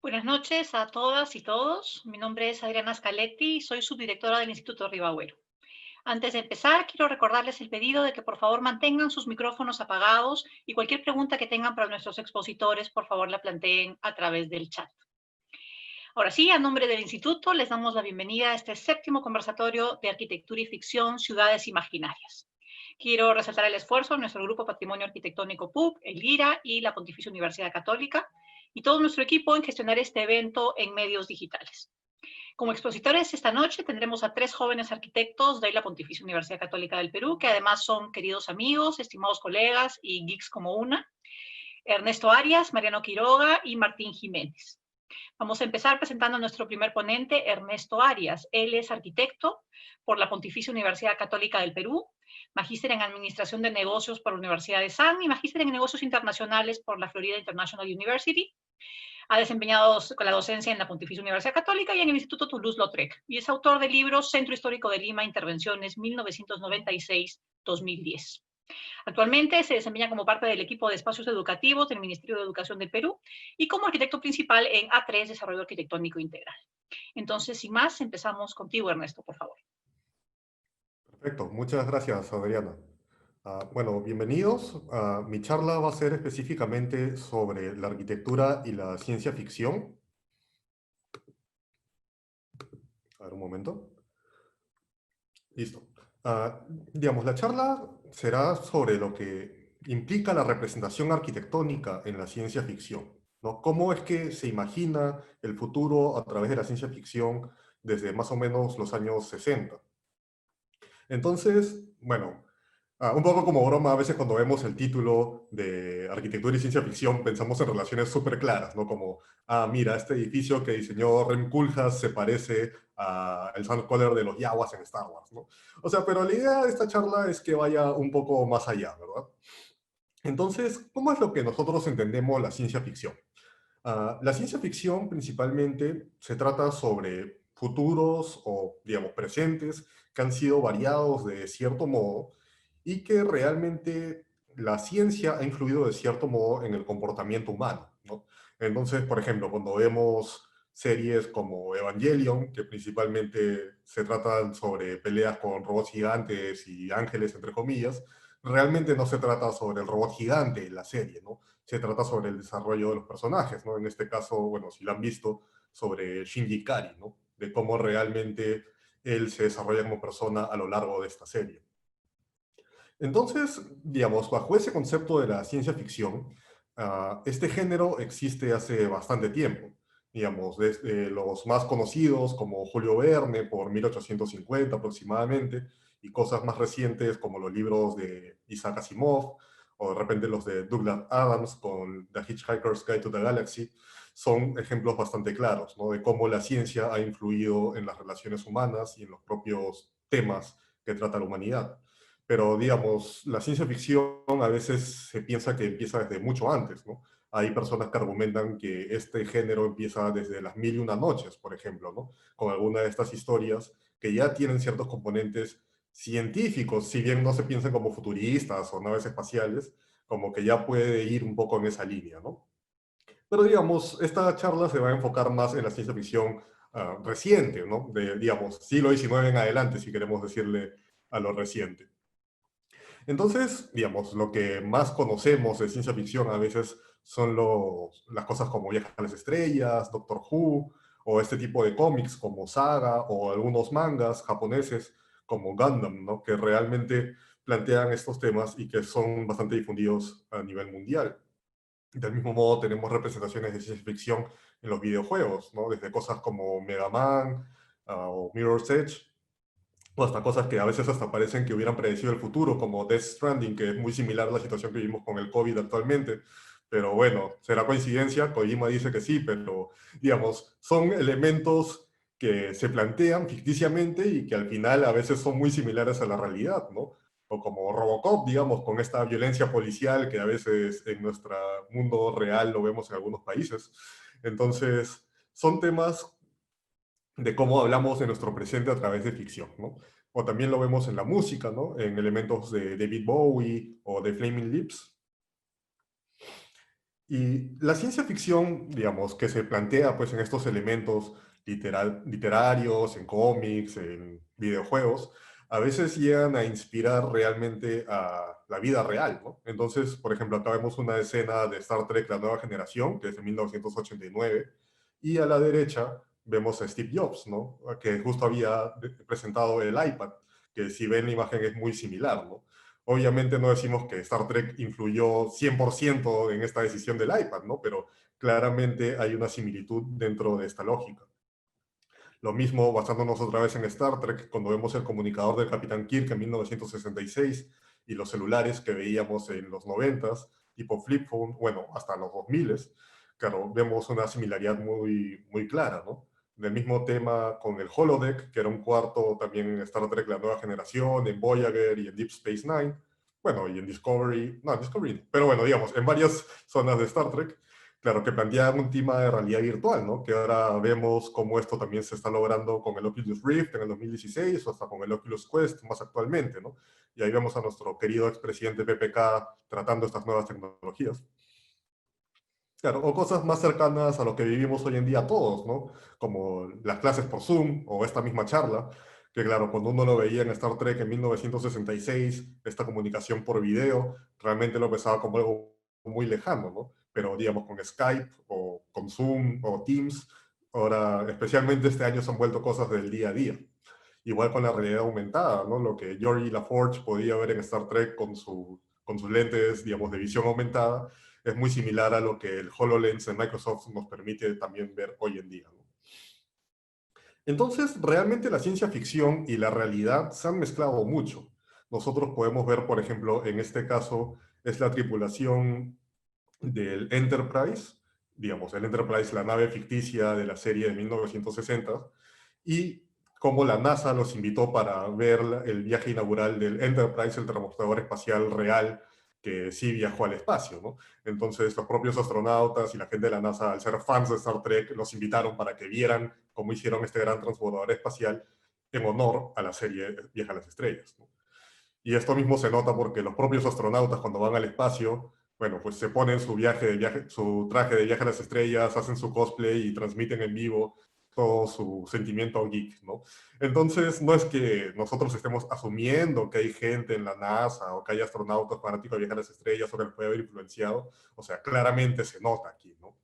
Buenas noches a todas y todos. Mi nombre es Adriana Scaletti y soy subdirectora del Instituto Ribagüero. Antes de empezar, quiero recordarles el pedido de que por favor mantengan sus micrófonos apagados y cualquier pregunta que tengan para nuestros expositores, por favor la planteen a través del chat. Ahora sí, a nombre del Instituto, les damos la bienvenida a este séptimo conversatorio de Arquitectura y Ficción, Ciudades Imaginarias. Quiero resaltar el esfuerzo de nuestro Grupo Patrimonio Arquitectónico PUC, el GIRA y la Pontificia Universidad Católica, y todo nuestro equipo en gestionar este evento en medios digitales. Como expositores esta noche tendremos a 3 jóvenes arquitectos de la Pontificia Universidad Católica del Perú, que además son queridos amigos, estimados colegas y geeks como una: Ernesto Arias, Mariano Quiroga y Martín Jiménez. Vamos a empezar presentando a nuestro primer ponente, Ernesto Arias. Él es arquitecto por la Pontificia Universidad Católica del Perú, magíster en Administración de Negocios por la Universidad de San y magíster en Negocios Internacionales por la Florida International University. Ha desempeñado con la docencia en la Pontificia Universidad Católica y en el Instituto Toulouse-Lautrec, y es autor del libro Centro Histórico de Lima, Intervenciones 1996-2010. Actualmente se desempeña como parte del equipo de espacios educativos del Ministerio de Educación del Perú y como arquitecto principal en A3 Desarrollo Arquitectónico Integral. Entonces, sin más, empezamos contigo, Ernesto, por favor. Perfecto, muchas gracias, Adriana. Bueno, bienvenidos. Mi charla va a ser específicamente sobre la arquitectura y la ciencia ficción. A ver, un momento. Listo. Digamos, la charla será sobre lo que implica la representación arquitectónica en la ciencia ficción, ¿no? Cómo es que se imagina el futuro a través de la ciencia ficción desde más o menos los años 60. Entonces, bueno, un poco como broma, a veces cuando vemos el título de arquitectura y ciencia ficción pensamos en relaciones súper claras, ¿no? Como, mira, este edificio que diseñó Rem Koolhaas se parece al Sandcaller de los Yaguas en Star Wars, ¿no? O sea, pero la idea de esta charla es que vaya un poco más allá, ¿verdad? Entonces, ¿cómo es lo que nosotros entendemos la ciencia ficción? La ciencia ficción principalmente se trata sobre futuros o, digamos, presentes que han sido variados de cierto modo y que realmente la ciencia ha influido de cierto modo en el comportamiento humano, ¿no? Entonces, por ejemplo, cuando vemos series como Evangelion, que principalmente se tratan sobre peleas con robots gigantes y ángeles, entre comillas, realmente no se trata sobre el robot gigante en la serie, ¿no? Se trata sobre el desarrollo de los personajes, ¿no? En este caso, bueno, si lo han visto, sobre Shinji Ikari, ¿no? De cómo realmente él se desarrolla como persona a lo largo de esta serie. Entonces, digamos, bajo ese concepto de la ciencia ficción, este género existe hace bastante tiempo. Digamos, desde los más conocidos como Julio Verne por 1850 aproximadamente, y cosas más recientes como los libros de Isaac Asimov, o de repente los de Douglas Adams con The Hitchhiker's Guide to the Galaxy, son ejemplos bastante claros, ¿no? De cómo la ciencia ha influido en las relaciones humanas y en los propios temas que trata la humanidad. Pero, digamos, la ciencia ficción a veces se piensa que empieza desde mucho antes, ¿no? Hay personas que argumentan que este género empieza desde las mil y una noches, por ejemplo, ¿no? Con alguna de estas historias que ya tienen ciertos componentes científicos, si bien no se piensan como futuristas o naves espaciales, como que ya puede ir un poco en esa línea, ¿no? Pero, digamos, esta charla se va a enfocar más en la ciencia ficción reciente, ¿no? De, digamos, siglo XIX en adelante, si queremos decirle a lo reciente. Entonces, digamos, lo que más conocemos de ciencia ficción a veces son las cosas como Viaje a las Estrellas, Doctor Who, o este tipo de cómics como Saga, o algunos mangas japoneses como Gundam, ¿no? Que realmente plantean estos temas y que son bastante difundidos a nivel mundial. Del mismo modo, tenemos representaciones de ciencia ficción en los videojuegos, ¿no? Desde cosas como Mega Man o Mirror's Edge, o hasta cosas que a veces hasta parecen que hubieran predecido el futuro, como Death Stranding, que es muy similar a la situación que vivimos con el COVID actualmente. Pero bueno, será coincidencia, Kojima dice que sí, pero digamos, son elementos que se plantean ficticiamente y que al final a veces son muy similares a la realidad, ¿no? O como Robocop, digamos, con esta violencia policial que a veces en nuestro mundo real lo vemos en algunos países. Entonces, son temas de cómo hablamos de nuestro presente a través de ficción, ¿no? O también lo vemos en la música, ¿no? En elementos de David Bowie o de Flaming Lips. Y la ciencia ficción, digamos, que se plantea pues en estos elementos literarios, en cómics, en videojuegos, a veces llegan a inspirar realmente a la vida real, ¿no? Entonces, por ejemplo, acá vemos una escena de Star Trek, La Nueva Generación, que es de 1989, y a la derecha vemos a Steve Jobs, ¿no? Que justo había presentado el iPad, que si ven la imagen es muy similar, ¿no? Obviamente no decimos que Star Trek influyó 100% en esta decisión del iPad, ¿no? Pero claramente hay una similitud dentro de esta lógica. Lo mismo basándonos otra vez en Star Trek, cuando vemos el comunicador del Capitán Kirk en 1966 y los celulares que veíamos en los 90s, tipo flip phone, bueno, hasta los 2000, claro, vemos una similaridad muy clara, ¿no? Del mismo tema con el holodeck, que era un cuarto también en Star Trek La Nueva Generación, en Voyager y en Deep Space Nine, bueno, y en Discovery, no, Discovery, no, pero bueno, digamos, en varias zonas de Star Trek, claro, que plantean un tema de realidad virtual, ¿no? Que ahora vemos cómo esto también se está logrando con el Oculus Rift en el 2016 o hasta con el Oculus Quest más actualmente, ¿no? Y ahí vemos a nuestro querido expresidente PPK tratando estas nuevas tecnologías. Claro, o cosas más cercanas a lo que vivimos hoy en día todos, ¿no? Como las clases por Zoom o esta misma charla, que claro, cuando uno lo veía en Star Trek en 1966, esta comunicación por video, realmente lo pensaba como algo muy lejano, ¿no? Pero digamos con Skype o con Zoom o Teams, ahora especialmente este año se han vuelto cosas del día a día. Igual con la realidad aumentada, ¿no? Lo que Geordi LaForge podía ver en Star Trek con sus lentes, digamos, de visión aumentada, es muy similar a lo que el HoloLens de Microsoft nos permite también ver hoy en día, ¿no? Entonces, realmente la ciencia ficción y la realidad se han mezclado mucho. Nosotros podemos ver, por ejemplo, en este caso, es la tripulación del Enterprise, digamos, el Enterprise, la nave ficticia de la serie de 1960, y cómo la NASA los invitó para ver el viaje inaugural del Enterprise, el transportador espacial real que sí viajó al espacio, ¿no? Entonces, los propios astronautas y la gente de la NASA, al ser fans de Star Trek, los invitaron para que vieran cómo hicieron este gran transportador espacial en honor a la serie Viaje a las Estrellas, ¿no? Y esto mismo se nota porque los propios astronautas cuando van al espacio, bueno, pues se ponen su traje de viaje a las estrellas, hacen su cosplay y transmiten en vivo todo su sentimiento geek, ¿no? Entonces, no es que nosotros estemos asumiendo que hay gente en la NASA o que hay astronautas fanáticos de viajar a las estrellas o que les puede haber influenciado, o sea, claramente se nota aquí, ¿no?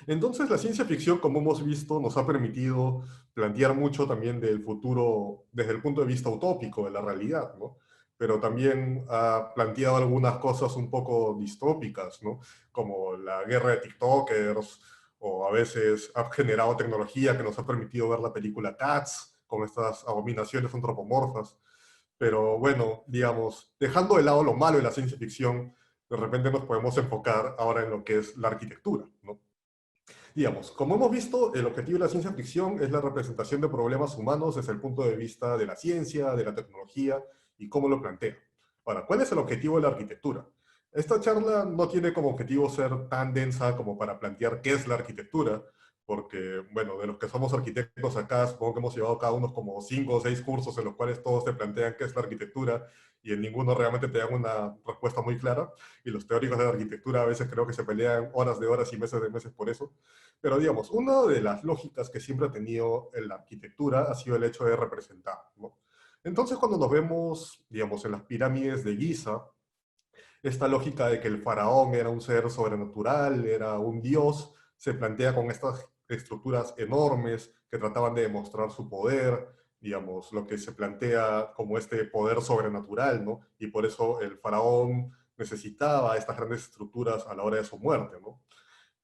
Entonces, la ciencia ficción, como hemos visto, nos ha permitido plantear mucho también del futuro desde el punto de vista utópico de la realidad, ¿no? Pero también ha planteado algunas cosas un poco distópicas, ¿no? Como la guerra de TikTokers, o a veces ha generado tecnología que nos ha permitido ver la película Cats, con estas abominaciones antropomorfas. Pero bueno, digamos, dejando de lado lo malo de la ciencia ficción, de repente nos podemos enfocar ahora en lo que es la arquitectura, ¿no? Digamos, como hemos visto, el objetivo de la ciencia ficción es la representación de problemas humanos desde el punto de vista de la ciencia, de la tecnología y cómo lo plantea. Ahora, ¿cuál es el objetivo de la arquitectura? Esta charla no tiene como objetivo ser tan densa como para plantear qué es la arquitectura, porque, bueno, de los que somos arquitectos acá, supongo que hemos llevado cada uno como 5 o 6 cursos en los cuales todos te plantean qué es la arquitectura y en ninguno realmente te dan una respuesta muy clara, y los teóricos de la arquitectura a veces creo que se pelean horas de horas y meses de meses por eso. Pero digamos, una de las lógicas que siempre ha tenido en la arquitectura ha sido el hecho de representar, ¿no? Entonces, cuando nos vemos, digamos, en las pirámides de Giza, esta lógica de que el faraón era un ser sobrenatural, era un dios, se plantea con estas estructuras enormes que trataban de demostrar su poder, digamos, lo que se plantea como este poder sobrenatural, ¿no? Y por eso el faraón necesitaba estas grandes estructuras a la hora de su muerte, ¿no?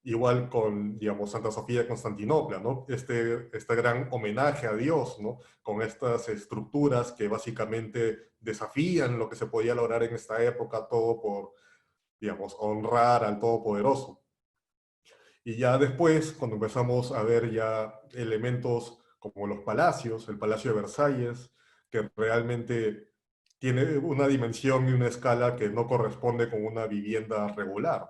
Igual con, digamos, Santa Sofía de Constantinopla, ¿no? Este gran homenaje a Dios, ¿no? Con estas estructuras que básicamente desafían lo que se podía lograr en esta época, todo por, digamos, honrar al Todopoderoso. Y ya después, cuando empezamos a ver ya elementos como los palacios, el Palacio de Versalles, que realmente tiene una dimensión y una escala que no corresponde con una vivienda regular.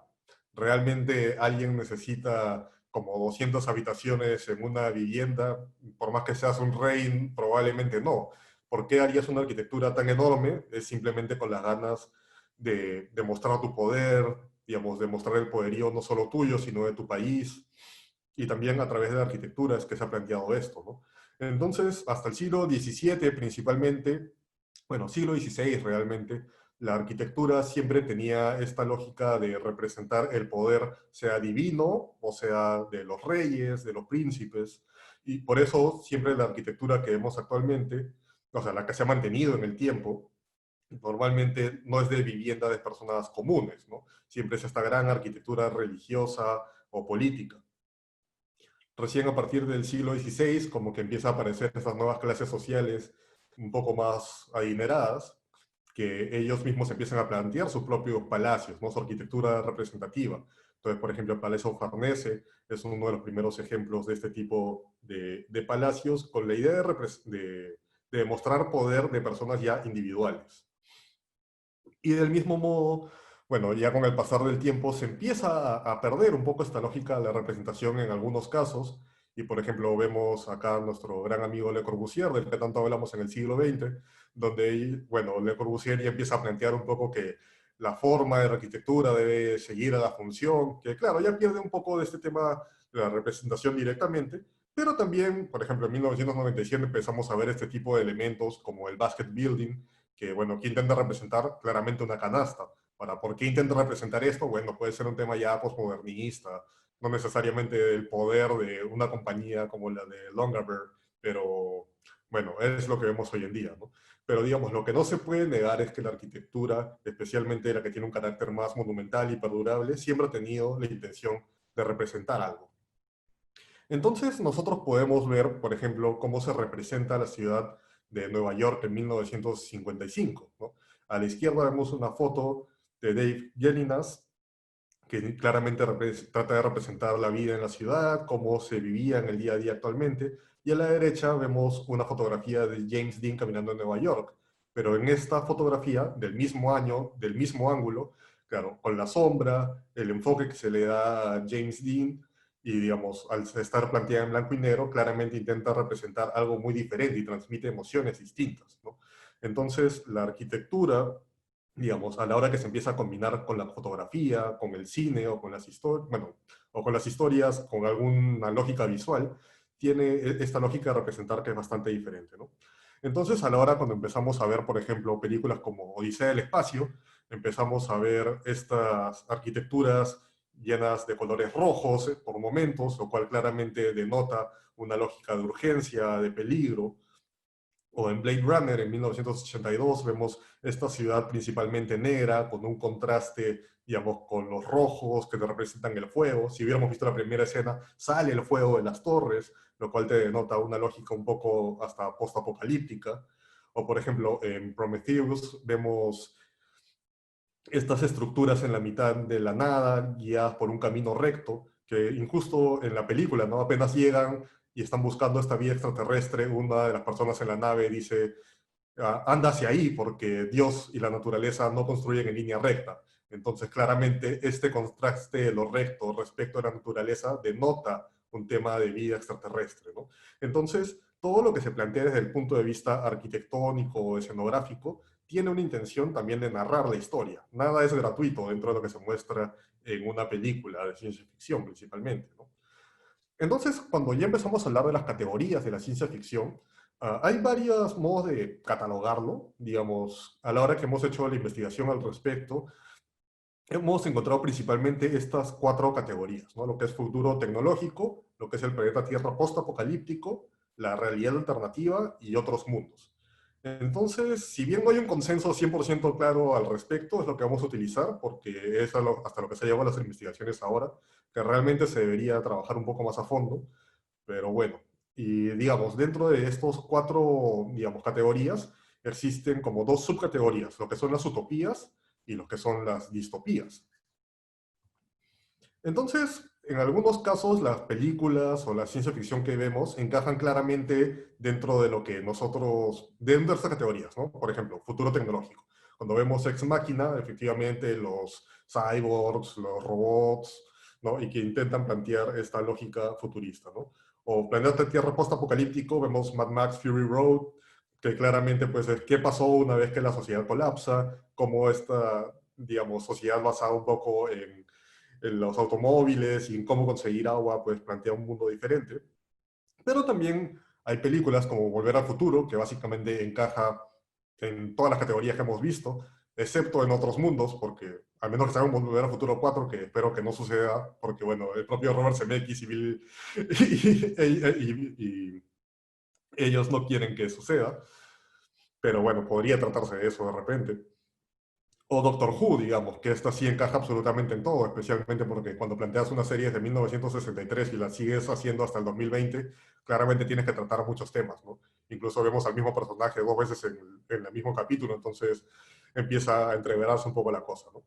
Realmente alguien necesita como 200 habitaciones en una vivienda, por más que seas un rey, probablemente no. ¿Por qué harías una arquitectura tan enorme? Es simplemente con las ganas de mostrar tu poder, digamos, demostrar el poderío no solo tuyo, sino de tu país, y también a través de la arquitectura es que se ha planteado esto, ¿no? Entonces, hasta el siglo XVII principalmente, bueno, siglo XVI realmente, la arquitectura siempre tenía esta lógica de representar el poder, sea divino o sea de los reyes, de los príncipes, y por eso siempre la arquitectura que vemos actualmente, o sea, la que se ha mantenido en el tiempo, normalmente no es de vivienda de personas comunes, ¿no? Siempre es esta gran arquitectura religiosa o política. Recién a partir del siglo XVI, como que empieza a aparecer estas nuevas clases sociales un poco más adineradas, que ellos mismos empiezan a plantear sus propios palacios, ¿no? Su arquitectura representativa. Entonces, por ejemplo, el Palacio Farnese es uno de los primeros ejemplos de este tipo de palacios con la idea de demostrar poder de personas ya individuales. Y del mismo modo, bueno, ya con el pasar del tiempo se empieza a perder un poco esta lógica de la representación en algunos casos. Y por ejemplo, vemos acá a nuestro gran amigo Le Corbusier, del que tanto hablamos en el siglo XX, donde, bueno, Le Corbusier ya empieza a plantear un poco que la forma de la arquitectura debe seguir a la función, que claro, ya pierde un poco de este tema de la representación directamente, pero también, por ejemplo, en 1997 empezamos a ver este tipo de elementos como el basket building, que, bueno, que intenta representar claramente una canasta. Ahora, ¿por qué intenta representar esto? Bueno, puede ser un tema ya postmodernista, no necesariamente el poder de una compañía como la de Longaberg, pero bueno, es lo que vemos hoy en día, ¿no? Pero digamos, lo que no se puede negar es que la arquitectura, especialmente la que tiene un carácter más monumental y perdurable, siempre ha tenido la intención de representar algo. Entonces, nosotros podemos ver, por ejemplo, cómo se representa la ciudad de Nueva York en 1955, ¿no? A la izquierda vemos una foto de Dave Jelinas, que claramente trata de representar la vida en la ciudad, cómo se vivía en el día a día actualmente, y a la derecha vemos una fotografía de James Dean caminando en Nueva York. Pero en esta fotografía, del mismo año, del mismo ángulo, claro, con la sombra, el enfoque que se le da a James Dean, y digamos, al estar planteada en blanco y negro, claramente intenta representar algo muy diferente y transmite emociones distintas, ¿no? Entonces, la arquitectura, digamos, a la hora que se empieza a combinar con la fotografía, con el cine o con las historias, bueno, o con las historias, con alguna lógica visual, tiene esta lógica de representar que es bastante diferente, ¿no? Entonces, a la hora cuando empezamos a ver, por ejemplo, películas como Odisea del Espacio, empezamos a ver estas arquitecturas llenas de colores rojos por momentos, lo cual claramente denota una lógica de urgencia, de peligro. O en Blade Runner en 1982 vemos esta ciudad principalmente negra, con un contraste, digamos, con los rojos que te representan el fuego. Si hubiéramos visto la primera escena, sale el fuego de las torres, lo cual te denota una lógica un poco hasta post-apocalíptica. O por ejemplo, en Prometheus vemos estas estructuras en la mitad de la nada, guiadas por un camino recto, que injusto en la película, ¿no? Apenas llegan y están buscando esta vía extraterrestre, una de las personas en la nave dice, anda hacia ahí porque Dios y la naturaleza no construyen en línea recta. Entonces, claramente, este contraste de lo recto respecto a la naturaleza denota un tema de vida extraterrestre, ¿no? Entonces, todo lo que se plantea desde el punto de vista arquitectónico o escenográfico tiene una intención también de narrar la historia. Nada es gratuito dentro de lo que se muestra en una película de ciencia ficción, principalmente, ¿no? Entonces, cuando ya empezamos a hablar de las categorías de la ciencia ficción, hay varios modos de catalogarlo. Digamos, a la hora que hemos hecho la investigación al respecto, hemos encontrado principalmente estas cuatro categorías, ¿no? Lo que es futuro tecnológico, lo que es el planeta Tierra post-apocalíptico, la realidad alternativa y otros mundos. Entonces, si bien no hay un consenso 100% claro al respecto, es lo que vamos a utilizar, porque es hasta lo que se llevan las investigaciones ahora, que realmente se debería trabajar un poco más a fondo, pero bueno. Y digamos, dentro de estos cuatro, digamos, categorías, existen como dos subcategorías, lo que son las utopías y lo que son las distopías. Entonces, en algunos casos, las películas o la ciencia ficción que vemos encajan claramente dentro de lo que nosotros, dentro de estas categorías, ¿no? Por ejemplo, futuro tecnológico. Cuando vemos Ex Machina, efectivamente, los cyborgs, los robots, ¿no? Y que intentan plantear esta lógica futurista, ¿no? O Planeta Tierra post-apocalíptico, vemos Mad Max Fury Road, que claramente puede ser qué pasó una vez que la sociedad colapsa, cómo esta digamos, sociedad basada un poco en los automóviles y en cómo conseguir agua, pues plantea un mundo diferente. Pero también hay películas como Volver al Futuro, que básicamente encaja en todas las categorías que hemos visto, excepto en otros mundos, porque al menos que sabemos Volver al Futuro 4, que espero que no suceda, porque bueno, el propio Robert Zemeckis y Bill y ellos no quieren que suceda, pero bueno, podría tratarse de eso de repente. O Doctor Who, digamos, que esta sí encaja absolutamente en todo, especialmente porque cuando planteas una serie de 1963 y la sigues haciendo hasta el 2020, claramente tienes que tratar muchos temas, ¿no? Incluso vemos al mismo personaje dos veces en el mismo capítulo, entonces empieza a entreverarse un poco la cosa, ¿no?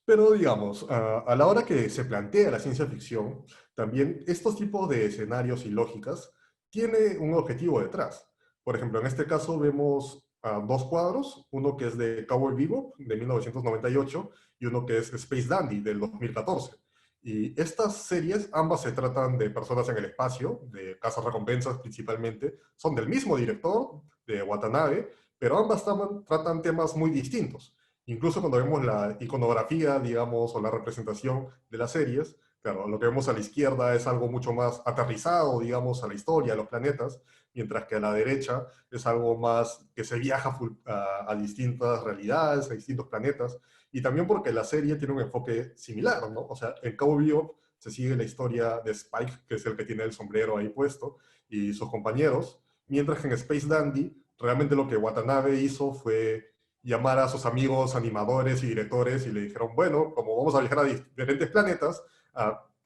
Pero digamos, a la hora que se plantea la ciencia ficción, también estos tipos de escenarios y lógicas tiene un objetivo detrás. Por ejemplo, en este caso vemos dos cuadros, uno que es de Cowboy Bebop de 1998 y uno que es Space Dandy del 2014. Y estas series, ambas se tratan de personas en el espacio, de cazarrecompensas principalmente, son del mismo director, de Watanabe, pero ambas tratan temas muy distintos. Incluso cuando vemos la iconografía, digamos, o la representación de las series, claro, lo que vemos a la izquierda es algo mucho más aterrizado, digamos, a la historia, a los planetas, mientras que a la derecha es algo más que se viaja a distintas realidades, a distintos planetas, y también porque la serie tiene un enfoque similar, ¿no? O sea, en Cowboy Bebop se sigue la historia de Spike, que es el que tiene el sombrero ahí puesto, y sus compañeros, mientras que en Space Dandy realmente lo que Watanabe hizo fue llamar a sus amigos animadores y directores y le dijeron, bueno, como vamos a viajar a diferentes planetas,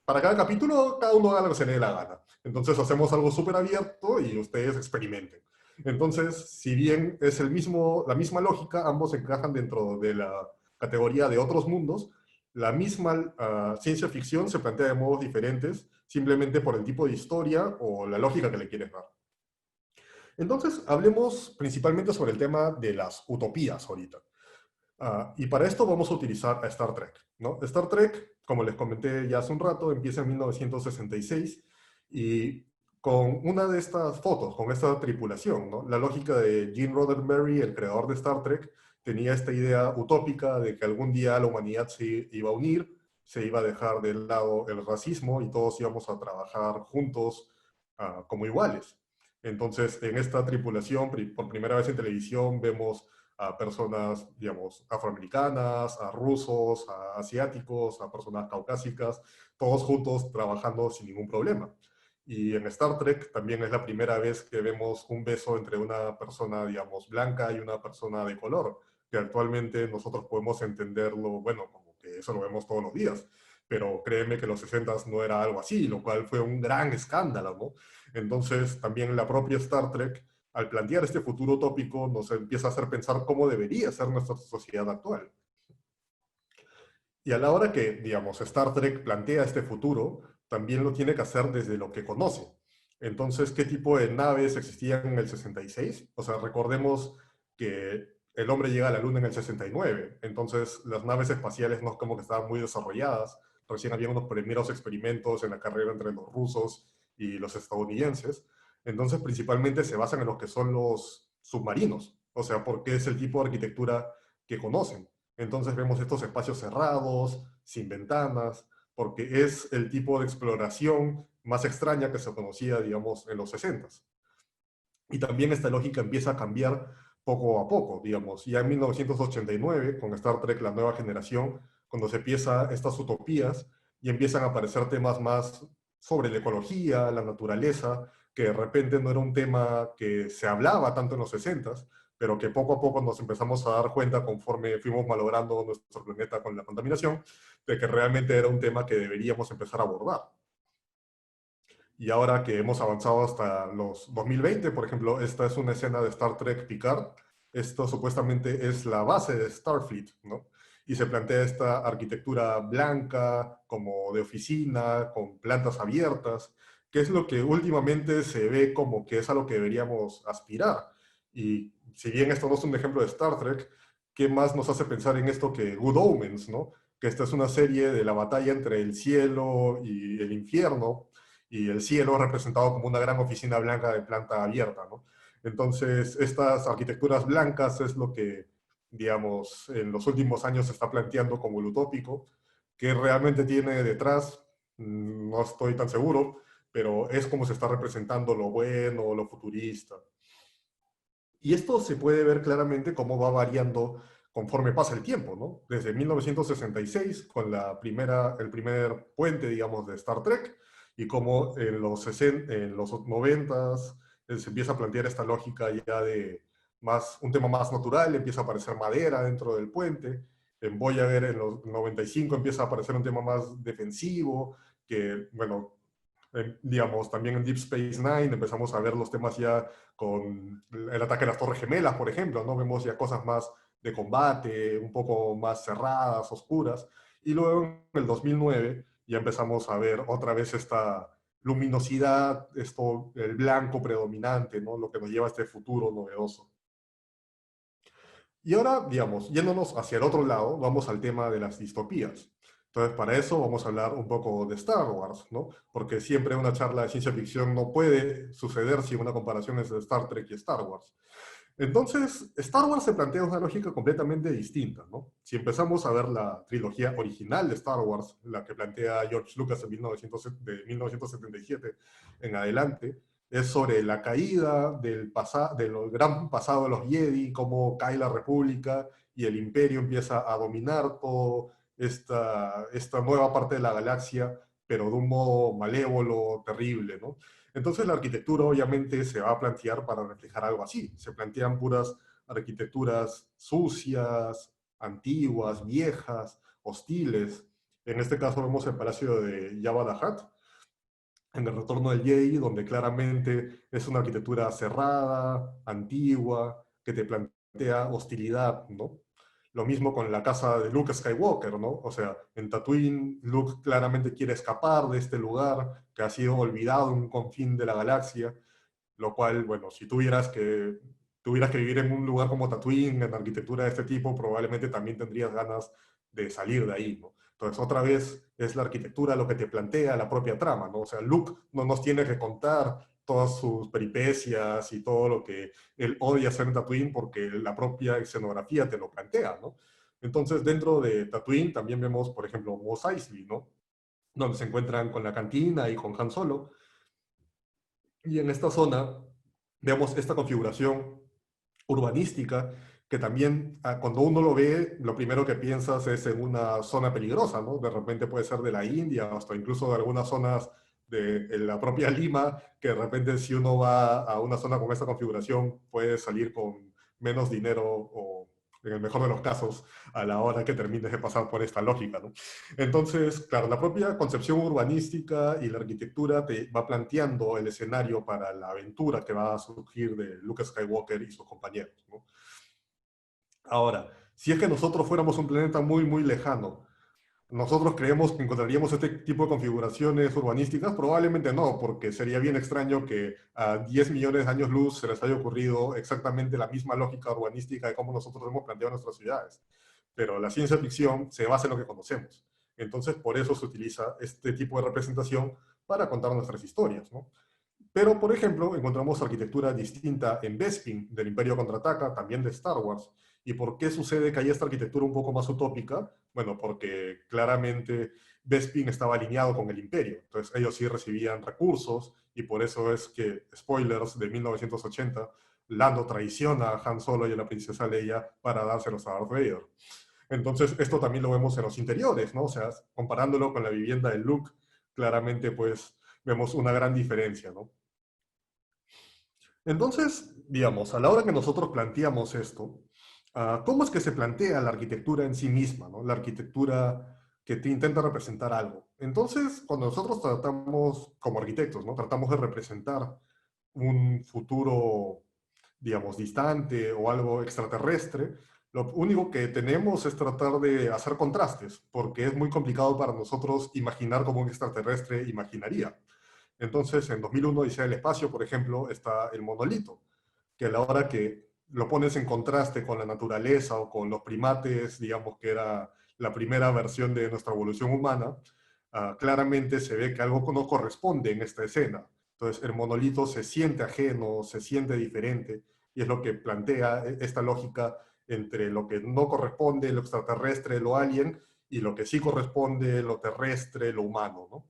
para cada capítulo cada uno haga lo que se le dé la gana. Entonces hacemos algo súper abierto y ustedes experimenten. Entonces, si bien es la misma lógica, ambos encajan dentro de la categoría de otros mundos, la misma ciencia ficción se plantea de modos diferentes, simplemente por el tipo de historia o la lógica que le quieres dar. Entonces, hablemos principalmente sobre el tema de las utopías ahorita. Y para esto vamos a utilizar a Star Trek, ¿no? Star Trek, como les comenté ya hace un rato, empieza en 1966 y con una de estas fotos, con esta tripulación, ¿no? La lógica de Gene Roddenberry, el creador de Star Trek, tenía esta idea utópica de que algún día la humanidad se iba a unir, se iba a dejar de lado el racismo y todos íbamos a trabajar juntos como iguales. Entonces, en esta tripulación, por primera vez en televisión, vemos a personas, digamos, afroamericanas, a rusos, a asiáticos, a personas caucásicas, todos juntos trabajando sin ningún problema. Y en Star Trek también es la primera vez que vemos un beso entre una persona, digamos, blanca y una persona de color, que actualmente nosotros podemos entenderlo, bueno, como que eso lo vemos todos los días. Pero créeme que en los 60 no era algo así, lo cual fue un gran escándalo, ¿no? Entonces, también la propia Star Trek, al plantear este futuro utópico, nos empieza a hacer pensar cómo debería ser nuestra sociedad actual. Y a la hora que, digamos, Star Trek plantea este futuro, también lo tiene que hacer desde lo que conoce. Entonces, ¿qué tipo de naves existían en el 66? O sea, recordemos que el hombre llega a la Luna en el 69, entonces las naves espaciales no es como que estaban muy desarrolladas, recién había unos primeros experimentos en la carrera entre los rusos y los estadounidenses, entonces principalmente se basan en lo que son los submarinos, o sea, porque es el tipo de arquitectura que conocen. Entonces vemos estos espacios cerrados, sin ventanas, porque es el tipo de exploración más extraña que se conocía, digamos, en los 60. Y también esta lógica empieza a cambiar poco a poco, digamos. Ya en 1989, con Star Trek La Nueva Generación, cuando se empiezan estas utopías y empiezan a aparecer temas más sobre la ecología, la naturaleza, que de repente no era un tema que se hablaba tanto en los 60, pero que poco a poco nos empezamos a dar cuenta conforme fuimos malogrando nuestro planeta con la contaminación, de que realmente era un tema que deberíamos empezar a abordar. Y ahora que hemos avanzado hasta los 2020, por ejemplo, esta es una escena de Star Trek Picard. Esto supuestamente es la base de Starfleet, ¿no? Y se plantea esta arquitectura blanca, como de oficina, con plantas abiertas, que es lo que últimamente se ve como que es a lo que deberíamos aspirar. Y si bien esto no es un ejemplo de Star Trek, ¿qué más nos hace pensar en esto que Good Omens, ¿no? Que esta es una serie de la batalla entre el cielo y el infierno, y el cielo representado como una gran oficina blanca de planta abierta, ¿no? Entonces, estas arquitecturas blancas es lo que digamos, en los últimos años se está planteando como el utópico. ¿Qué realmente tiene detrás? No estoy tan seguro, pero es como se está representando lo bueno, lo futurista. Y esto se puede ver claramente cómo va variando conforme pasa el tiempo, ¿no? Desde 1966, con el primer puente, digamos, de Star Trek, y cómo en los 90s se empieza a plantear esta lógica ya de un tema más natural, empieza a aparecer madera dentro del puente. En Voyager, en los 95, empieza a aparecer un tema más defensivo, que, bueno, digamos, también en Deep Space Nine empezamos a ver los temas ya con el ataque a las Torres Gemelas, por ejemplo, ¿no? Vemos ya cosas más de combate, un poco más cerradas, oscuras, y luego en el 2009 ya empezamos a ver otra vez esta luminosidad, el blanco predominante, ¿no? Lo que nos lleva a este futuro novedoso. Y ahora, digamos, yéndonos hacia el otro lado, vamos al tema de las distopías. Entonces, para eso vamos a hablar un poco de Star Wars, ¿no? Porque siempre una charla de ciencia ficción no puede suceder sin una comparación entre Star Trek y Star Wars. Entonces, Star Wars se plantea una lógica completamente distinta, ¿no? Si empezamos a ver la trilogía original de Star Wars, la que plantea George Lucas en 1977 en adelante, es sobre la caída del gran pasado de los Jedi, cómo cae la República y el Imperio empieza a dominar toda esta nueva parte de la galaxia, pero de un modo malévolo, terrible, ¿no? Entonces la arquitectura obviamente se va a plantear para reflejar algo así. Se plantean puras arquitecturas sucias, antiguas, viejas, hostiles. En este caso vemos el palacio de Jabba the Hutt, en el Retorno del Jedi, donde claramente es una arquitectura cerrada, antigua, que te plantea hostilidad, ¿no? Lo mismo con la casa de Luke Skywalker, ¿no? O sea, en Tatooine, Luke claramente quiere escapar de este lugar que ha sido olvidado en un confín de la galaxia, lo cual, bueno, si tuvieras que vivir en un lugar como Tatooine, en arquitectura de este tipo, probablemente también tendrías ganas de salir de ahí, ¿no? Entonces, otra vez, es la arquitectura lo que te plantea la propia trama, ¿no? O sea, Luke no nos tiene que contar todas sus peripecias y todo lo que él odia hacer en Tatooine porque la propia escenografía te lo plantea, ¿no? Entonces, dentro de Tatooine también vemos, por ejemplo, Mos Eisley, ¿no? Donde se encuentran con la cantina y con Han Solo. Y en esta zona vemos esta configuración urbanística que también cuando uno lo ve, lo primero que piensas es en una zona peligrosa, ¿no? De repente puede ser de la India, hasta incluso de algunas zonas de la propia Lima, que de repente si uno va a una zona con esta configuración puede salir con menos dinero o, en el mejor de los casos, a la hora que termines de pasar por esta lógica, ¿no? Entonces, claro, la propia concepción urbanística y la arquitectura te va planteando el escenario para la aventura que va a surgir de Luke Skywalker y sus compañeros, ¿no? Ahora, si es que nosotros fuéramos un planeta muy, muy lejano, ¿nosotros creemos que encontraríamos este tipo de configuraciones urbanísticas? Probablemente no, porque sería bien extraño que a 10 millones de años luz se les haya ocurrido exactamente la misma lógica urbanística de cómo nosotros hemos planteado nuestras ciudades. Pero la ciencia ficción se basa en lo que conocemos. Entonces, por eso se utiliza este tipo de representación para contar nuestras historias, ¿no? Pero, por ejemplo, encontramos arquitectura distinta en Bespin, del Imperio Contraataca, también de Star Wars. ¿Y por qué sucede que hay esta arquitectura un poco más utópica? Bueno, porque claramente Bespin estaba alineado con el Imperio. Entonces, ellos sí recibían recursos, y por eso es que, spoilers de 1980, Lando traiciona a Han Solo y a la princesa Leia para dárselos a Darth Vader. Entonces, esto también lo vemos en los interiores, ¿no? O sea, comparándolo con la vivienda de Luke, claramente, pues, vemos una gran diferencia, ¿no? Entonces, digamos, a la hora que nosotros planteamos esto, ¿cómo es que se plantea la arquitectura en sí misma, ¿no? La arquitectura que te intenta representar algo. Entonces, cuando nosotros tratamos, como arquitectos, ¿no? Tratamos de representar un futuro, digamos, distante o algo extraterrestre, lo único que tenemos es tratar de hacer contrastes, porque es muy complicado para nosotros imaginar como un extraterrestre imaginaría. Entonces, en 2001, Odisea del Espacio, por ejemplo, está el monolito, que a la hora que lo pones en contraste con la naturaleza o con los primates, digamos que era la primera versión de nuestra evolución humana, claramente se ve que algo no corresponde en esta escena. Entonces, el monolito se siente ajeno, se siente diferente, y es lo que plantea esta lógica entre lo que no corresponde, lo extraterrestre, lo alien, y lo que sí corresponde, lo terrestre, lo humano, ¿no?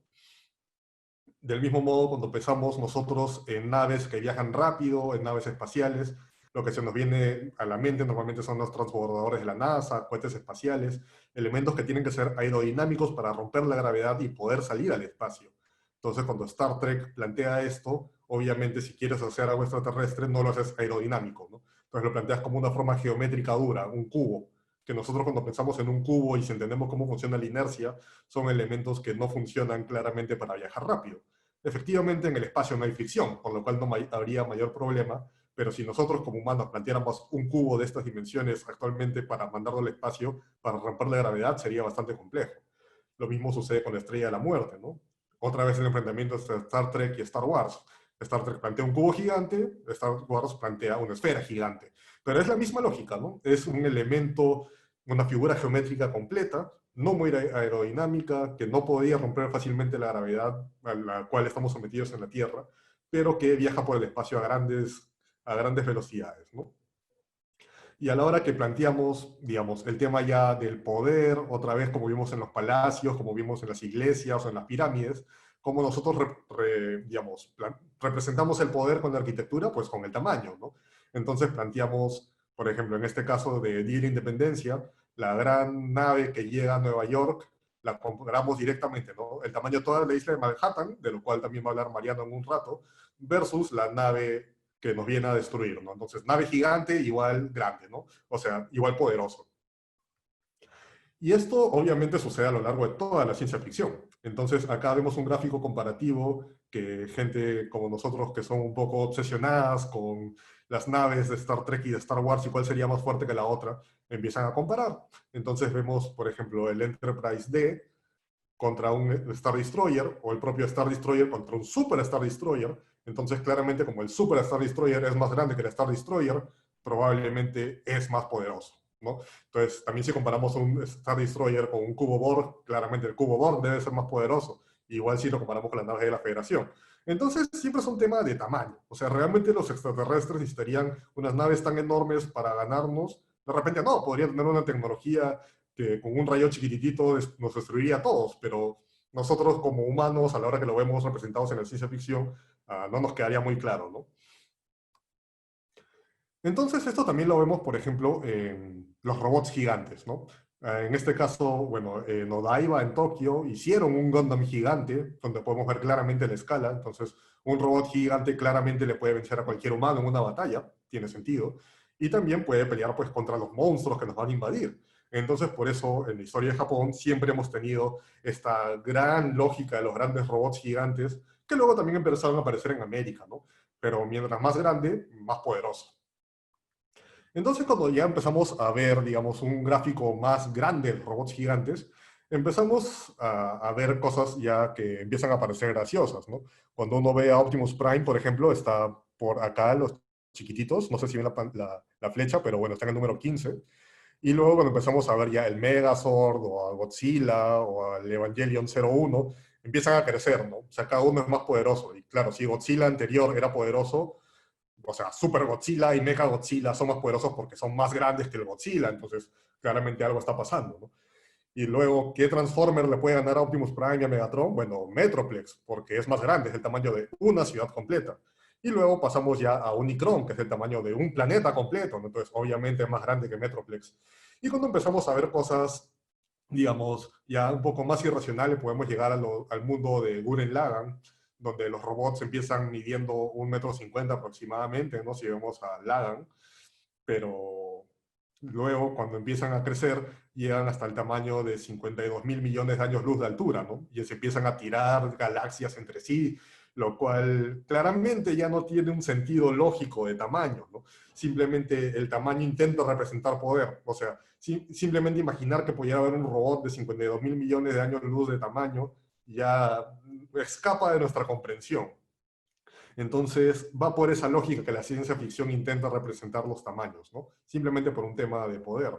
Del mismo modo, cuando pensamos nosotros en naves que viajan rápido, en naves espaciales, lo que se nos viene a la mente normalmente son los transbordadores de la NASA, cohetes espaciales, elementos que tienen que ser aerodinámicos para romper la gravedad y poder salir al espacio. Entonces, cuando Star Trek plantea esto, obviamente si quieres hacer algo extraterrestre, no lo haces aerodinámico, ¿no? Entonces lo planteas como una forma geométrica dura, un cubo, que nosotros cuando pensamos en un cubo y si entendemos cómo funciona la inercia, son elementos que no funcionan claramente para viajar rápido. Efectivamente, en el espacio no hay fricción, con lo cual no habría mayor problema, pero si nosotros como humanos planteáramos un cubo de estas dimensiones actualmente para mandarlo al espacio, para romper la gravedad, sería bastante complejo. Lo mismo sucede con la Estrella de la Muerte, ¿no? Otra vez el enfrentamiento entre Star Trek y Star Wars. Star Trek plantea un cubo gigante, Star Wars plantea una esfera gigante. Pero es la misma lógica, ¿no? Es un elemento, una figura geométrica completa, no muy aerodinámica, que no podía romper fácilmente la gravedad a la cual estamos sometidos en la Tierra, pero que viaja por el espacio a grandes velocidades, ¿no? Y a la hora que planteamos, digamos, el tema ya del poder, otra vez como vimos en los palacios, como vimos en las iglesias o en las pirámides, como nosotros, digamos, representamos el poder con la arquitectura, pues con el tamaño, ¿no? Entonces planteamos, por ejemplo, en este caso de Día de la Independencia, la gran nave que llega a Nueva York, la comparamos directamente, ¿no? El tamaño de toda la isla de Manhattan, de lo cual también va a hablar Mariano en un rato, versus la nave que nos viene a destruir, ¿no? Entonces, nave gigante igual grande, ¿no? O sea, igual poderoso. Y esto obviamente sucede a lo largo de toda la ciencia ficción. Entonces, acá vemos un gráfico comparativo que gente como nosotros que son un poco obsesionadas con las naves de Star Trek y de Star Wars y cuál sería más fuerte que la otra, empiezan a comparar. Entonces vemos, por ejemplo, el Enterprise D contra un Star Destroyer, o el propio Star Destroyer contra un Super Star Destroyer. Entonces, claramente, como el Super Star Destroyer es más grande que el Star Destroyer, probablemente es más poderoso, ¿no? Entonces, también si comparamos un Star Destroyer con un Cubo Borg, claramente el Cubo Borg debe ser más poderoso. Igual si lo comparamos con las naves de la Federación. Entonces, siempre es un tema de tamaño. O sea, realmente los extraterrestres necesitarían unas naves tan enormes para ganarnos. De repente, no, podrían tener una tecnología que con un rayo chiquititito nos destruiría a todos, pero nosotros como humanos, a la hora que lo vemos representados en la ciencia ficción, no nos quedaría muy claro, ¿no? Entonces, esto también lo vemos, por ejemplo, en los robots gigantes, ¿no? En este caso, bueno, en Odaiba, en Tokio, hicieron un Gundam gigante, donde podemos ver claramente la escala. Entonces, un robot gigante claramente le puede vencer a cualquier humano en una batalla, tiene sentido. Y también puede pelear, pues, contra los monstruos que nos van a invadir. Entonces, por eso, en la historia de Japón, siempre hemos tenido esta gran lógica de los grandes robots gigantes, que luego también empezaron a aparecer en América, ¿no? Pero mientras más grande, más poderoso. Entonces, cuando ya empezamos a ver, digamos, un gráfico más grande de robots gigantes, empezamos a ver cosas ya que empiezan a parecer graciosas, ¿no? Cuando uno ve a Optimus Prime, por ejemplo, está por acá, los chiquititos, no sé si ven la flecha, pero bueno, está en el número 15. Y luego cuando empezamos a ver ya el Megazord, o a Godzilla, o al Evangelion 01, empiezan a crecer, ¿no? O sea, cada uno es más poderoso. Y claro, si Godzilla anterior era poderoso, o sea, Super Godzilla y Mega Godzilla son más poderosos porque son más grandes que el Godzilla, entonces claramente algo está pasando, ¿no? Y luego, ¿qué Transformer le puede ganar a Optimus Prime y a Megatron? Bueno, Metroplex, porque es más grande, es el tamaño de una ciudad completa. Y luego pasamos ya a Unicron, que es el tamaño de un planeta completo, ¿no? Entonces obviamente es más grande que Metroplex. Y cuando empezamos a ver cosas, digamos, ya un poco más irracionales, podemos llegar al mundo de Gurren Lagann, donde los robots empiezan midiendo 1,50 m aproximadamente, ¿no? Si vemos a Lagann, pero luego cuando empiezan a crecer llegan hasta el tamaño de 52.000 millones de años luz de altura, ¿no? Y se empiezan a tirar galaxias entre sí, lo cual claramente ya no tiene un sentido lógico de tamaño, ¿no? Simplemente el tamaño intenta representar poder, o sea, simplemente imaginar que pudiera haber un robot de 52.000 millones de años luz de tamaño ya escapa de nuestra comprensión. Entonces, va por esa lógica que la ciencia ficción intenta representar los tamaños, ¿no? Simplemente por un tema de poder.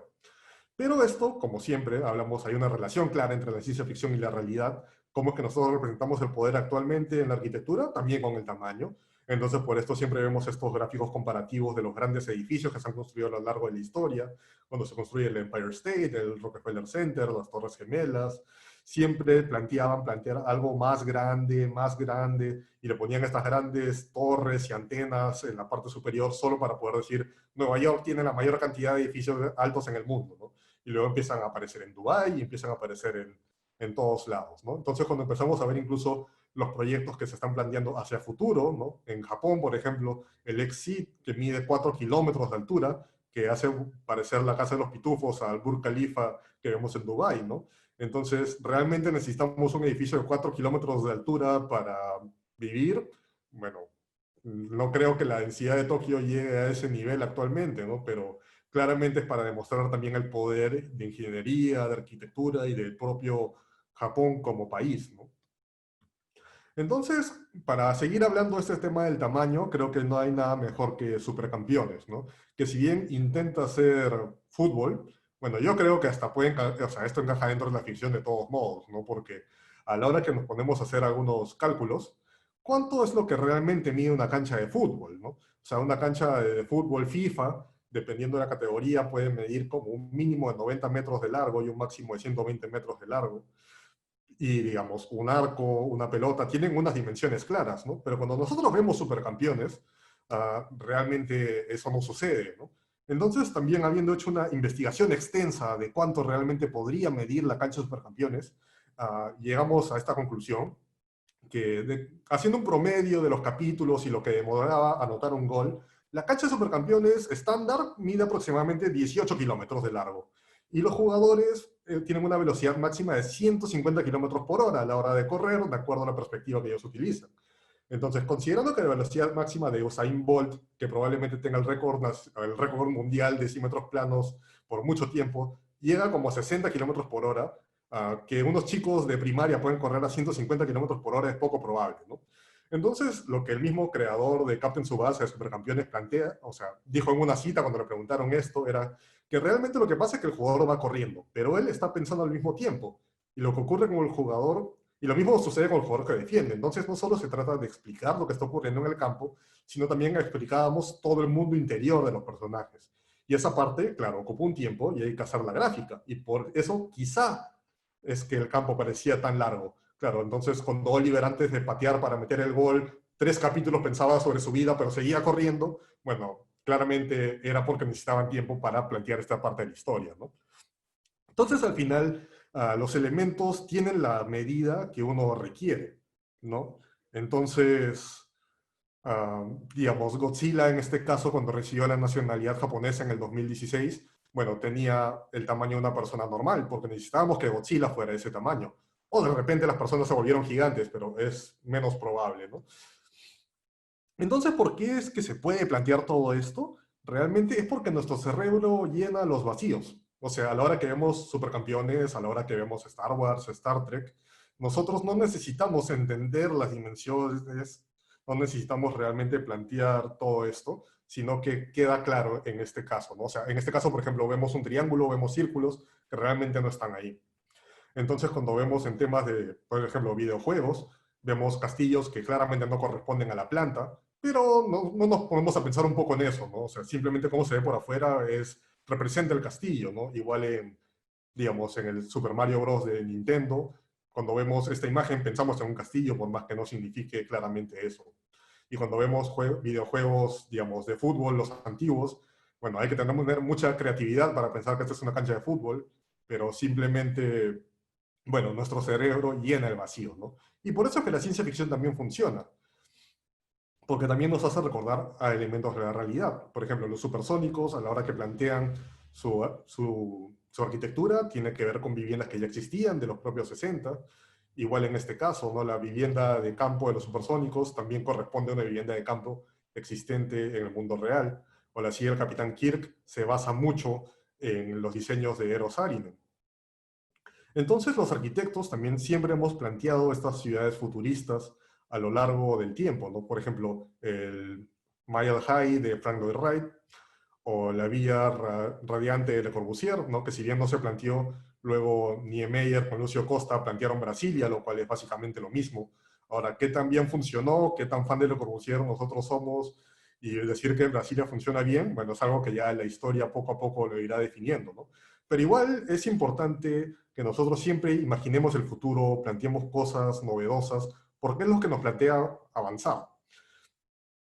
Pero esto, como siempre, hablamos, hay una relación clara entre la ciencia ficción y la realidad. ¿Cómo es que nosotros representamos el poder actualmente en la arquitectura? También con el tamaño. Entonces, por esto siempre vemos estos gráficos comparativos de los grandes edificios que se han construido a lo largo de la historia, cuando se construye el Empire State, el Rockefeller Center, las Torres Gemelas, siempre plantear algo más grande, y le ponían estas grandes torres y antenas en la parte superior solo para poder decir, Nueva York tiene la mayor cantidad de edificios altos en el mundo, ¿no? Y luego empiezan a aparecer en Dubái y empiezan a aparecer en todos lados, ¿no? Entonces, cuando empezamos a ver incluso los proyectos que se están planteando hacia futuro, ¿no? En Japón, por ejemplo, el Exit, que mide 4 kilómetros de altura, que hace parecer la Casa de los Pitufos al Burj Khalifa que vemos en Dubái, ¿no? Entonces, realmente necesitamos un edificio de 4 kilómetros de altura para vivir. Bueno, no creo que la densidad de Tokio llegue a ese nivel actualmente, ¿no? Pero claramente es para demostrar también el poder de ingeniería, de arquitectura y del propio Japón como país, ¿no? Entonces, para seguir hablando de este tema del tamaño, creo que no hay nada mejor que Supercampeones, ¿no? Que si bien intenta hacer fútbol, bueno, yo creo que hasta o sea, esto encaja dentro de la ficción de todos modos, ¿no? Porque a la hora que nos ponemos a hacer algunos cálculos, ¿cuánto es lo que realmente mide una cancha de fútbol, ¿no? O sea, una cancha de fútbol FIFA, dependiendo de la categoría, puede medir como un mínimo de 90 metros de largo y un máximo de 120 metros de largo, y digamos, un arco, una pelota, tienen unas dimensiones claras, ¿no? Pero cuando nosotros vemos supercampeones, realmente eso no sucede, ¿no? Entonces, también habiendo hecho una investigación extensa de cuánto realmente podría medir la cancha de supercampeones, llegamos a esta conclusión, que haciendo un promedio de los capítulos y lo que demoraba anotar un gol, la cancha de supercampeones estándar mide aproximadamente 18 kilómetros de largo. Y los jugadores tienen una velocidad máxima de 150 kilómetros por hora a la hora de correr, de acuerdo a la perspectiva que ellos utilizan. Entonces, considerando que la velocidad máxima de Usain Bolt, que probablemente tenga el récord mundial de 100 metros planos por mucho tiempo, llega como a 60 kilómetros por hora, que unos chicos de primaria pueden correr a 150 kilómetros por hora es poco probable, ¿no? Entonces, lo que el mismo creador de Captain Tsubasa de Supercampeones plantea, o sea, dijo en una cita cuando le preguntaron esto, era que realmente lo que pasa es que el jugador va corriendo, pero él está pensando al mismo tiempo. Y lo que ocurre con el jugador, y lo mismo sucede con el jugador que defiende. Entonces, no solo se trata de explicar lo que está ocurriendo en el campo, sino también explicábamos todo el mundo interior de los personajes. Y esa parte, claro, ocupó un tiempo y hay que hacer la gráfica. Y por eso quizá es que el campo parecía tan largo. Claro, entonces cuando Oliver antes de patear para meter el gol, 3 capítulos pensaba sobre su vida, pero seguía corriendo, bueno, claramente era porque necesitaban tiempo para plantear esta parte de la historia, ¿no? Entonces al final los elementos tienen la medida que uno requiere, ¿no? Entonces, digamos, Godzilla en este caso, cuando recibió la nacionalidad japonesa en el 2016, bueno, tenía el tamaño de una persona normal, porque necesitábamos que Godzilla fuera de ese tamaño. O de repente las personas se volvieron gigantes, pero es menos probable, ¿no? Entonces, ¿por qué es que se puede plantear todo esto? Realmente es porque nuestro cerebro llena los vacíos. O sea, a la hora que vemos Supercampeones, a la hora que vemos Star Wars, Star Trek, nosotros no necesitamos entender las dimensiones, no necesitamos realmente plantear todo esto, sino que queda claro en este caso, ¿no? O sea, en este caso, por ejemplo, vemos un triángulo, vemos círculos que realmente no están ahí. Entonces, cuando vemos en temas de, por ejemplo, videojuegos, vemos castillos que claramente no corresponden a la planta, pero no nos ponemos a pensar un poco en eso, ¿no? O sea, simplemente cómo se ve por afuera representa el castillo, ¿no? Igual en, digamos, en el Super Mario Bros. De Nintendo, cuando vemos esta imagen pensamos en un castillo, por más que no signifique claramente eso. Y cuando vemos videojuegos, digamos, de fútbol, los antiguos, bueno, hay que tener mucha creatividad para pensar que esta es una cancha de fútbol, pero simplemente, bueno, nuestro cerebro llena el vacío, ¿no? Y por eso es que la ciencia ficción también funciona, porque también nos hace recordar a elementos de la realidad. Por ejemplo, los supersónicos, a la hora que plantean su arquitectura, tiene que ver con viviendas que ya existían de los propios 60. Igual en este caso, ¿no? La vivienda de campo de los supersónicos también corresponde a una vivienda de campo existente en el mundo real. O la silla del Capitán Kirk se basa mucho en los diseños de Eero Saarinen. Entonces, los arquitectos también siempre hemos planteado estas ciudades futuristas a lo largo del tiempo, ¿no? Por ejemplo, el Mile High de Frank Lloyd Wright o la Villa Radiante de Le Corbusier, ¿no? Que si bien no se planteó, luego Niemeyer con Lucio Costa plantearon Brasilia, lo cual es básicamente lo mismo, Ahora, ¿qué tan bien funcionó? ¿Qué tan fan de Le Corbusier nosotros somos? Y decir que en Brasilia funciona bien, bueno, es algo que ya la historia poco a poco lo irá definiendo, ¿no? Pero igual es importante que nosotros siempre imaginemos el futuro, planteemos cosas novedosas, porque es lo que nos plantea avanzar.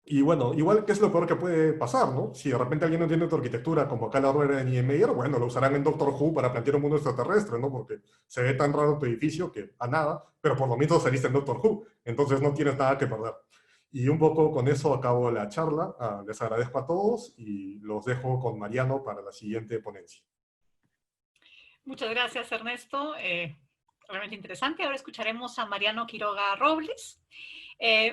Y bueno, igual, ¿qué es lo peor que puede pasar, no? Si de repente alguien no entiende tu arquitectura, como acá la rueda de Niemeyer, bueno, lo usarán en Doctor Who para plantear un mundo extraterrestre, ¿no? Porque se ve tan raro tu edificio que a nada, pero por lo menos saliste en Doctor Who, entonces no tienes nada que perder. Y un poco con eso acabo la charla. Les agradezco a todos y los dejo con Mariano para la siguiente ponencia. Muchas gracias, Ernesto. Realmente interesante. Ahora escucharemos a Mariano Quiroga Robles.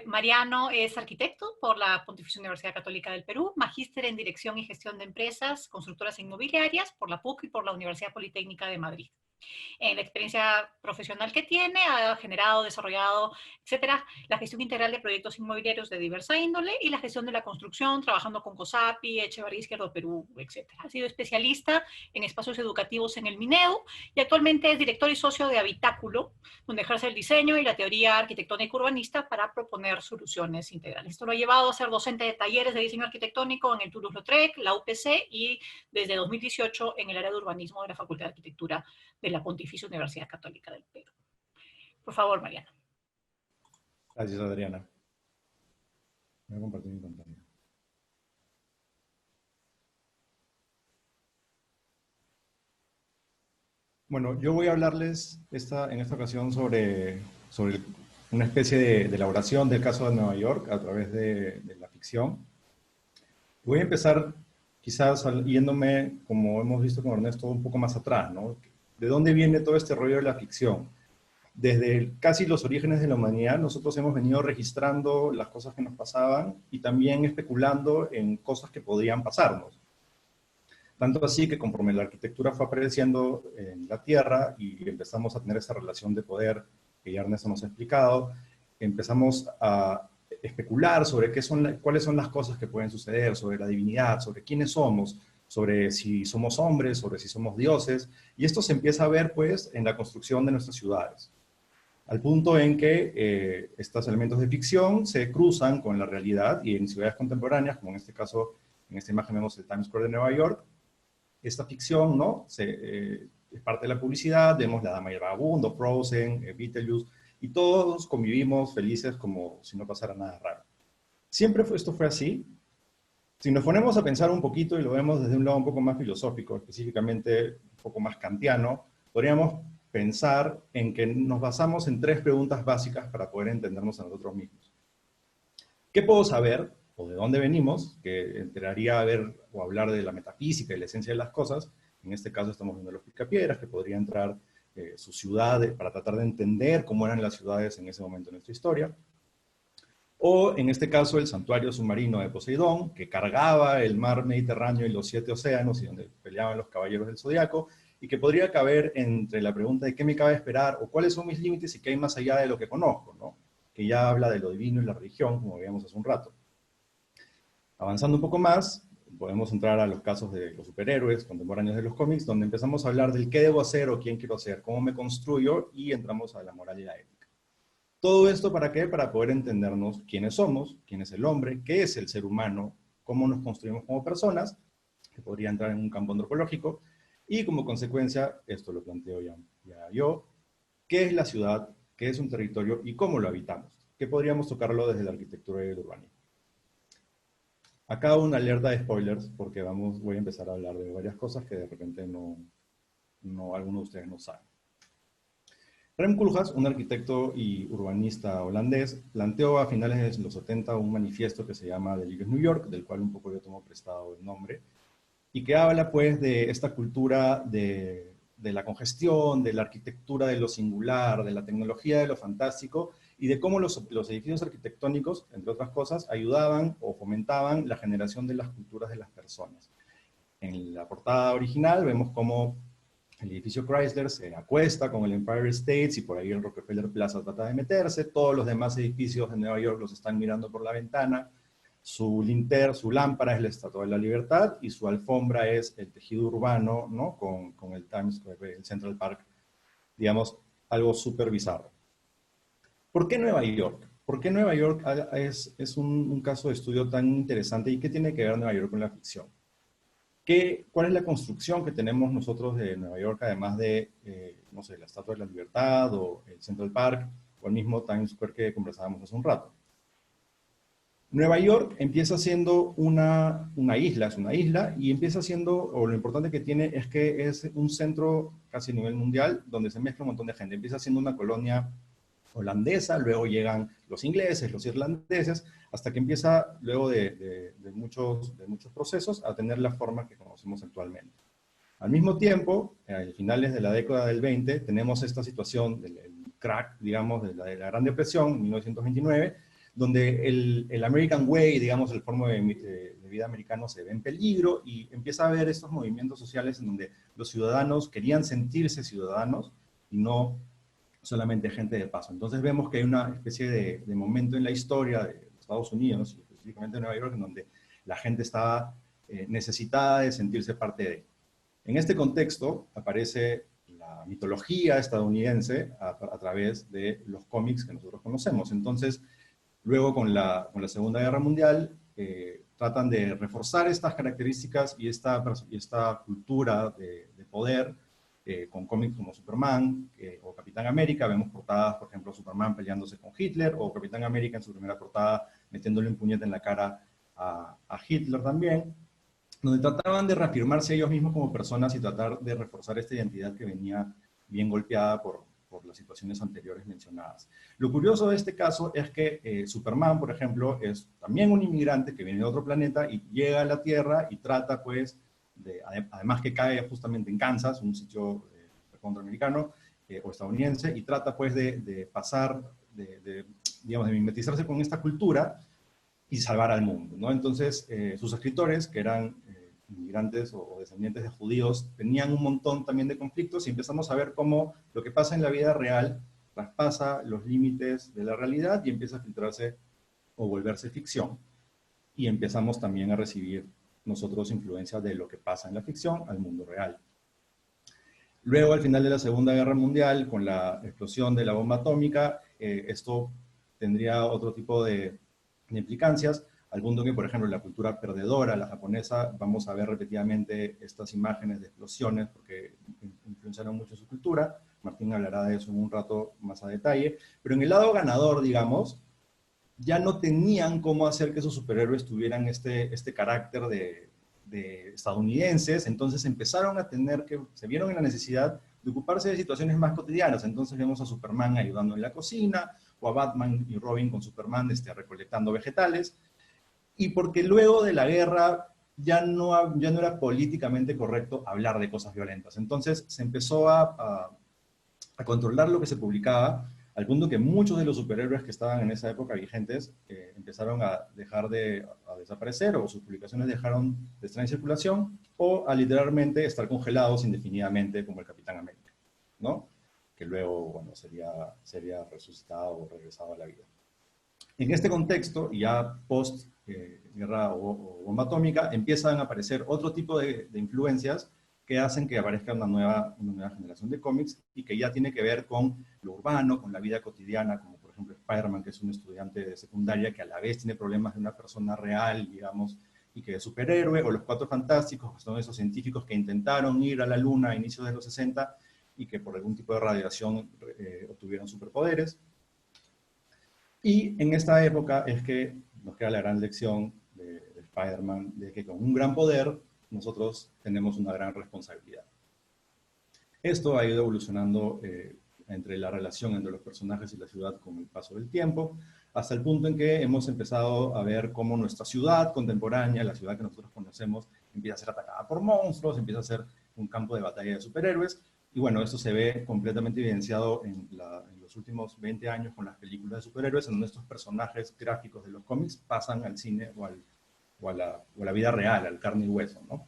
Mariano es arquitecto por la Pontificia Universidad Católica del Perú, magíster en Dirección y Gestión de Empresas Constructoras e Inmobiliarias por la PUC y por la Universidad Politécnica de Madrid. En la experiencia profesional que tiene, ha generado, desarrollado, etcétera, la gestión integral de proyectos inmobiliarios de diversa índole y la gestión de la construcción, trabajando con COSAPI, Echevarría Izquierdo Perú, etcétera. Ha sido especialista en espacios educativos en el MINEDU y actualmente es director y socio de Habitáculo, donde ejerce el diseño y la teoría arquitectónica urbanista para proponer soluciones integrales. Esto lo ha llevado a ser docente de talleres de diseño arquitectónico en el Toulouse-Lautrec, la UPC y desde 2018 en el área de urbanismo de la Facultad de Arquitectura de la Pontificia Universidad Católica del Perú. Por favor, Mariano. Gracias, Adriana. Voy a compartir mi pantalla. Bueno, yo voy a hablarles en esta ocasión sobre una especie de elaboración del caso de Nueva York a través de la ficción. Voy a empezar quizás yéndome, como hemos visto con Ernesto, un poco más atrás, ¿no? ¿De dónde viene todo este rollo de la ficción? Desde casi los orígenes de la humanidad, nosotros hemos venido registrando las cosas que nos pasaban y también especulando en cosas que podrían pasarnos. Tanto así que conforme la arquitectura fue apareciendo en la Tierra y empezamos a tener esa relación de poder que ya Ernesto nos ha explicado, empezamos a especular sobre cuáles son las cosas que pueden suceder, sobre la divinidad, sobre quiénes somos, sobre si somos hombres, sobre si somos dioses, y esto se empieza a ver pues en la construcción de nuestras ciudades, al punto en que estos elementos de ficción se cruzan con la realidad y en ciudades contemporáneas, como en este caso, en esta imagen vemos el Times Square de Nueva York, esta ficción, ¿no? Es parte de la publicidad, vemos La Dama y el Vagabundo, Frozen, Beetlejuice, y todos convivimos felices como si no pasara nada raro. Siempre esto fue así. Si nos ponemos a pensar un poquito y lo vemos desde un lado un poco más filosófico, específicamente un poco más kantiano, podríamos pensar en que nos basamos en 3 preguntas básicas para poder entendernos a nosotros mismos. ¿Qué puedo saber? ¿O de dónde venimos? Que entraría a ver o hablar de la metafísica y la esencia de las cosas. En este caso estamos viendo los Picapiedras, que podría entrar su ciudad para tratar de entender cómo eran las ciudades en ese momento de nuestra historia. O en este caso el santuario submarino de Poseidón, que cargaba el mar Mediterráneo y los 7 océanos y donde peleaban los caballeros del Zodiaco, y que podría caber entre la pregunta de qué me cabe esperar o cuáles son mis límites y qué hay más allá de lo que conozco, ¿no? Que ya habla de lo divino y la religión, como veíamos hace un rato. Avanzando un poco más, podemos entrar a los casos de los superhéroes contemporáneos de los cómics, donde empezamos a hablar del qué debo hacer o quién quiero ser, cómo me construyo, y entramos a la moral y la ética. ¿Todo esto para qué? Para poder entendernos quiénes somos, quién es el hombre, qué es el ser humano, cómo nos construimos como personas, que podría entrar en un campo antropológico, y como consecuencia, esto lo planteo ya yo, qué es la ciudad, qué es un territorio y cómo lo habitamos, que podríamos tocarlo desde la arquitectura y el urbanismo. Acá una alerta de spoilers, porque voy a empezar a hablar de varias cosas que de repente algunos de ustedes no saben. Rem Koolhaas, un arquitecto y urbanista holandés, planteó a finales de los 70 un manifiesto que se llama Delirios New York, del cual un poco yo tomo prestado el nombre, y que habla pues de esta cultura de la congestión, de la arquitectura de lo singular, de la tecnología de lo fantástico, y de cómo los edificios arquitectónicos, entre otras cosas, ayudaban o fomentaban la generación de las culturas de las personas. En la portada original vemos cómo el edificio Chrysler se acuesta con el Empire State y por ahí el Rockefeller Plaza trata de meterse, todos los demás edificios de Nueva York los están mirando por la ventana, su lámpara es la Estatua de la Libertad y su alfombra es el tejido urbano, ¿no? con el Times Square, el Central Park, digamos, algo súper bizarro. ¿Por qué Nueva York? ¿Por qué Nueva York es un caso de estudio tan interesante y qué tiene que ver Nueva York con la ficción? ¿Cuál es la construcción que tenemos nosotros de Nueva York, además de, no sé, la Estatua de la Libertad o el Central Park o el mismo Times Square que conversábamos hace un rato? Nueva York empieza siendo una isla, es una isla, y empieza siendo, o lo importante que tiene es que es un centro casi a nivel mundial, donde se mezcla un montón de gente. Empieza siendo una colonia holandesa, luego llegan los ingleses, los irlandeses, hasta que empieza, luego de muchos procesos, a tener la forma que conocemos actualmente. Al mismo tiempo, a finales de la década del 20, tenemos esta situación del crack, digamos, de la Gran Depresión, 1929, donde el American Way, digamos, el forma de vida americano se ve en peligro y empieza a haber estos movimientos sociales en donde los ciudadanos querían sentirse ciudadanos y no solamente gente de paso. Entonces vemos que hay una especie de momento en la historia de Estados Unidos, y específicamente de Nueva York, en donde la gente estaba necesitada de sentirse parte de. En este contexto aparece la mitología estadounidense a través de los cómics que nosotros conocemos. Entonces, luego con la Segunda Guerra Mundial, tratan de reforzar estas características y esta cultura de poder con cómics como Superman o Capitán América. Vemos portadas, por ejemplo, Superman peleándose con Hitler, o Capitán América en su primera portada metiéndole un puñete en la cara a Hitler también, donde trataban de reafirmarse ellos mismos como personas y tratar de reforzar esta identidad que venía bien golpeada por las situaciones anteriores mencionadas. Lo curioso de este caso es que Superman, por ejemplo, es también un inmigrante que viene de otro planeta y llega a la Tierra y trata, pues, además que cae justamente en Kansas, un sitio contraamericano o estadounidense, y trata, pues, de pasar, digamos, de mimetizarse con esta cultura y salvar al mundo, ¿no? Entonces, sus escritores, que eran inmigrantes o descendientes de judíos, tenían un montón también de conflictos y empezamos a ver cómo lo que pasa en la vida real traspasa los límites de la realidad y empieza a filtrarse o volverse ficción. Y empezamos también a recibir nosotros influencia de lo que pasa en la ficción al mundo real. Luego, al final de la Segunda Guerra Mundial, con la explosión de la bomba atómica, esto tendría otro tipo de implicancias, al punto que, por ejemplo, en la cultura perdedora, la japonesa, vamos a ver repetidamente estas imágenes de explosiones porque influenciaron mucho su cultura. Martín hablará de eso en un rato más a detalle. Pero en el lado ganador, digamos, ya no tenían cómo hacer que esos superhéroes tuvieran este carácter de estadounidenses, entonces empezaron a se vieron en la necesidad de ocuparse de situaciones más cotidianas. Entonces vemos a Superman ayudando en la cocina, o a Batman y Robin con Superman recolectando vegetales, y porque luego de la guerra ya no era políticamente correcto hablar de cosas violentas. Entonces se empezó a controlar lo que se publicaba, al punto que muchos de los superhéroes que estaban en esa época vigentes empezaron a desaparecer, o sus publicaciones dejaron de estar en circulación, o a literalmente estar congelados indefinidamente, como el Capitán América, ¿no? Que luego, bueno, sería resucitado o regresado a la vida. En este contexto, ya post guerra o bomba atómica, empiezan a aparecer otro tipo de influencias que hacen que aparezca una nueva generación de cómics y que ya tiene que ver con lo urbano, con la vida cotidiana, como por ejemplo Spider-Man, que es un estudiante de secundaria que a la vez tiene problemas de una persona real, digamos, y que es superhéroe, o los Cuatro Fantásticos, que son esos científicos que intentaron ir a la Luna a inicios de los 60 y que por algún tipo de radiación obtuvieron superpoderes. Y en esta época es que nos queda la gran lección de Spider-Man, de que con un gran poder nosotros tenemos una gran responsabilidad. Esto ha ido evolucionando entre la relación entre los personajes y la ciudad con el paso del tiempo, hasta el punto en que hemos empezado a ver cómo nuestra ciudad contemporánea, la ciudad que nosotros conocemos, empieza a ser atacada por monstruos, empieza a ser un campo de batalla de superhéroes, y bueno, esto se ve completamente evidenciado en los últimos 20 años con las películas de superhéroes, en donde estos personajes gráficos de los cómics pasan al cine o a la vida real, al carne y hueso, ¿no?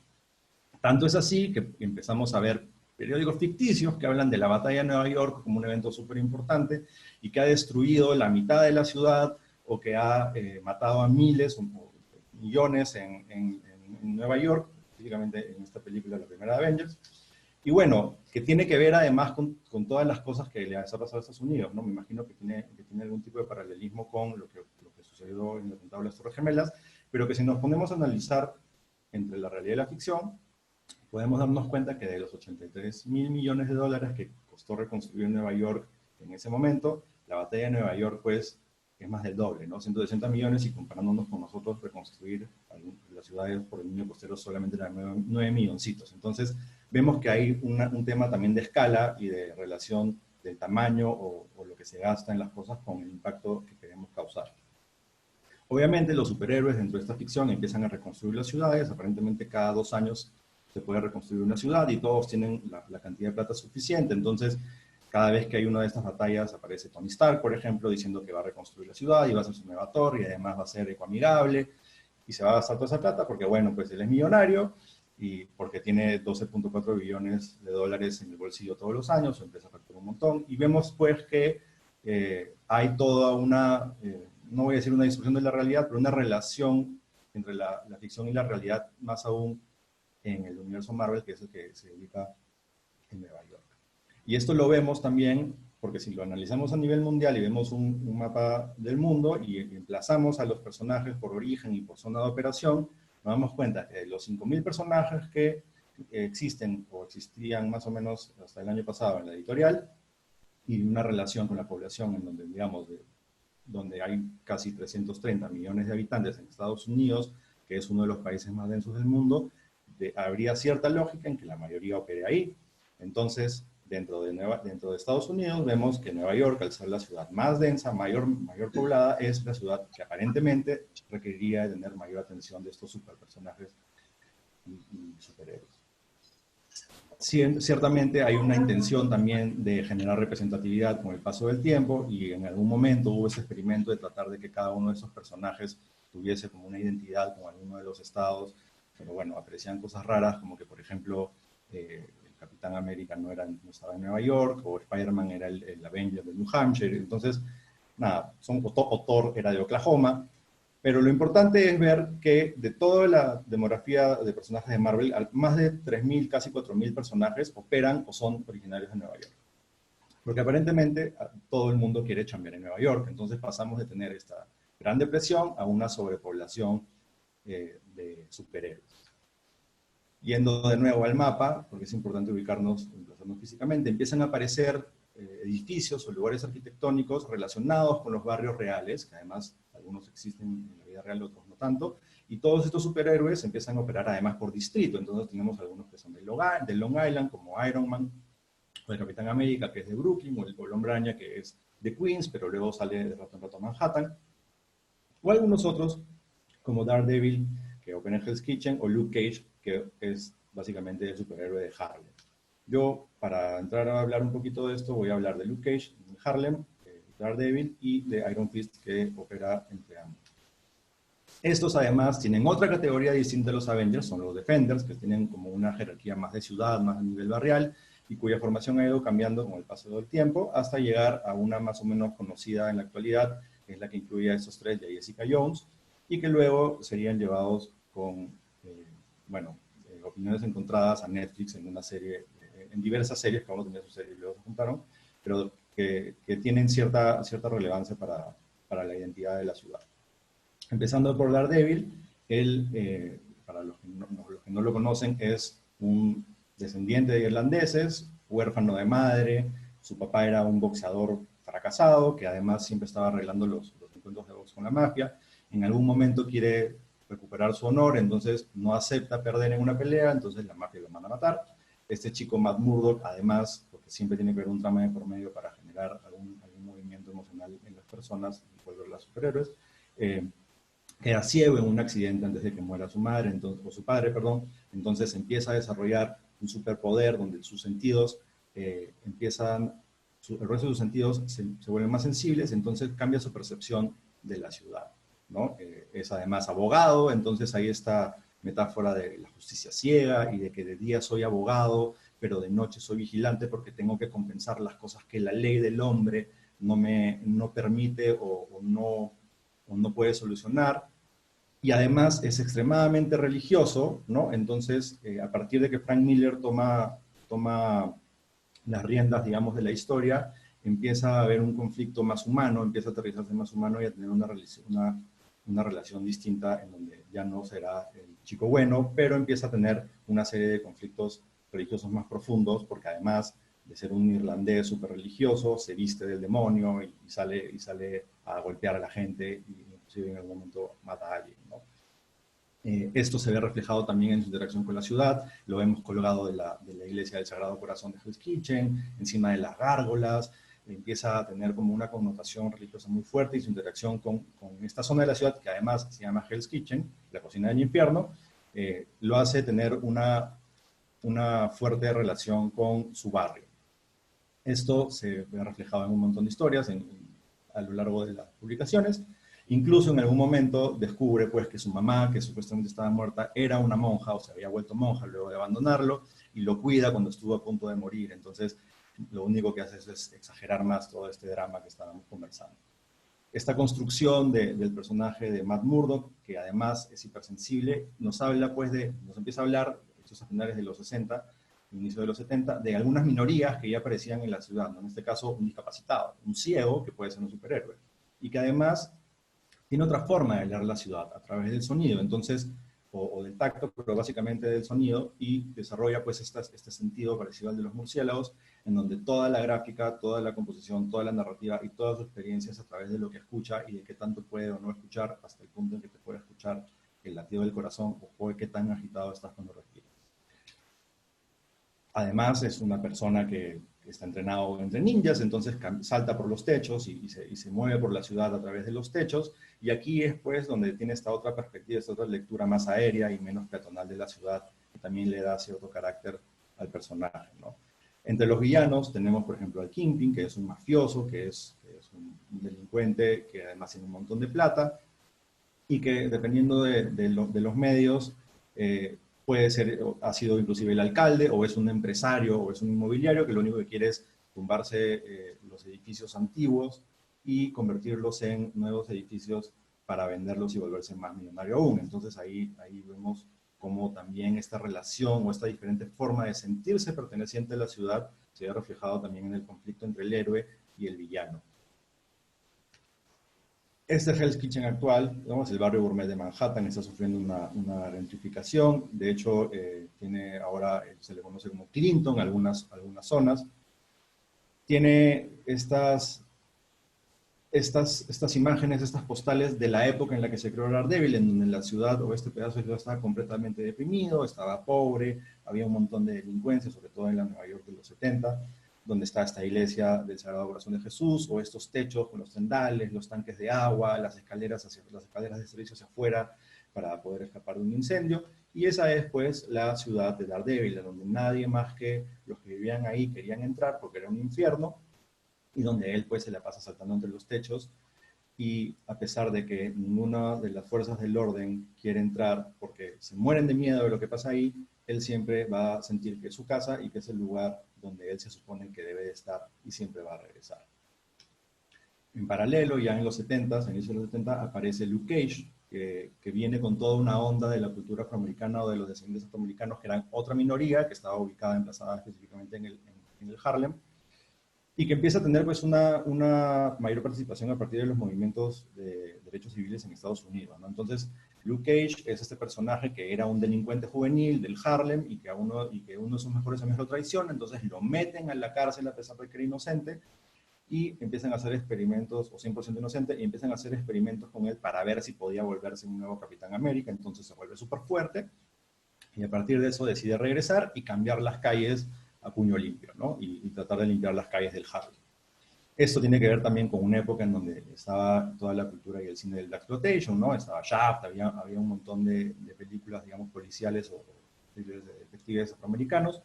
Tanto es así que empezamos a ver periódicos ficticios que hablan de la batalla de Nueva York como un evento súper importante y que ha destruido la mitad de la ciudad, o que ha matado a miles o millones en Nueva York, específicamente en esta película, la primera Avengers. Y bueno, que tiene que ver además con todas las cosas que le ha pasado a Estados Unidos, ¿no? Me imagino que tiene algún tipo de paralelismo con lo que sucedió en el atentado de las Torres Gemelas, pero que si nos ponemos a analizar entre la realidad y la ficción, podemos darnos cuenta que de los 83.000 millones de dólares que costó reconstruir Nueva York en ese momento, la batalla de Nueva York, pues, es más del doble, ¿no? 160 millones, y comparándonos con nosotros, reconstruir las ciudades por el dominio costero solamente eran 9 milloncitos. Entonces, vemos que hay un tema también de escala y de relación del tamaño o lo que se gasta en las cosas con el impacto que queremos causar. Obviamente, los superhéroes dentro de esta ficción empiezan a reconstruir las ciudades. Aparentemente, cada 2 años se puede reconstruir una ciudad y todos tienen la cantidad de plata suficiente. Entonces, cada vez que hay una de estas batallas aparece Tony Stark, por ejemplo, diciendo que va a reconstruir la ciudad y va a hacer su nueva torre y además va a ser ecoamigable y se va a gastar toda esa plata porque, bueno, pues él es millonario y porque tiene 12.4 billones de dólares en el bolsillo todos los años, su empresa factura un montón. Y vemos pues que hay toda una, no voy a decir una distorsión de la realidad, pero una relación entre la ficción y la realidad, más aún en el universo Marvel, que es el que se ubica en Nueva York. Y esto lo vemos también, porque si lo analizamos a nivel mundial y vemos un mapa del mundo y emplazamos a los personajes por origen y por zona de operación, nos damos cuenta que de los 5.000 personajes que existen o existían más o menos hasta el año pasado en la editorial, y una relación con la población en donde, digamos, donde hay casi 330 millones de habitantes en Estados Unidos, que es uno de los países más densos del mundo, habría cierta lógica en que la mayoría opere ahí. Entonces, dentro de Estados Unidos, vemos que Nueva York, al ser la ciudad más densa, mayor poblada, es la ciudad que aparentemente requeriría de tener mayor atención de estos superpersonajes y superhéroes. Ciertamente hay una intención también de generar representatividad con el paso del tiempo, y en algún momento hubo ese experimento de tratar de que cada uno de esos personajes tuviese como una identidad con alguno de los estados, pero bueno, aparecían cosas raras, como que por ejemplo el Capitán América no estaba en Nueva York, o Spider-Man era el Avenger de New Hampshire. Entonces, nada, o Thor era de Oklahoma. Pero lo importante es ver que de toda la demografía de personajes de Marvel, más de 3.000, casi 4.000 personajes operan o son originarios de Nueva York. Porque aparentemente todo el mundo quiere chambear en Nueva York. Entonces pasamos de tener esta gran depresión a una sobrepoblación de superhéroes. Yendo de nuevo al mapa, porque es importante ubicarnos físicamente, empiezan a aparecer edificios o lugares arquitectónicos relacionados con los barrios reales, que además algunos existen en la vida real, otros no tanto, y todos estos superhéroes empiezan a operar además por distrito. Entonces tenemos algunos que son de Long Island, como Iron Man, o el Capitán América, que es de Brooklyn, o el Hombre Araña, que es de Queens, pero luego sale de rato en rato a Manhattan, o algunos otros, como Daredevil, que opera en Hell's Kitchen, o Luke Cage, que es básicamente el superhéroe de Harlem. Yo, para entrar a hablar un poquito de esto, voy a hablar de Luke Cage en Harlem, de Daredevil, y de Iron Fist, que opera entre ambos. Estos además tienen otra categoría distinta de los Avengers, son los Defenders, que tienen como una jerarquía más de ciudad, más a nivel barrial, y cuya formación ha ido cambiando con el paso del tiempo, hasta llegar a una más o menos conocida en la actualidad, que es la que incluye a estos tres, y a Jessica Jones, y que luego serían llevados con, opiniones encontradas a Netflix en una serie, en diversas series, que vamos a tener sus series y luego se juntaron, pero que tienen cierta relevancia para la identidad de la ciudad. Empezando por Daredevil, él, para los que no lo conocen, es un descendiente de irlandeses, huérfano de madre. Su papá era un boxeador fracasado, que además siempre estaba arreglando los encuentros de box con la mafia. En algún momento quiere recuperar su honor, entonces no acepta perder en una pelea, entonces la mafia lo manda a matar. Este chico Matt Murdock, además, porque siempre tiene que haber un trama de por medio para generar algún movimiento emocional en las personas y volverlas superhéroes, queda ciego en un accidente antes de que muera su madre, o su padre, perdón. Entonces empieza a desarrollar un superpoder donde sus sentidos el resto de sus sentidos se vuelven más sensibles, entonces cambia su percepción de la ciudad, ¿no? Es además abogado, entonces ahí está metáfora de la justicia ciega y de que de día soy abogado, pero de noche soy vigilante porque tengo que compensar las cosas que la ley del hombre no permite o no puede solucionar. Y además es extremadamente religioso, ¿no? Entonces, a partir de que Frank Miller toma toma las riendas, digamos, de la historia, empieza a haber un conflicto más humano, empieza a aterrizarse más humano y a tener una relación distinta en donde ya no será el chico bueno, pero empieza a tener una serie de conflictos religiosos más profundos, porque además de ser un irlandés súper religioso, se viste del demonio y sale a golpear a la gente y inclusive en algún momento mata a alguien, ¿no? Esto se ve reflejado también en su interacción con la ciudad, lo vemos colgado de la iglesia del Sagrado Corazón de Hell's Kitchen, encima de las gárgolas, empieza a tener como una connotación religiosa muy fuerte y su interacción con esta zona de la ciudad, que además se llama Hell's Kitchen, la cocina del infierno, lo hace tener una fuerte relación con su barrio. Esto se ve reflejado en un montón de historias a lo largo de las publicaciones. Incluso en algún momento descubre pues que su mamá, que supuestamente estaba muerta, era una monja o se había vuelto monja luego de abandonarlo y lo cuida cuando estuvo a punto de morir. Entonces, lo único que hace es exagerar más todo este drama que estábamos conversando. Esta construcción del personaje de Matt Murdock, que además es hipersensible, nos empieza a hablar, estos a finales de los 60, inicio de los 70, de algunas minorías que ya aparecían en la ciudad, ¿no? En este caso un discapacitado, un ciego que puede ser un superhéroe, y que además tiene otra forma de leer la ciudad, a través del sonido, entonces, o del tacto, pero básicamente del sonido, y desarrolla pues este sentido parecido al de los murciélagos, en donde toda la gráfica, toda la composición, toda la narrativa y toda su experiencia es a través de lo que escucha y de qué tanto puede o no escuchar, hasta el punto en que te puede escuchar el latido del corazón o qué tan agitado estás cuando respiras. Además, es una persona que está entrenado entre ninjas, entonces salta por los techos y se mueve por la ciudad a través de los techos. Y aquí es pues donde tiene esta otra perspectiva, esta otra lectura más aérea y menos peatonal de la ciudad, que también le da cierto carácter al personaje, ¿no? Entre los villanos tenemos, por ejemplo, al Kingpin, que es un mafioso, que es un delincuente que además tiene un montón de plata y que dependiendo de los medios puede ser, ha sido inclusive el alcalde, o es un empresario, o es un inmobiliario, que lo único que quiere es tumbarse los edificios antiguos y convertirlos en nuevos edificios para venderlos y volverse más millonario aún. Entonces ahí vemos cómo también esta relación o esta diferente forma de sentirse perteneciente a la ciudad se ve reflejado también en el conflicto entre el héroe y el villano. Este Hell's Kitchen actual, digamos, el barrio gourmet de Manhattan está sufriendo una gentrificación. De hecho, tiene ahora, se le conoce como Clinton, algunas zonas. Tiene estas imágenes, estas postales de la época en la que se creó Daredevil, en donde la ciudad o este pedazo de ciudad estaba completamente deprimido, estaba pobre, había un montón de delincuencia, sobre todo en la Nueva York de los 70, donde está esta iglesia del Sagrado Corazón de Jesús, o estos techos con los tendales, los tanques de agua, las escaleras de servicio hacia afuera para poder escapar de un incendio. Y esa es, pues, la ciudad de Daredevil, donde nadie más que los que vivían ahí querían entrar porque era un infierno, y donde él, pues, se la pasa saltando entre los techos. Y a pesar de que ninguna de las fuerzas del orden quiere entrar porque se mueren de miedo de lo que pasa ahí, él siempre va a sentir que es su casa y que es el lugar donde él se supone que debe de estar y siempre va a regresar. En paralelo, ya en los 70, en inicio de los 70, aparece Luke Cage, que viene con toda una onda de la cultura afroamericana o de los descendientes afroamericanos, que eran otra minoría que estaba ubicada, emplazada específicamente en el Harlem, y que empieza a tener pues una mayor participación a partir de los movimientos de derechos civiles en Estados Unidos, ¿no? Entonces, Luke Cage es este personaje que era un delincuente juvenil del Harlem y que uno de sus mejores amigos lo traiciona, entonces lo meten a la cárcel a pesar de que era inocente y empiezan a hacer experimentos, o 100% inocente, y empiezan a hacer experimentos con él para ver si podía volverse un nuevo Capitán América. Entonces se vuelve súper fuerte y a partir de eso decide regresar y cambiar las calles a puño limpio, ¿no? Y tratar de limpiar las calles del Harlem. Esto tiene que ver también con una época en donde estaba toda la cultura y el cine del blaxploitation, ¿no? Estaba Shaft, había un montón de películas, digamos, policiales o de detectives afroamericanos,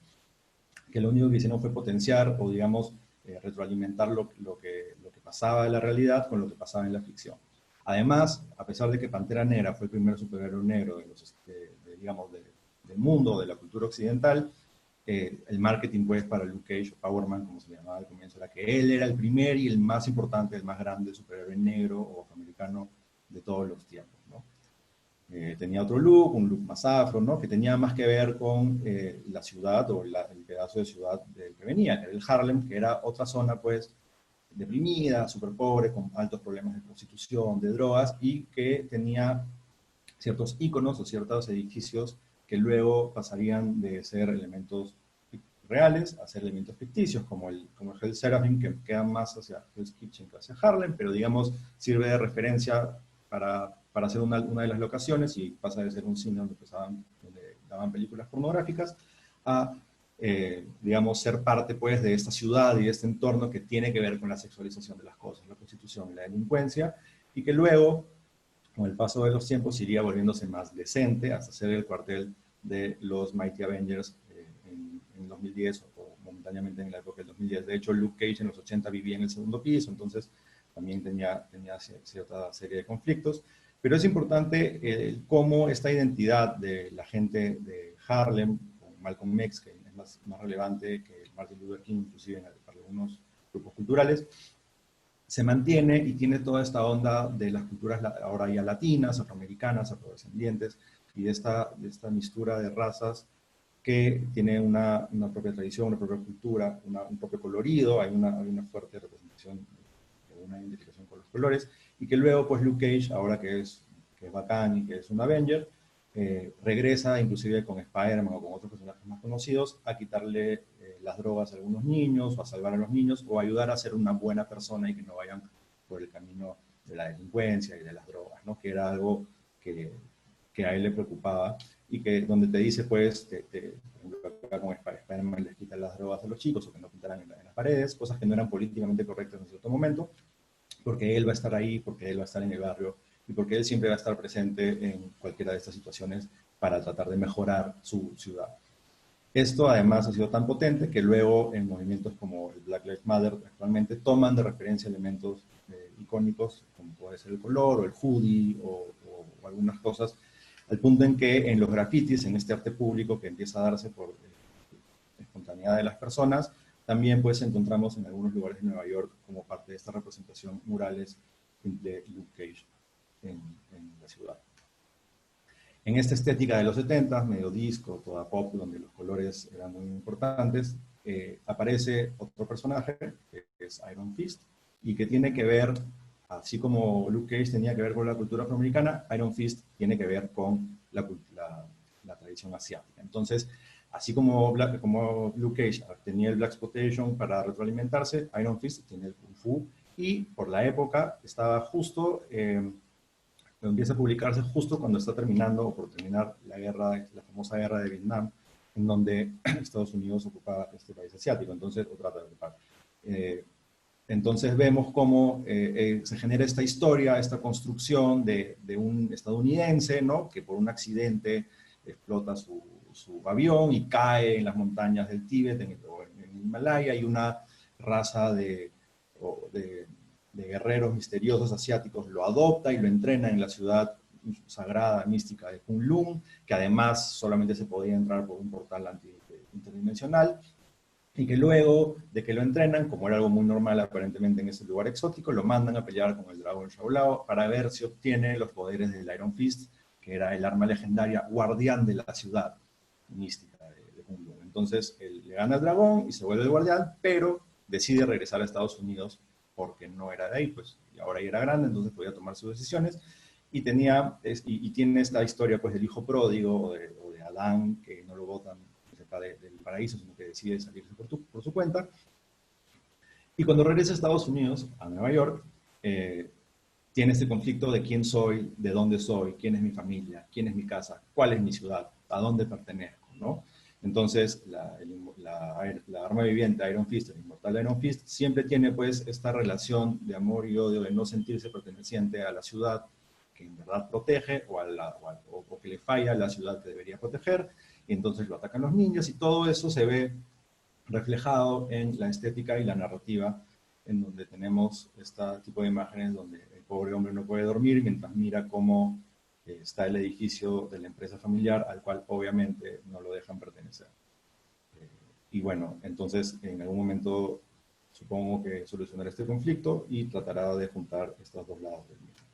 que lo único que hicieron fue potenciar o, digamos, retroalimentar lo que pasaba en la realidad con lo que pasaba en la ficción. Además, a pesar de que Pantera Negra fue el primer superhéroe negro del mundo, de la cultura occidental, el marketing pues para Luke Cage, o Powerman, como se le llamaba al comienzo, era que él era el primer y el más importante, el más grande superhéroe negro o afroamericano de todos los tiempos, ¿no? Tenía otro look, un look más afro, ¿no? Que tenía más que ver con la ciudad o el pedazo de ciudad del que venía, que era el Harlem, que era otra zona, pues, deprimida, súper pobre, con altos problemas de prostitución, de drogas, y que tenía ciertos íconos o ciertos edificios que luego pasarían de ser elementos reales a ser elementos ficticios, como el Hell Seraphim, que queda más hacia Hell's Kitchen que hacia Harlem, pero digamos sirve de referencia para hacer una de las locaciones, y pasa de ser un cine donde daban películas pornográficas a, digamos, ser parte pues de esta ciudad y de este entorno que tiene que ver con la sexualización de las cosas, la prostitución y la delincuencia, y que luego, con el paso de los tiempos, iría volviéndose más decente hasta ser el cuartel de los Mighty Avengers en 2010, o momentáneamente en la época del 2010. De hecho, Luke Cage en los 80 vivía en el segundo piso, entonces también tenía cierta serie de conflictos. Pero es importante cómo esta identidad de la gente de Harlem, con Malcolm X, que es más relevante que Martin Luther King, inclusive para algunos grupos culturales, se mantiene y tiene toda esta onda de las culturas ahora ya latinas, afroamericanas, afrodescendientes, y de esta mistura de razas que tiene una propia tradición, una propia cultura, un propio colorido, hay una fuerte representación, una identificación con los colores, y que luego, pues, Luke Cage, ahora que es bacán y que es un Avenger, regresa inclusive con Spider-Man o con otros personajes más conocidos a quitarle las drogas a algunos niños, o a salvar a los niños, o ayudar a ser una buena persona y que no vayan por el camino de la delincuencia y de las drogas, ¿no? Que era algo que a él le preocupaba, y que donde te dice, pues, por ejemplo, acá con Spider-Man les quitan las drogas a los chicos, o que no pintaran en las paredes, cosas que no eran políticamente correctas en cierto momento, porque él va a estar ahí, porque él va a estar en el barrio, y porque él siempre va a estar presente en cualquiera de estas situaciones para tratar de mejorar su ciudad. Esto además ha sido tan potente que luego en movimientos como el Black Lives Matter actualmente toman de referencia elementos icónicos, como puede ser el color, o el hoodie, o algunas cosas, al punto en que en los grafitis, en este arte público que empieza a darse por espontaneidad de las personas, también pues encontramos en algunos lugares de Nueva York como parte de esta representación murales de Luke Cage en la ciudad. En esta estética de los 70, medio disco, toda pop, donde los colores eran muy importantes, aparece otro personaje, que es Iron Fist, y que tiene que ver, así como Luke Cage tenía que ver con la cultura afroamericana, Iron Fist tiene que ver con la tradición asiática. Entonces, así como Luke Cage tenía el Blaxploitation para retroalimentarse, Iron Fist tiene el Kung Fu, y por la época estaba justo... empieza a publicarse justo cuando está terminando, o por terminar, la famosa guerra de Vietnam, en donde Estados Unidos ocupaba este país asiático, entonces, o trata de ocupar. Entonces vemos cómo se genera esta historia, esta construcción de un estadounidense, ¿no?, que por un accidente explota su avión y cae en las montañas del Tíbet, en el Himalaya, y una raza de guerreros misteriosos asiáticos lo adopta y lo entrena en la ciudad sagrada, mística de Kunlun, que además solamente se podía entrar por un portal interdimensional, y que luego de que lo entrenan, como era algo muy normal aparentemente en ese lugar exótico, lo mandan a pelear con el dragón Shaolao para ver si obtiene los poderes del Iron Fist, que era el arma legendaria guardián de la ciudad mística de Kunlun. Entonces él le gana al dragón y se vuelve el guardián, pero decide regresar a Estados Unidos porque no era de ahí, pues, y ahora ya era grande, entonces podía tomar sus decisiones, y tiene esta historia, pues, del hijo pródigo, o de Adán, que no lo botan cerca del paraíso, sino que decide salirse por su cuenta, y cuando regresa a Estados Unidos, a Nueva York, tiene este conflicto de quién soy, de dónde soy, quién es mi familia, quién es mi casa, cuál es mi ciudad, a dónde pertenezco, ¿no? Entonces, la arma viviente Iron Fist, el inmortal Iron Fist, siempre tiene, pues, esta relación de amor y odio, de no sentirse perteneciente a la ciudad que en verdad protege, o que le falla a la ciudad que debería proteger, y entonces lo atacan los niños, y todo eso se ve reflejado en la estética y la narrativa, en donde tenemos este tipo de imágenes donde el pobre hombre no puede dormir mientras mira cómo está el edificio de la empresa familiar, al cual obviamente no lo dejan pertenecer. Y bueno, entonces en algún momento supongo que solucionará este conflicto y tratará de juntar estos dos lados del mismo.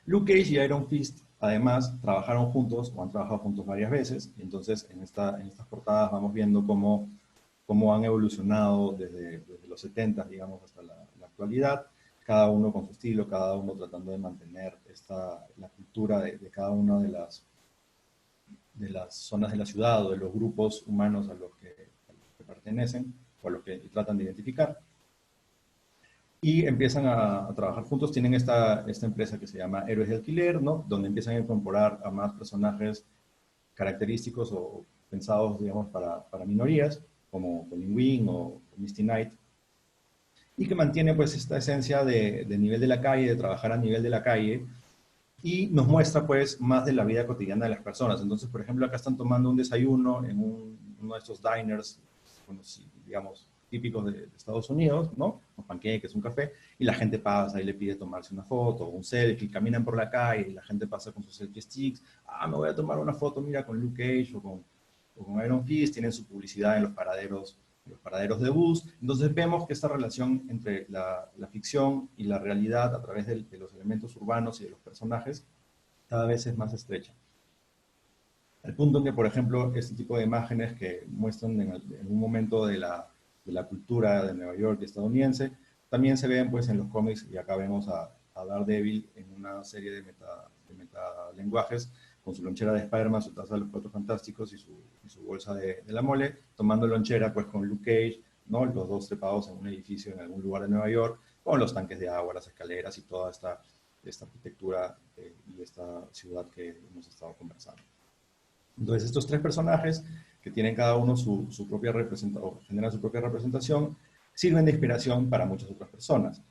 Luke Cage y Iron Fist además trabajaron juntos o han trabajado juntos varias veces. Y entonces en estas portadas vamos viendo cómo han evolucionado desde los 70, digamos, hasta la actualidad, cada uno con su estilo, cada uno tratando de mantener la cultura de cada una de las zonas de la ciudad o de los grupos humanos a los que pertenecen o a los que tratan de identificar. Y empiezan a trabajar juntos. Tienen esta empresa que se llama Héroes de Alquiler, ¿no? Donde empiezan a incorporar a más personajes característicos o pensados, digamos, para minorías, como Colin Wing o Misty Knight, y que mantiene pues esta esencia de nivel de la calle, de trabajar a nivel de la calle, y nos muestra pues más de la vida cotidiana de las personas. Entonces, por ejemplo, acá están tomando un desayuno en uno de estos diners, bueno, digamos, típicos de Estados Unidos, ¿no? Un panqueques, un café, y la gente pasa y le pide tomarse una foto o un selfie, caminan por la calle y la gente pasa con sus selfie sticks, me voy a tomar una foto, mira, con Luke Cage o con Iron Fist, tienen su publicidad en los paraderos de bus. Entonces vemos que esta relación entre la ficción y la realidad a través de los elementos urbanos y de los personajes cada vez es más estrecha. Al punto en que, por ejemplo, este tipo de imágenes que muestran en un momento de la cultura de Nueva York estadounidense, también se ven pues en los cómics, y acá vemos a Daredevil en una serie de metalenguajes, con su lonchera de Spider-Man, su taza de los Cuatro Fantásticos y su bolsa de la mole, tomando lonchera pues con Luke Cage, ¿no? Los dos trepados en un edificio en algún lugar de Nueva York, con los tanques de agua, las escaleras y toda esta arquitectura y esta ciudad que hemos estado conversando. Entonces estos tres personajes, que tienen cada uno su propia representación, generan su propia representación, sirven de inspiración para muchas otras personas.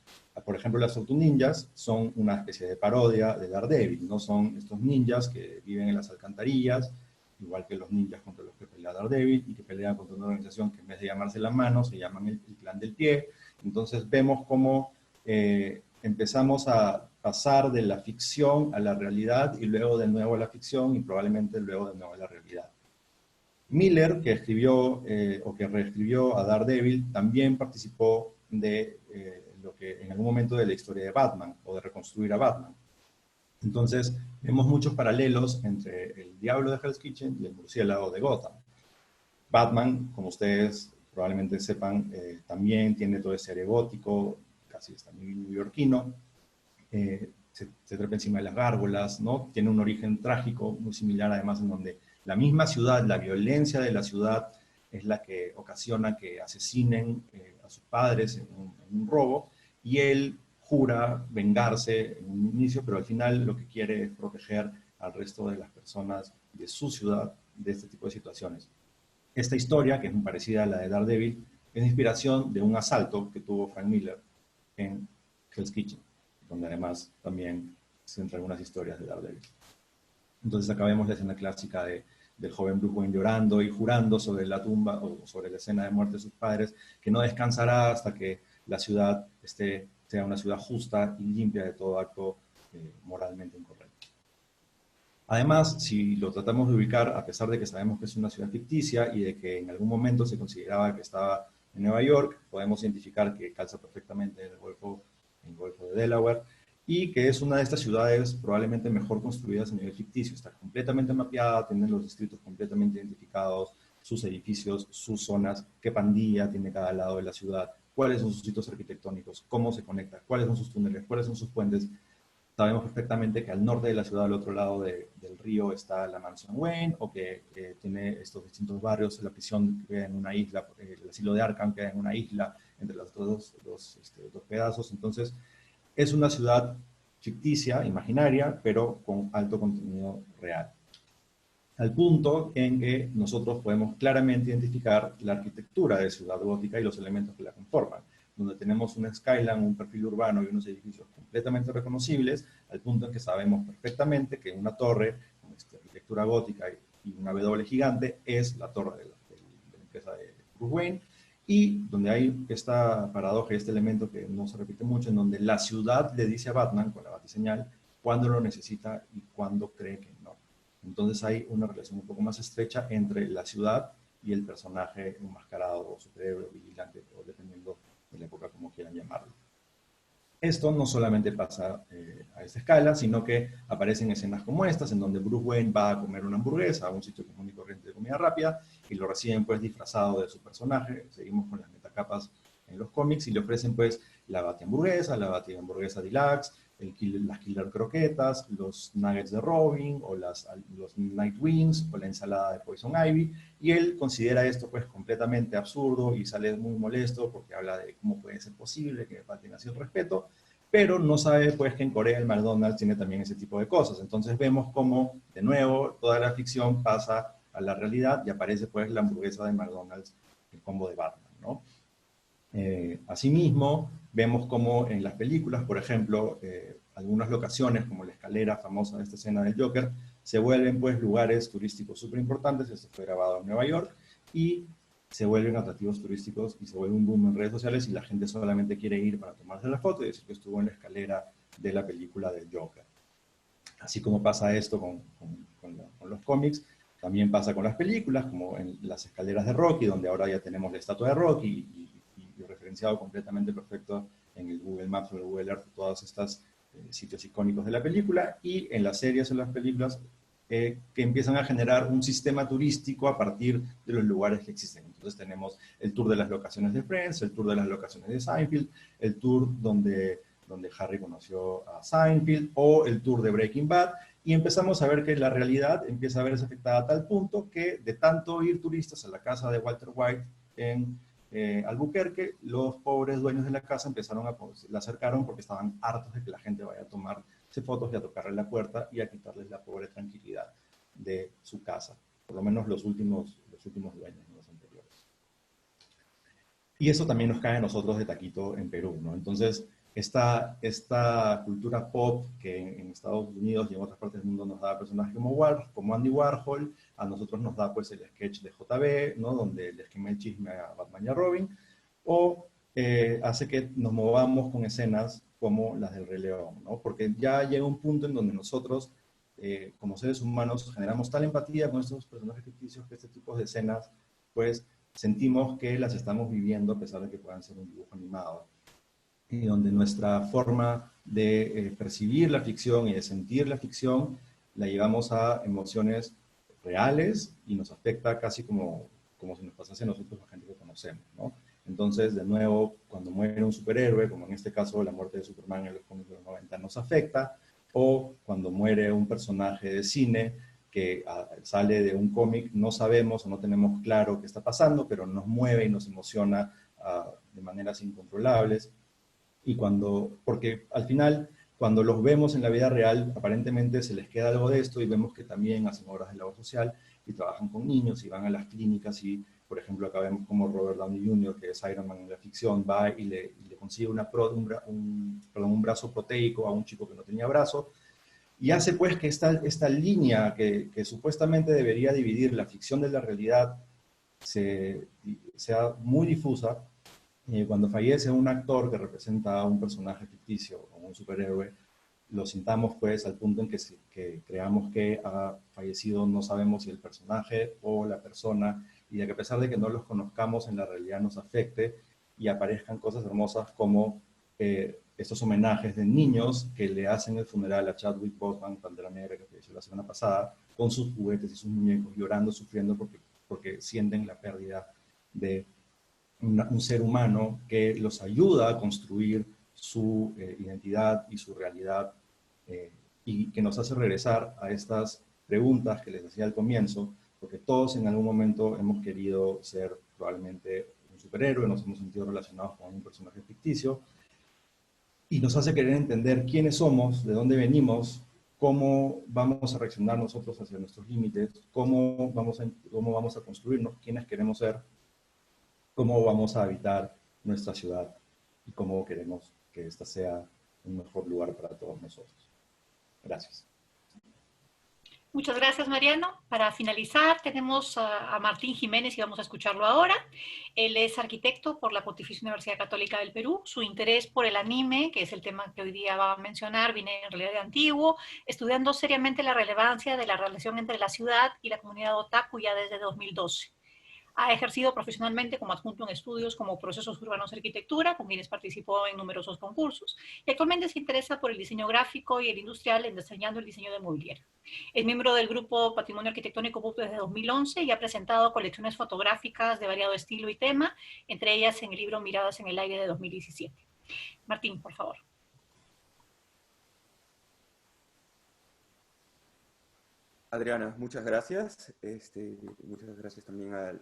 Por ejemplo, las Tortugas Ninjas son una especie de parodia de Daredevil, ¿no? Son estos ninjas que viven en las alcantarillas, igual que los ninjas contra los que pelea Daredevil, y que pelean contra una organización que en vez de llamarse la mano, se llaman el Clan del Pie. Entonces vemos cómo empezamos a pasar de la ficción a la realidad, y luego de nuevo a la ficción, y probablemente luego de nuevo a la realidad. Miller, que escribió o que reescribió a Daredevil, también participó de lo que en algún momento de la historia de Batman, o de reconstruir a Batman. Entonces, vemos muchos paralelos entre el Diablo de Hell's Kitchen y el Murciélago de Gotham. Batman, como ustedes probablemente sepan, también tiene todo ese aire gótico, casi está muy neoyorquino, se trepa encima de las gárgolas, ¿no? Tiene un origen trágico muy similar, además, en donde la misma ciudad, la violencia de la ciudad es la que ocasiona que asesinen a sus padres en un robo, y él jura vengarse en un inicio, pero al final lo que quiere es proteger al resto de las personas de su ciudad de este tipo de situaciones. Esta historia, que es muy parecida a la de Daredevil, es inspiración de un asalto que tuvo Frank Miller en Hell's Kitchen, donde además también se entran algunas historias de Daredevil. Entonces acá vemos la escena clásica del joven Bruce Wayne llorando y jurando sobre la tumba o sobre la escena de muerte de sus padres, que no descansará hasta que la ciudad sea una ciudad justa y limpia de todo acto moralmente incorrecto. Además, si lo tratamos de ubicar, a pesar de que sabemos que es una ciudad ficticia y de que en algún momento se consideraba que estaba en Nueva York, podemos identificar que calza perfectamente en el Golfo de Delaware, y que es una de estas ciudades probablemente mejor construidas a nivel ficticio. Está completamente mapeada, tienen los distritos completamente identificados, sus edificios, sus zonas, qué pandilla tiene cada lado de la ciudad, cuáles son sus sitios arquitectónicos, cómo se conecta, cuáles son sus túneles, cuáles son sus puentes. Sabemos perfectamente que al norte de la ciudad, al otro lado del río, está la mansión Wayne, o que tiene estos distintos barrios. La prisión queda en una isla, el asilo de Arkham queda en una isla entre los dos pedazos. Entonces, es una ciudad ficticia, imaginaria, pero con alto contenido real. Al punto en que nosotros podemos claramente identificar la arquitectura de Ciudad Gótica y los elementos que la conforman, donde tenemos una skyline, un perfil urbano y unos edificios completamente reconocibles, al punto en que sabemos perfectamente que una torre con esta arquitectura gótica y una W gigante es la torre de la empresa de Bruce Wayne, y donde hay esta paradoja, este elemento que no se repite mucho, en donde la ciudad le dice a Batman, con la batiseñal, cuándo lo necesita y cuándo cree que no. Entonces hay una relación un poco más estrecha entre la ciudad y el personaje enmascarado o superhéroe, vigilante, o dependiendo de la época como quieran llamarlo. Esto no solamente pasa a esta escala, sino que aparecen escenas como estas, en donde Bruce Wayne va a comer una hamburguesa a un sitio común y corriente de comida rápida, y lo reciben pues disfrazado de su personaje. Seguimos con las metacapas en los cómics, y le ofrecen pues la batihamburguesa, la batihamburguesa deluxe, las killer croquetas, los nuggets de Robin, o los Night Wings, o la ensalada de Poison Ivy, y él considera esto pues completamente absurdo y sale muy molesto porque habla de cómo puede ser posible que me falten así el respeto, pero no sabe pues que en Corea el McDonald's tiene también ese tipo de cosas. Entonces vemos cómo, de nuevo, toda la ficción pasa a la realidad y aparece pues la hamburguesa de McDonald's, el combo de Batman, ¿no? Asimismo, vemos como en las películas, por ejemplo, algunas locaciones, como la escalera famosa de esta escena del Joker, se vuelven pues lugares turísticos súper importantes. Esto fue grabado en Nueva York, y se vuelven atractivos turísticos y se vuelve un boom en redes sociales, y la gente solamente quiere ir para tomarse la foto y decir que estuvo en la escalera de la película del Joker. Así como pasa esto con los cómics, también pasa con las películas, como en las escaleras de Rocky, donde ahora ya tenemos la estatua de Rocky, y referenciado completamente perfecto en el Google Maps o el Google Earth, todos estos sitios icónicos de la película, y en las series o las películas que empiezan a generar un sistema turístico a partir de los lugares que existen. Entonces tenemos el tour de las locaciones de Friends, el tour de las locaciones de Seinfeld, el tour donde Harry conoció a Seinfeld, o el tour de Breaking Bad, y empezamos a ver que la realidad empieza a verse afectada a tal punto que, de tanto ir turistas a la casa de Walter White en Albuquerque, los pobres dueños de la casa la acercaron porque estaban hartos de que la gente vaya a tomarse fotos y a tocarle la puerta y a quitarles la pobre tranquilidad de su casa. Por lo menos los últimos dueños, no los anteriores. Y eso también nos cae a nosotros de taquito en Perú, ¿no? Entonces, esta cultura pop que en Estados Unidos y en otras partes del mundo nos da personajes como Andy Warhol, a nosotros nos da pues el sketch de JB, ¿no? Donde le esquema el chisme a Batman y a Robin, o hace que nos movamos con escenas como las del Rey León, ¿no? Porque ya llega un punto en donde nosotros, como seres humanos, generamos tal empatía con estos personajes ficticios que este tipo de escenas, pues sentimos que las estamos viviendo a pesar de que puedan ser un dibujo animado, y donde nuestra forma de percibir la ficción y de sentir la ficción la llevamos a emociones reales y nos afecta casi como si nos pasase a nosotros, la gente que conocemos, ¿no? Entonces, de nuevo, cuando muere un superhéroe, como en este caso la muerte de Superman en los cómics de los 90, nos afecta, o cuando muere un personaje de cine que sale de un cómic, no sabemos o no tenemos claro qué está pasando, pero nos mueve y nos emociona de maneras incontrolables. Y porque al final, cuando los vemos en la vida real, aparentemente se les queda algo de esto, y vemos que también hacen obras de labor social y trabajan con niños y van a las clínicas, y por ejemplo acá vemos como Robert Downey Jr., que es Iron Man en la ficción, va y le consigue un brazo proteico a un chico que no tenía brazo, y hace pues que esta línea que supuestamente debería dividir la ficción de la realidad sea muy difusa. Cuando fallece un actor que representa a un personaje ficticio o un superhéroe, lo sintamos pues al punto en que creamos que ha fallecido, no sabemos si el personaje o la persona, y de que a pesar de que no los conozcamos, en la realidad nos afecte y aparezcan cosas hermosas como estos homenajes de niños que le hacen el funeral a Chadwick Boseman, Pantera Negra, que falleció la semana pasada, con sus juguetes y sus muñecos, llorando, sufriendo porque sienten la pérdida de un ser humano que los ayuda a construir su identidad y su realidad, y que nos hace regresar a estas preguntas que les decía al comienzo, porque todos en algún momento hemos querido ser probablemente un superhéroe, nos hemos sentido relacionados con un personaje ficticio, y nos hace querer entender quiénes somos, de dónde venimos, cómo vamos a reaccionar nosotros hacia nuestros límites, cómo vamos a construirnos, quiénes queremos ser, cómo vamos a habitar nuestra ciudad y cómo queremos que esta sea un mejor lugar para todos nosotros. Gracias. Muchas gracias, Mariano. Para finalizar, tenemos a Martín Jiménez y vamos a escucharlo ahora. Él es arquitecto por la Pontificia Universidad Católica del Perú. Su interés por el anime, que es el tema que hoy día va a mencionar, viene en realidad de antiguo, estudiando seriamente la relevancia de la relación entre la ciudad y la comunidad otaku ya desde 2012. Ha ejercido profesionalmente como adjunto en estudios como Procesos Urbanos de Arquitectura, con quienes participó en numerosos concursos, y actualmente se interesa por el diseño gráfico y el industrial en diseñando el diseño de mobiliario. Es miembro del grupo Patrimonio Arquitectónico PUC desde 2011 y ha presentado colecciones fotográficas de variado estilo y tema, entre ellas en el libro Miradas en el Aire de 2017. Martín, por favor. Adriana, muchas gracias. Muchas gracias también al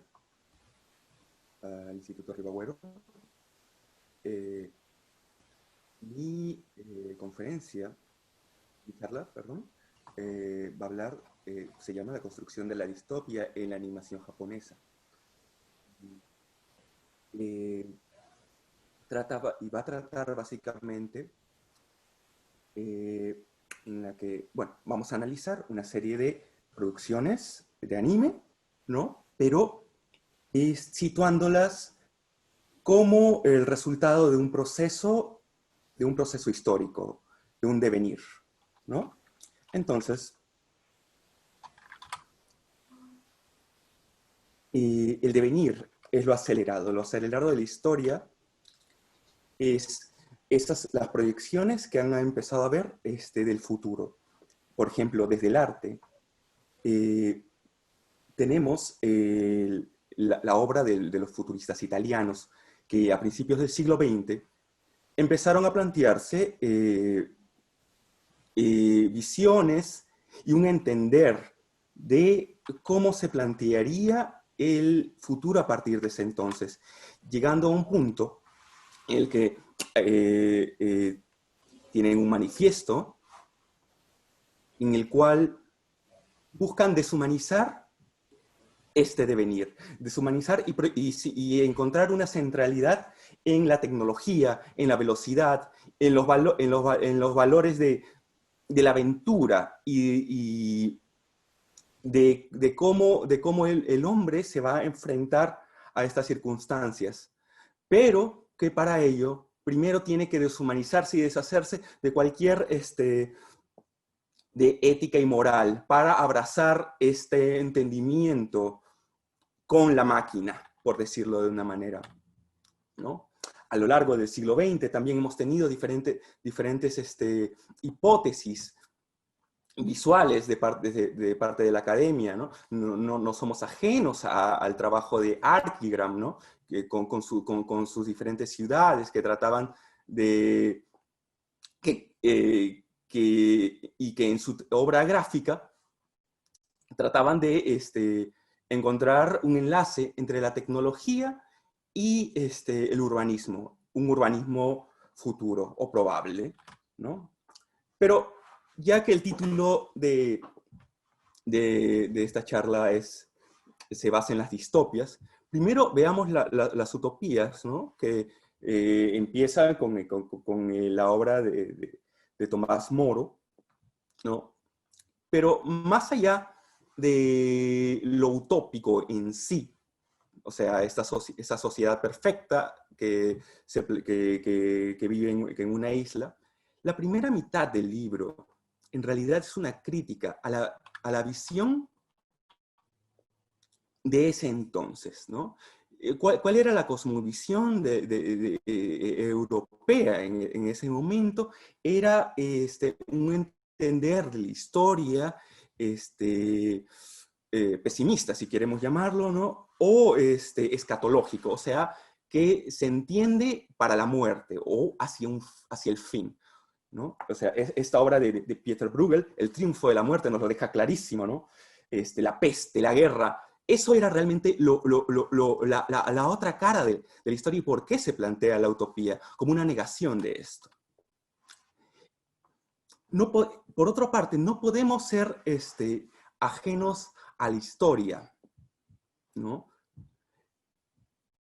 Instituto Ribagüero. Mi charla, va a hablar, se llama La construcción de la distopia en la animación japonesa. Va a tratar básicamente en la que, bueno, vamos a analizar una serie de producciones de anime, ¿no? Pero situándolas como el resultado de un proceso histórico, de un devenir, ¿no? Entonces, el devenir es lo acelerado de la historia es las proyecciones que han empezado a ver del futuro. Por ejemplo, desde el arte, tenemos la obra de los futuristas italianos, que a principios del siglo XX empezaron a plantearse visiones y un entender de cómo se plantearía el futuro a partir de ese entonces, llegando a un punto en el que tienen un manifiesto en el cual buscan deshumanizar este devenir, deshumanizar y encontrar una centralidad en la tecnología, en la velocidad, en los valores de la aventura y de cómo el hombre se va a enfrentar a estas circunstancias. Pero que para ello, primero tiene que deshumanizarse y deshacerse de cualquier de ética y moral para abrazar este entendimiento con la máquina, por decirlo de una manera, ¿no? A lo largo del siglo XX también hemos tenido diferentes hipótesis visuales de parte de la academia, ¿no? No somos ajenos al trabajo de Archigram, ¿no? Con sus diferentes ciudades que trataban de... y que en su obra gráfica trataban de encontrar un enlace entre la tecnología y el urbanismo, un urbanismo futuro o probable, ¿no? Pero ya que el título de esta charla se basa en las distopias, primero veamos las utopías, ¿no? Que empiezan con la obra de Tomás Moro, ¿no? Pero más allá de lo utópico en sí, o sea, esa sociedad perfecta que vive en una isla, la primera mitad del libro en realidad es una crítica a la visión de ese entonces, ¿no? ¿Cuál era la cosmovisión europea en ese momento? Era un entender de la historia pesimista, si queremos llamarlo, ¿no? O escatológico, o sea, que se entiende para la muerte o hacia el fin, ¿no? O sea, esta obra de Pieter Bruegel, El triunfo de la muerte, nos lo deja clarísimo, ¿no? La peste, la guerra, eso era realmente la otra cara de la historia y por qué se plantea la utopía, como una negación de esto. Por otra parte, no podemos ser ajenos a la historia, ¿no?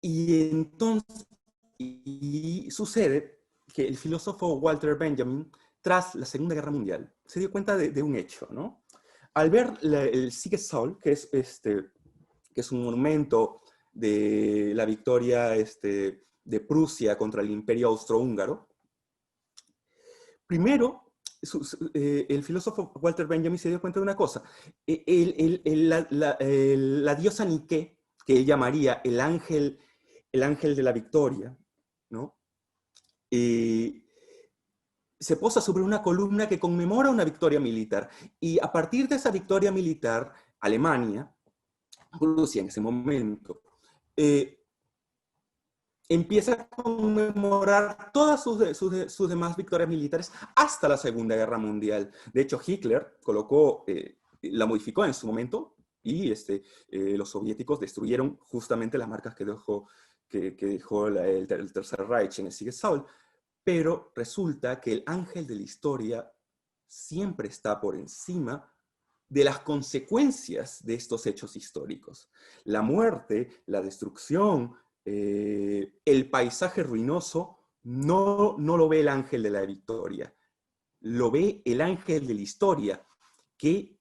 Y entonces, sucede que el filósofo Walter Benjamin, tras la Segunda Guerra Mundial, se dio cuenta de un hecho, ¿no? Al ver el Siegessäule, que es un monumento de la victoria de Prusia contra el Imperio Austrohúngaro, primero, el filósofo Walter Benjamin se dio cuenta de una cosa. La diosa Nike que él llamaría el ángel de la victoria, ¿no? Se posa sobre una columna que conmemora una victoria militar. Y a partir de esa victoria militar, Alemania, Rusia en ese momento, empieza a conmemorar todas sus demás victorias militares hasta la Segunda Guerra Mundial. De hecho, Hitler la modificó en su momento y los soviéticos destruyeron justamente las marcas que dejó el Tercer Reich en el Siegessäule. Pero resulta que el ángel de la historia siempre está por encima de las consecuencias de estos hechos históricos. La muerte, la destrucción, el paisaje ruinoso, no lo ve el ángel de la victoria. Lo ve el ángel de la historia, que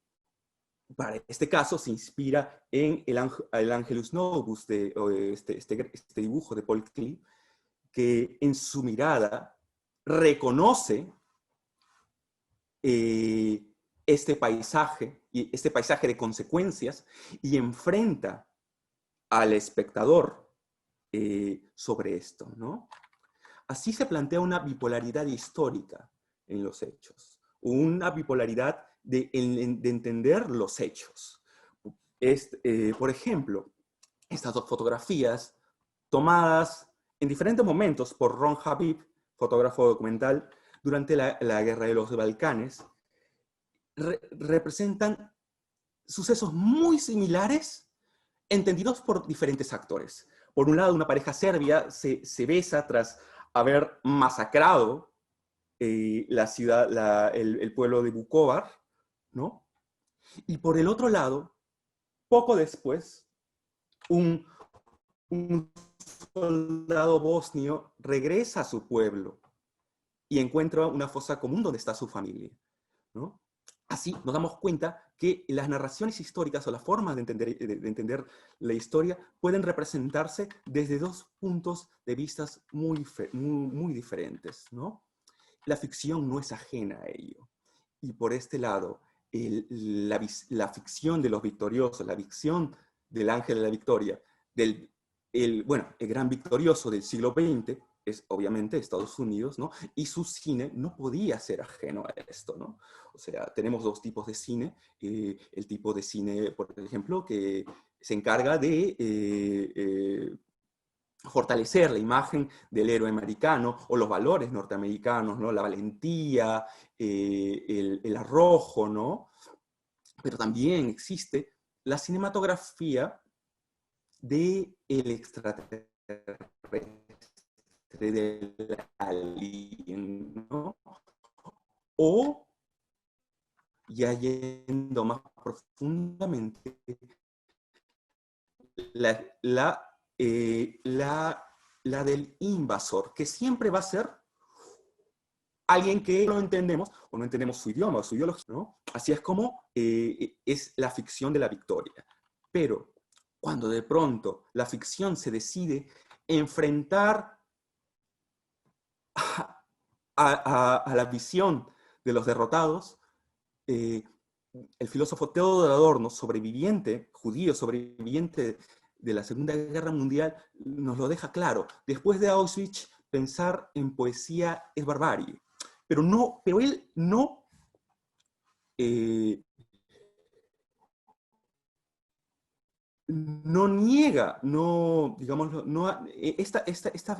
para este caso se inspira en el Angelus Novus, este dibujo de Paul Klee, que en su mirada reconoce este paisaje de consecuencias y enfrenta al espectador sobre esto, ¿no? Así se plantea una bipolaridad histórica en los hechos, una bipolaridad de entender los hechos. Por ejemplo, estas dos fotografías tomadas en diferentes momentos por Ron Habib, fotógrafo documental, durante la Guerra de los Balcanes, representan sucesos muy similares entendidos por diferentes actores. Por un lado, una pareja serbia se besa tras haber masacrado la ciudad, el pueblo de Vukovar, ¿no? Y por el otro lado, poco después, un soldado bosnio regresa a su pueblo y encuentra una fosa común donde está su familia, ¿no? Así nos damos cuenta que las narraciones históricas o las formas de entender la historia pueden representarse desde dos puntos de vista muy diferentes, ¿no? La ficción no es ajena a ello. Y por este lado, la ficción de los victoriosos, la ficción del ángel de la victoria, el gran victorioso del siglo XX, es obviamente Estados Unidos, ¿no? Y su cine no podía ser ajeno a esto, ¿no? O sea, tenemos dos tipos de cine. El tipo de cine, por ejemplo, que se encarga de fortalecer la imagen del héroe americano o los valores norteamericanos, ¿no? La valentía, el arrojo, ¿no? Pero también existe la cinematografía del extraterrestre, del alien, ¿no? O, ya yendo más profundamente, la del invasor, que siempre va a ser alguien que no entendemos, o no entendemos su idioma o su ideología, ¿no? Así es como es la ficción de la victoria. Pero cuando de pronto la ficción se decide enfrentar a la visión de los derrotados, el filósofo Theodor Adorno, judío sobreviviente de la Segunda Guerra Mundial, nos lo deja claro. Después de Auschwitz, pensar en poesía es barbarie. Pero él no niega, esta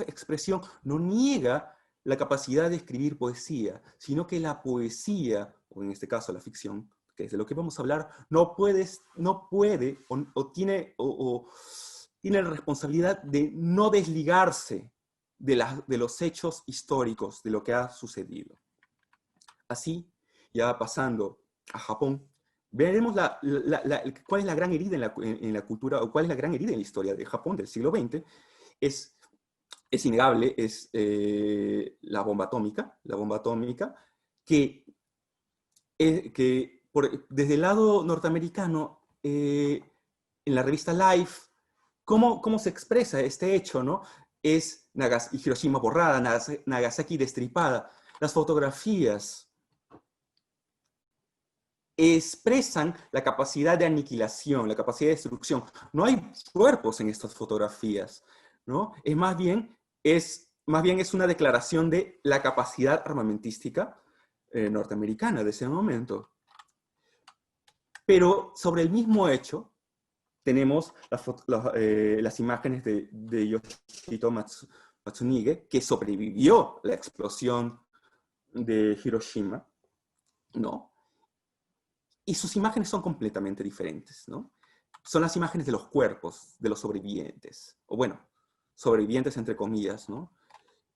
expresión no niega la capacidad de escribir poesía, sino que la poesía, o en este caso la ficción, que es de lo que vamos a hablar, no puede o tiene la responsabilidad de no desligarse de los hechos históricos, de lo que ha sucedido. Así, ya pasando a Japón, veremos cuál es la gran herida en la cultura, o cuál es la gran herida en la historia de Japón del siglo XX. Es innegable, es la bomba atómica, que desde el lado norteamericano, en la revista Life, ¿cómo se expresa este hecho, ¿no? Es Hiroshima borrada, Nagasaki destripada. Las fotografías expresan la capacidad de aniquilación, la capacidad de destrucción. No hay cuerpos en estas fotografías, ¿no? Más bien es una declaración de la capacidad armamentística norteamericana de ese momento. Pero sobre el mismo hecho, tenemos las imágenes de Yoshito Matsunige, que sobrevivió la explosión de Hiroshima, ¿no? Y sus imágenes son completamente diferentes, ¿no? Son las imágenes de los cuerpos de los sobrevivientes, o bueno, sobrevivientes entre comillas, ¿no?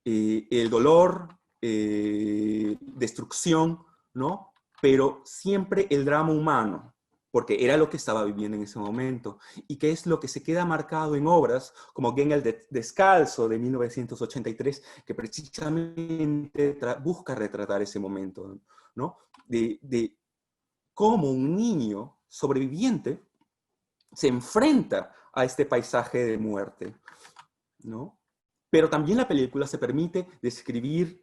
El dolor, destrucción, ¿no? Pero siempre el drama humano, porque era lo que estaba viviendo en ese momento, y que es lo que se queda marcado en obras como Gengel Descalzo de 1983, que precisamente busca retratar ese momento, ¿no? De cómo un niño sobreviviente se enfrenta a este paisaje de muerte, ¿no? Pero también la película se permite describir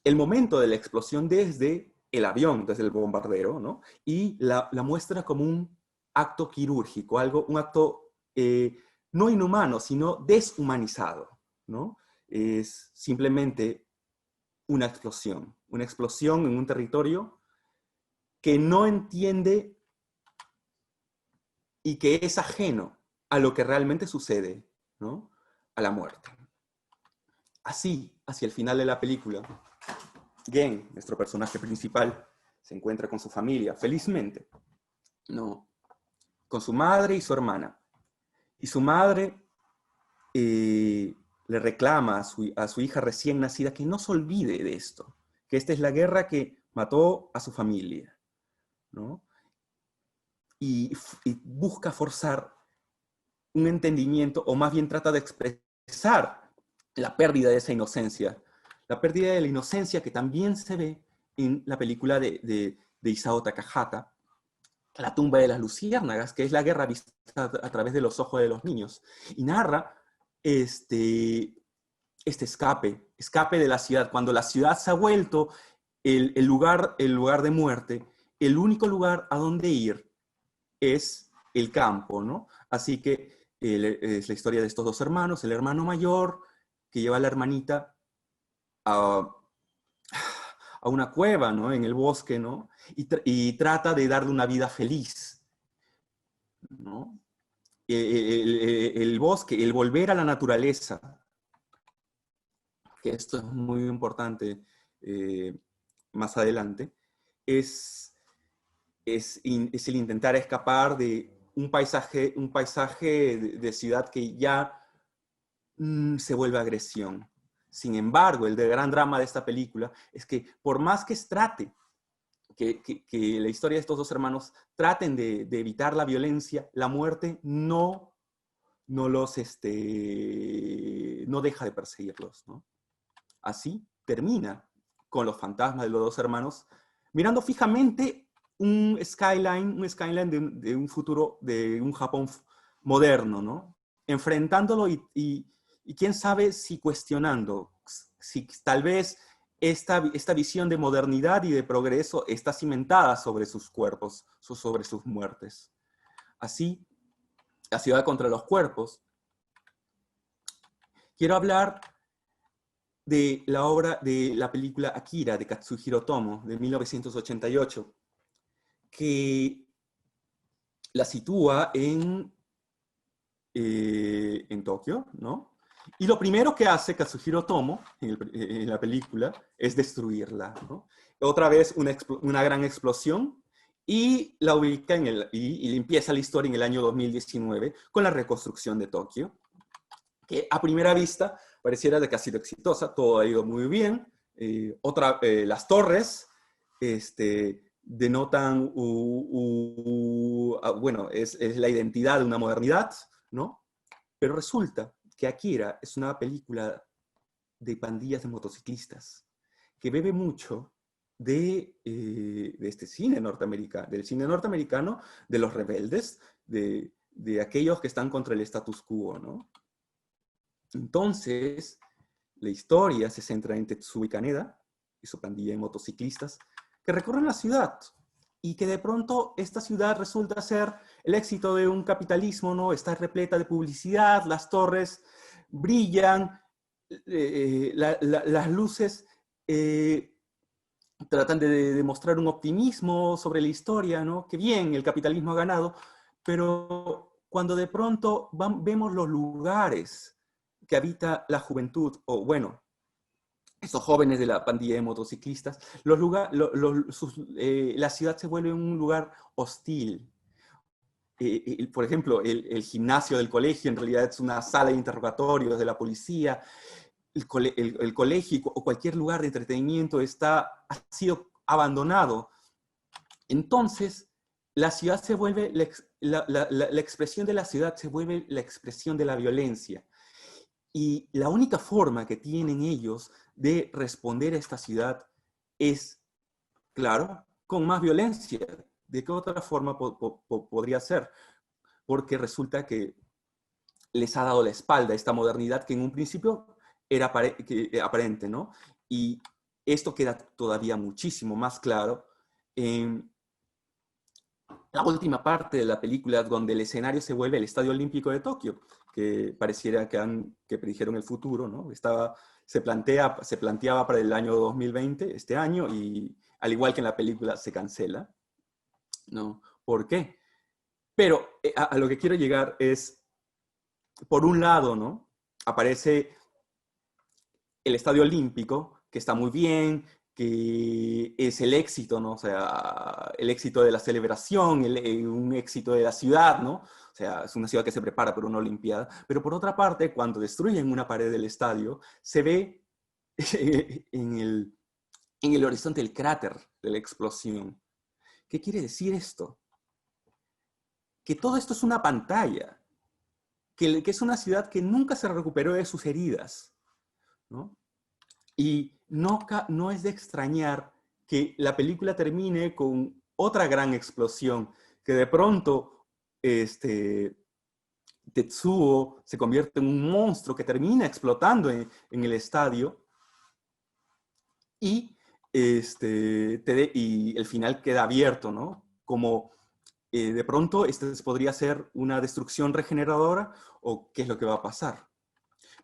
el momento de la explosión desde el avión, desde el bombardero, ¿no? Y la muestra como un acto quirúrgico, un acto no inhumano, sino deshumanizado, ¿no? Es simplemente una explosión en un territorio que no entiende y que es ajeno a lo que realmente sucede, ¿no? A la muerte. Así, hacia el final de la película, Gen, nuestro personaje principal, se encuentra con su familia, felizmente, ¿no? Con su madre y su hermana. Y su madre le reclama a su hija recién nacida que no se olvide de esto, que esta es la guerra que mató a su familia, ¿no? Y busca forzar un entendimiento, o más bien trata de expresar la pérdida de esa inocencia. La pérdida de la inocencia que también se ve en la película de Isao Takahata, La tumba de las luciérnagas, que es la guerra vista a través de los ojos de los niños. Y narra este escape de la ciudad, cuando la ciudad se ha vuelto el lugar de muerte, el único lugar a donde ir es el campo, ¿no? Así que es la historia de estos dos hermanos, el hermano mayor que lleva a la hermanita a una cueva, ¿no? En el bosque, ¿no? Y trata de darle una vida feliz, ¿no? El bosque, el volver a la naturaleza, que esto es muy importante más adelante, es el intentar escapar de un paisaje de ciudad que ya se vuelve agresión. Sin embargo, el gran drama de esta película es que por más que trate, que la historia de estos dos hermanos traten de evitar la violencia, la muerte no deja de perseguirlos, ¿no? Así termina con los fantasmas de los dos hermanos mirando fijamente un skyline de un futuro, de un Japón moderno, ¿no? Enfrentándolo y quién sabe si cuestionando, si tal vez esta visión de modernidad y de progreso está cimentada sobre sus cuerpos, sobre sus muertes. Así, La ciudad contra los cuerpos. Quiero hablar de la obra de la película Akira de Katsuhiro Otomo de 1988, que la sitúa en Tokio, ¿no? Y lo primero que hace Katsuhiro Otomo en la película es destruirla, ¿no? Otra vez una gran explosión y la ubica y empieza la historia en el año 2019 con la reconstrucción de Tokio, que a primera vista pareciera de que ha sido exitosa, todo ha ido muy bien. Las torres denotan, bueno, es la identidad de una modernidad, ¿no? Pero resulta que Akira es una película de pandillas de motociclistas, que bebe mucho de este cine norteamericano, del cine norteamericano, de los rebeldes, de aquellos que están contra el status quo, ¿no? Entonces, la historia se centra en Tetsuya Kaneda y su pandilla de motociclistas que recorren la ciudad y que de pronto esta ciudad resulta ser el éxito de un capitalismo, ¿no? Está repleta de publicidad, las torres brillan, las luces tratan de demostrar un optimismo sobre la historia, ¿no? Que bien, el capitalismo ha ganado, pero cuando de pronto vemos los lugares que habita la juventud, o bueno, estos jóvenes de la pandilla de motociclistas, la ciudad se vuelve un lugar hostil. Por ejemplo, el gimnasio del colegio en realidad es una sala de interrogatorios de la policía. El colegio o cualquier lugar de entretenimiento ha sido abandonado. Entonces, la ciudad se vuelve, la expresión de la ciudad se vuelve la expresión de la violencia. Y la única forma que tienen ellos de responder a esta ciudad es, claro, con más violencia. ¿De qué otra forma podría ser? Porque resulta que les ha dado la espalda esta modernidad que en un principio era aparente, ¿no? Y esto queda todavía muchísimo más claro en la última parte de la película, donde el escenario se vuelve el Estadio Olímpico de Tokio, que pareciera que predijeron el futuro, ¿no? Se planteaba para el año 2020, este año, y al igual que en la película, se cancela, ¿no? ¿Por qué? Pero a lo que quiero llegar es, por un lado, ¿no? Aparece el Estadio Olímpico, que está muy bien, que es el éxito, ¿no? O sea, el éxito de la celebración, un éxito de la ciudad, ¿no? O sea, es una ciudad que se prepara para una olimpiada. Pero por otra parte, cuando destruyen una pared del estadio, se ve en el horizonte el cráter de la explosión. ¿Qué quiere decir esto? Que todo esto es una pantalla, que es una ciudad que nunca se recuperó de sus heridas, ¿no? Y no es de extrañar que la película termine con otra gran explosión, que de pronto Tetsuo se convierte en un monstruo que termina explotando en el estadio y, y el final queda abierto, ¿no? Como de pronto podría ser una destrucción regeneradora o qué es lo que va a pasar.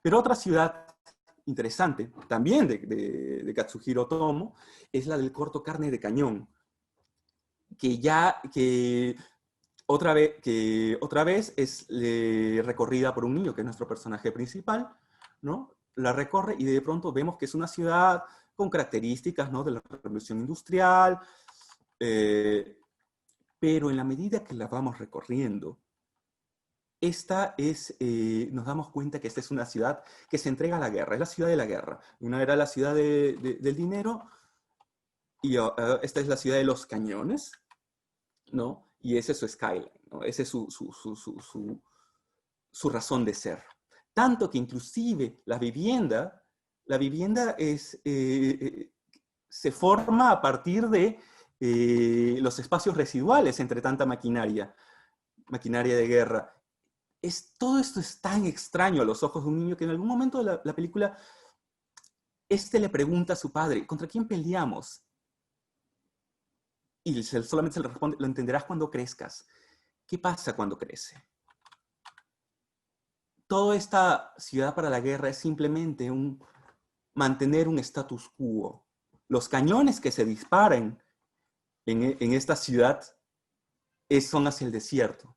Pero otra ciudad interesante, también de Katsuhiro Otomo, es la del corto Carne de Cañón, que otra vez es recorrida por un niño, que es nuestro personaje principal, ¿no? La recorre y de pronto vemos que es una ciudad con características, ¿no? De la revolución industrial, pero en la medida que la vamos recorriendo, nos damos cuenta que esta es una ciudad que se entrega a la guerra, es la ciudad de la guerra. Una era la ciudad del dinero, y esta es la ciudad de los cañones, ¿no? Y ese es su skyline, ¿no? Esa es su razón de ser. Tanto que inclusive la vivienda se forma a partir de los espacios residuales entre tanta maquinaria de guerra. Todo esto es tan extraño a los ojos de un niño que en algún momento de la película, le pregunta a su padre, ¿contra quién peleamos? Y solamente se le responde, lo entenderás cuando crezcas. ¿Qué pasa cuando crece? Toda esta ciudad para la guerra es simplemente mantener un status quo. Los cañones que se disparan en esta ciudad son hacia el desierto.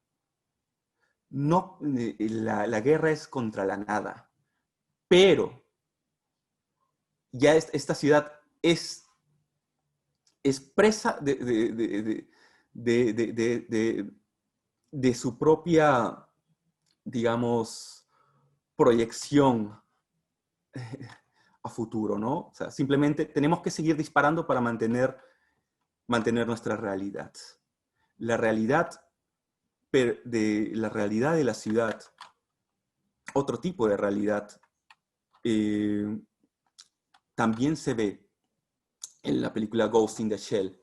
No, la guerra es contra la nada, pero ya esta ciudad es presa de su propia, digamos, proyección a futuro, ¿no? O sea, simplemente tenemos que seguir disparando para mantener nuestra realidad. La realidad de la ciudad, otro tipo de realidad, también se ve en la película Ghost in the Shell.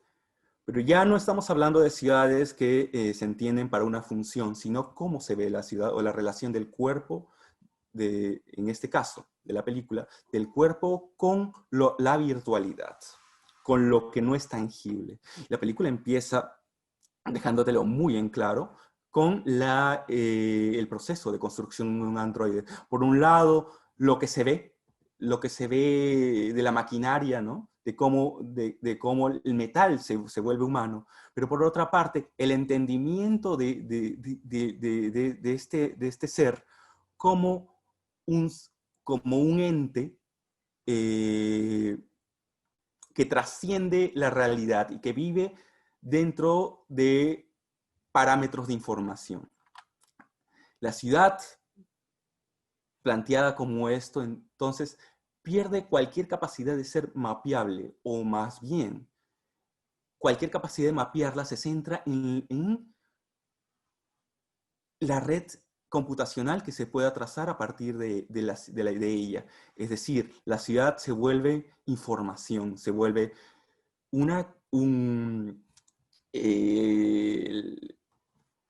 Pero ya no estamos hablando de ciudades que se entienden para una función, sino cómo se ve la ciudad o la relación del cuerpo, en este caso, de la película, del cuerpo con la virtualidad. con lo que no es tangible. La película empieza dejándotelo muy en claro con el proceso de construcción de un androide. Por un lado, lo que se ve de la maquinaria, ¿no? de cómo el metal se vuelve humano, pero por otra parte, el entendimiento de este ser como un ente que trasciende la realidad y que vive dentro de parámetros de información. La ciudad, planteada como esto, entonces, pierde cualquier capacidad de ser mapeable, o más bien, cualquier capacidad de mapearla se centra en la red computacional que se pueda trazar a partir de ella. Es decir, la ciudad se vuelve información, se vuelve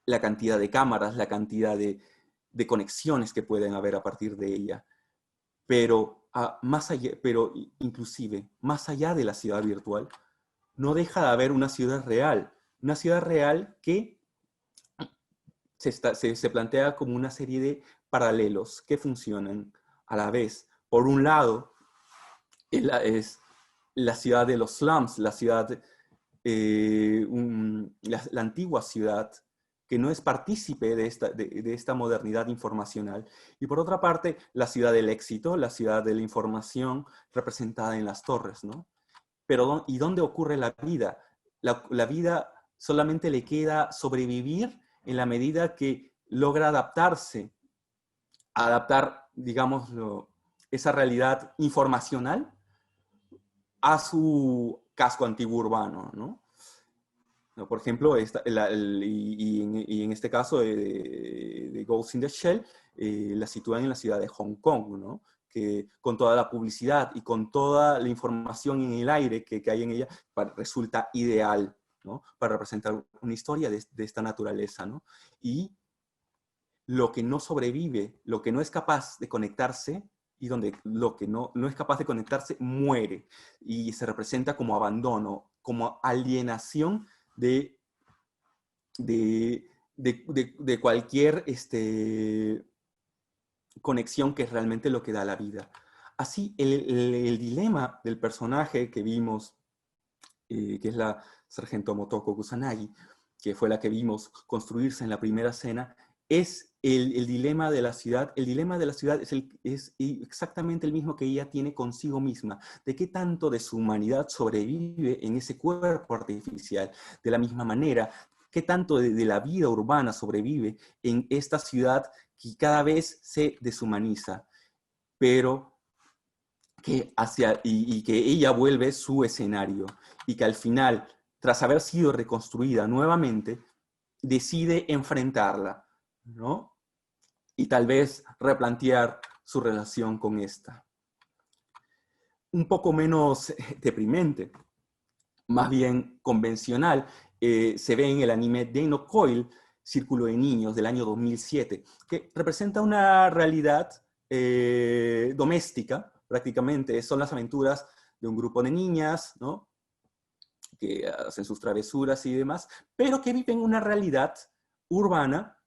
la cantidad de cámaras, la cantidad de conexiones que pueden haber a partir de ella. Pero inclusive, más allá de la ciudad virtual, no deja de haber una ciudad real que se plantea como una serie de paralelos que funcionan a la vez. Por un lado, es la ciudad de los slums, la antigua ciudad, que no es partícipe de esta modernidad informacional. Y por otra parte, la ciudad del éxito, la ciudad de la información representada en las torres, ¿no? Pero, ¿y dónde ocurre la vida? La vida solamente le queda sobrevivir en la medida que logra adaptar, digámoslo, esa realidad informacional a su casco antiguo urbano, ¿no? Por ejemplo, y en este caso de Ghost in the Shell, la sitúan en la ciudad de Hong Kong, ¿no? Que con toda la publicidad y con toda la información en el aire que hay en ella, resulta ideal, ¿no? Para representar una historia de esta naturaleza, ¿no? Y lo que no sobrevive, lo que no es capaz de conectarse, y donde lo que no es capaz de conectarse muere, y se representa como abandono, como alienación de cualquier conexión, que es realmente lo que da la vida. Así, el dilema del personaje que vimos, que es la sargento Motoko Kusanagi, que fue la que vimos construirse en la primera escena, es el dilema de la ciudad. El dilema de la ciudad es exactamente el mismo que ella tiene consigo misma. ¿De qué tanto de su humanidad sobrevive en ese cuerpo artificial? De la misma manera, ¿qué tanto de la vida urbana sobrevive en esta ciudad que cada vez se deshumaniza, pero que que ella vuelve su escenario, y que al final, tras haber sido reconstruida nuevamente, decide enfrentarla, ¿no? Y tal vez replantear su relación con esta. Un poco menos deprimente, más bien convencional, se ve en el anime Deno Coil, Círculo de Niños, del año 2007, que representa una realidad doméstica, prácticamente. Son las aventuras de un grupo de niñas, ¿no? Que hacen sus travesuras y demás, pero que viven una realidad urbana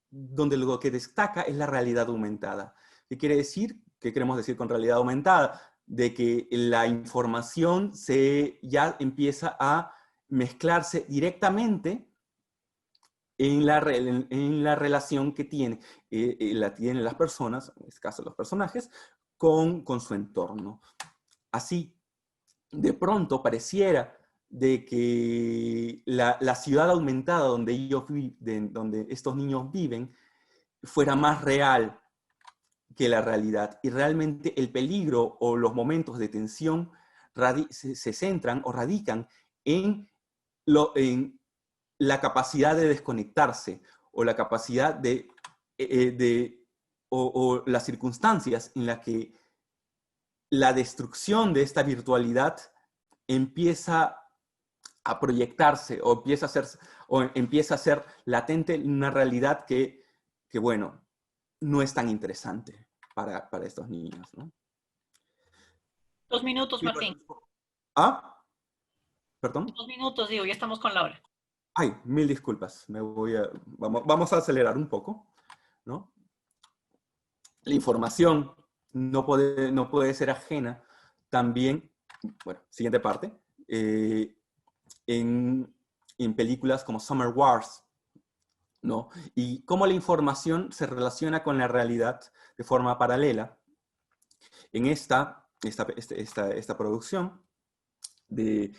donde lo que destaca es la realidad aumentada. ¿Qué quiere decir? ¿Qué queremos decir con realidad aumentada? De que la información ya empieza a mezclarse directamente en la relación que la tienen las personas, en este caso los personajes, con su entorno. Así, de pronto pareciera de que la ciudad aumentada donde estos niños viven fuera más real que la realidad. Y realmente el peligro o los momentos de tensión se centran o radican en la capacidad de desconectarse, o la capacidad o las circunstancias en las que la destrucción de esta virtualidad empieza a proyectarse, o empieza a ser latente en una realidad que bueno, no es tan interesante para estos niños, ¿no? 2 minutos, Sí, Martín. ¿Ah? ¿Perdón? 2 minutos, digo, ya estamos con la hora. Ay, mil disculpas. Vamos a acelerar un poco, ¿no? La información no puede ser ajena también, bueno, siguiente parte, en películas como Summer Wars, ¿no? Y cómo la información se relaciona con la realidad de forma paralela. En esta producción de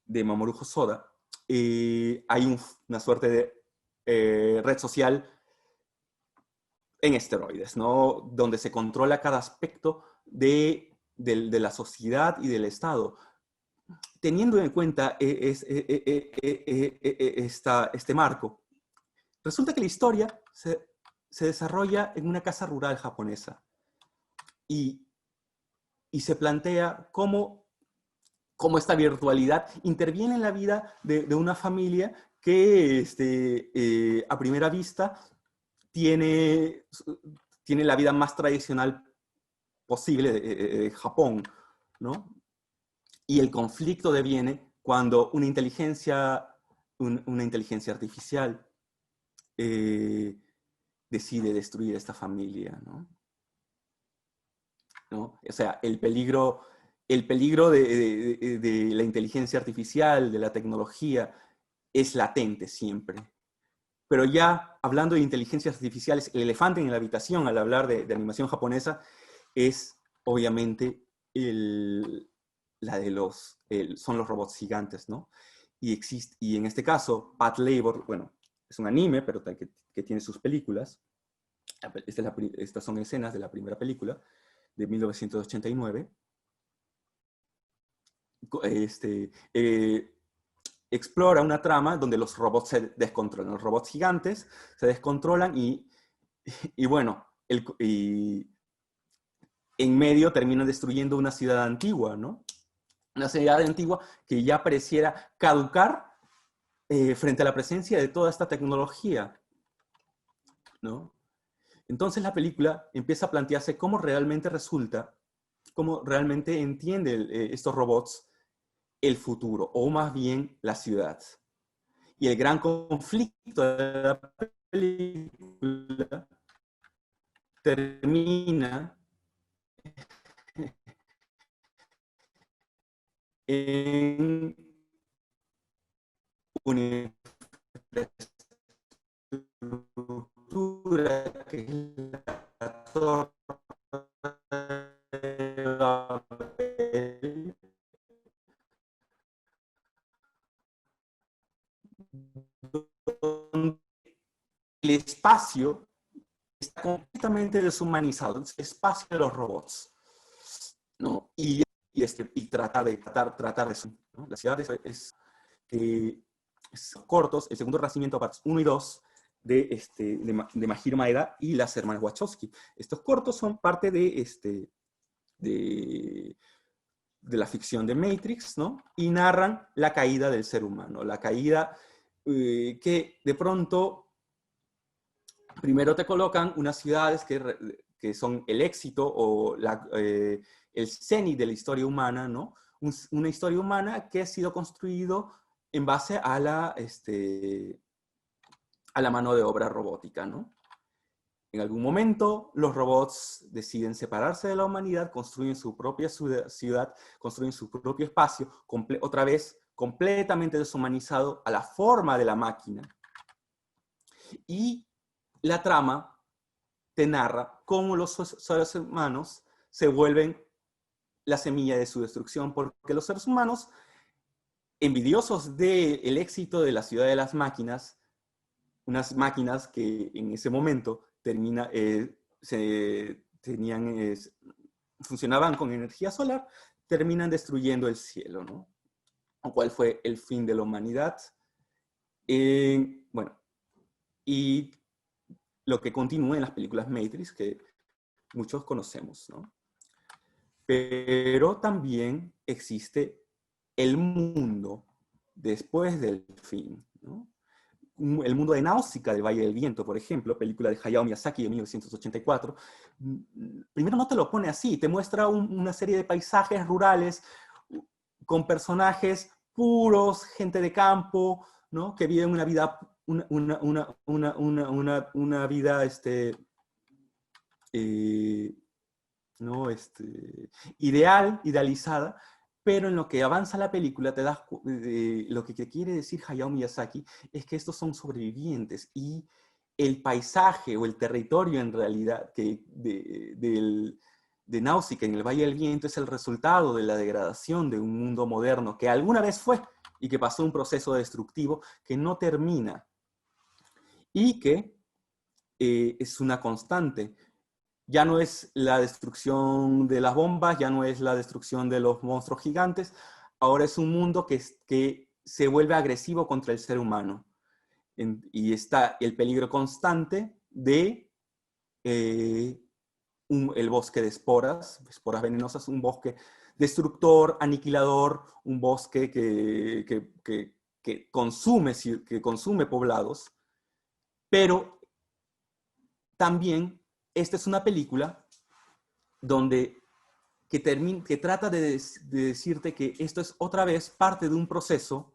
Mamoru Hosoda, hay una suerte de red social en esteroides, ¿no? Donde se controla cada aspecto de la sociedad y del Estado. Teniendo en cuenta este marco, resulta que la historia se desarrolla en una casa rural japonesa y, y se plantea cómo esta virtualidad interviene en la vida de una familia que a primera vista tiene la vida más tradicional posible de Japón, ¿no? Y el conflicto deviene cuando una inteligencia artificial decide destruir esta familia, ¿no? ¿No? O sea, el peligro de la inteligencia artificial, de la tecnología, es latente siempre. Pero ya hablando de inteligencias artificiales, el elefante en la habitación al hablar de animación japonesa es obviamente son los robots gigantes, ¿no? Y en este caso, Pat Labor, bueno, es un anime, pero que tiene sus películas. Estas son escenas de la primera película, de 1989. Explora una trama donde los robots se descontrolan. Los robots gigantes se descontrolan y bueno, en medio terminan destruyendo una ciudad antigua, ¿no? Una ciudad antigua que ya pareciera caducar frente a la presencia de toda esta tecnología, ¿no? Entonces la película empieza a plantearse cómo realmente entienden estos robots el futuro, o más bien la ciudad. Y el gran conflicto de la película termina en una infraestructura que es la Torre de Babel, donde el espacio está completamente deshumanizado, el espacio de los robots, ¿no? Y tratar de eso, ¿no? La ciudad es cortos, el segundo Renacimiento, partes 1 y 2, de Mahiro Maeda y las hermanas Wachowski. Estos cortos son parte de la ficción de Matrix, ¿no? Y narran la caída del ser humano, la caída que de pronto primero te colocan unas ciudades que son el éxito o el cenit de la historia humana, ¿no? Una historia humana que ha sido construido en base a la mano de obra robótica, ¿no? En algún momento los robots deciden separarse de la humanidad, construyen su propia ciudad, construyen su propio espacio, otra vez completamente deshumanizado a la forma de la máquina. Y la trama te narra cómo los seres humanos se vuelven la semilla de su destrucción, porque los seres humanos, envidiosos del éxito de la ciudad de las máquinas, unas máquinas que en ese momento funcionaban con energía solar, terminan destruyendo el cielo, ¿no? ¿Cuál fue el fin de la humanidad? Bueno, y lo que continúa en las películas Matrix, que muchos conocemos, ¿no? Pero también existe el mundo después del fin, ¿no? el mundo de Náusica del Valle del Viento, por ejemplo, película de Hayao Miyazaki de 1984, primero no te lo pone así, te muestra una serie de paisajes rurales con personajes puros, gente de campo, ¿no? Que viven una vida, una vida, ¿no? Ideal, idealizada, pero en lo que avanza la película lo que quiere decir Hayao Miyazaki es que estos son sobrevivientes y el paisaje o el territorio en realidad de Náusica en el Valle del Viento es el resultado de la degradación de un mundo moderno que alguna vez fue y que pasó un proceso destructivo que no termina y que es una constante. Ya no es la destrucción de las bombas, ya no es la destrucción de los monstruos gigantes, ahora es un mundo que se vuelve agresivo contra el ser humano. Y está el peligro constante de el bosque de esporas venenosas, un bosque destructor, aniquilador, un bosque que consume poblados, pero también esta es una película que trata de decirte que esto es otra vez parte de un proceso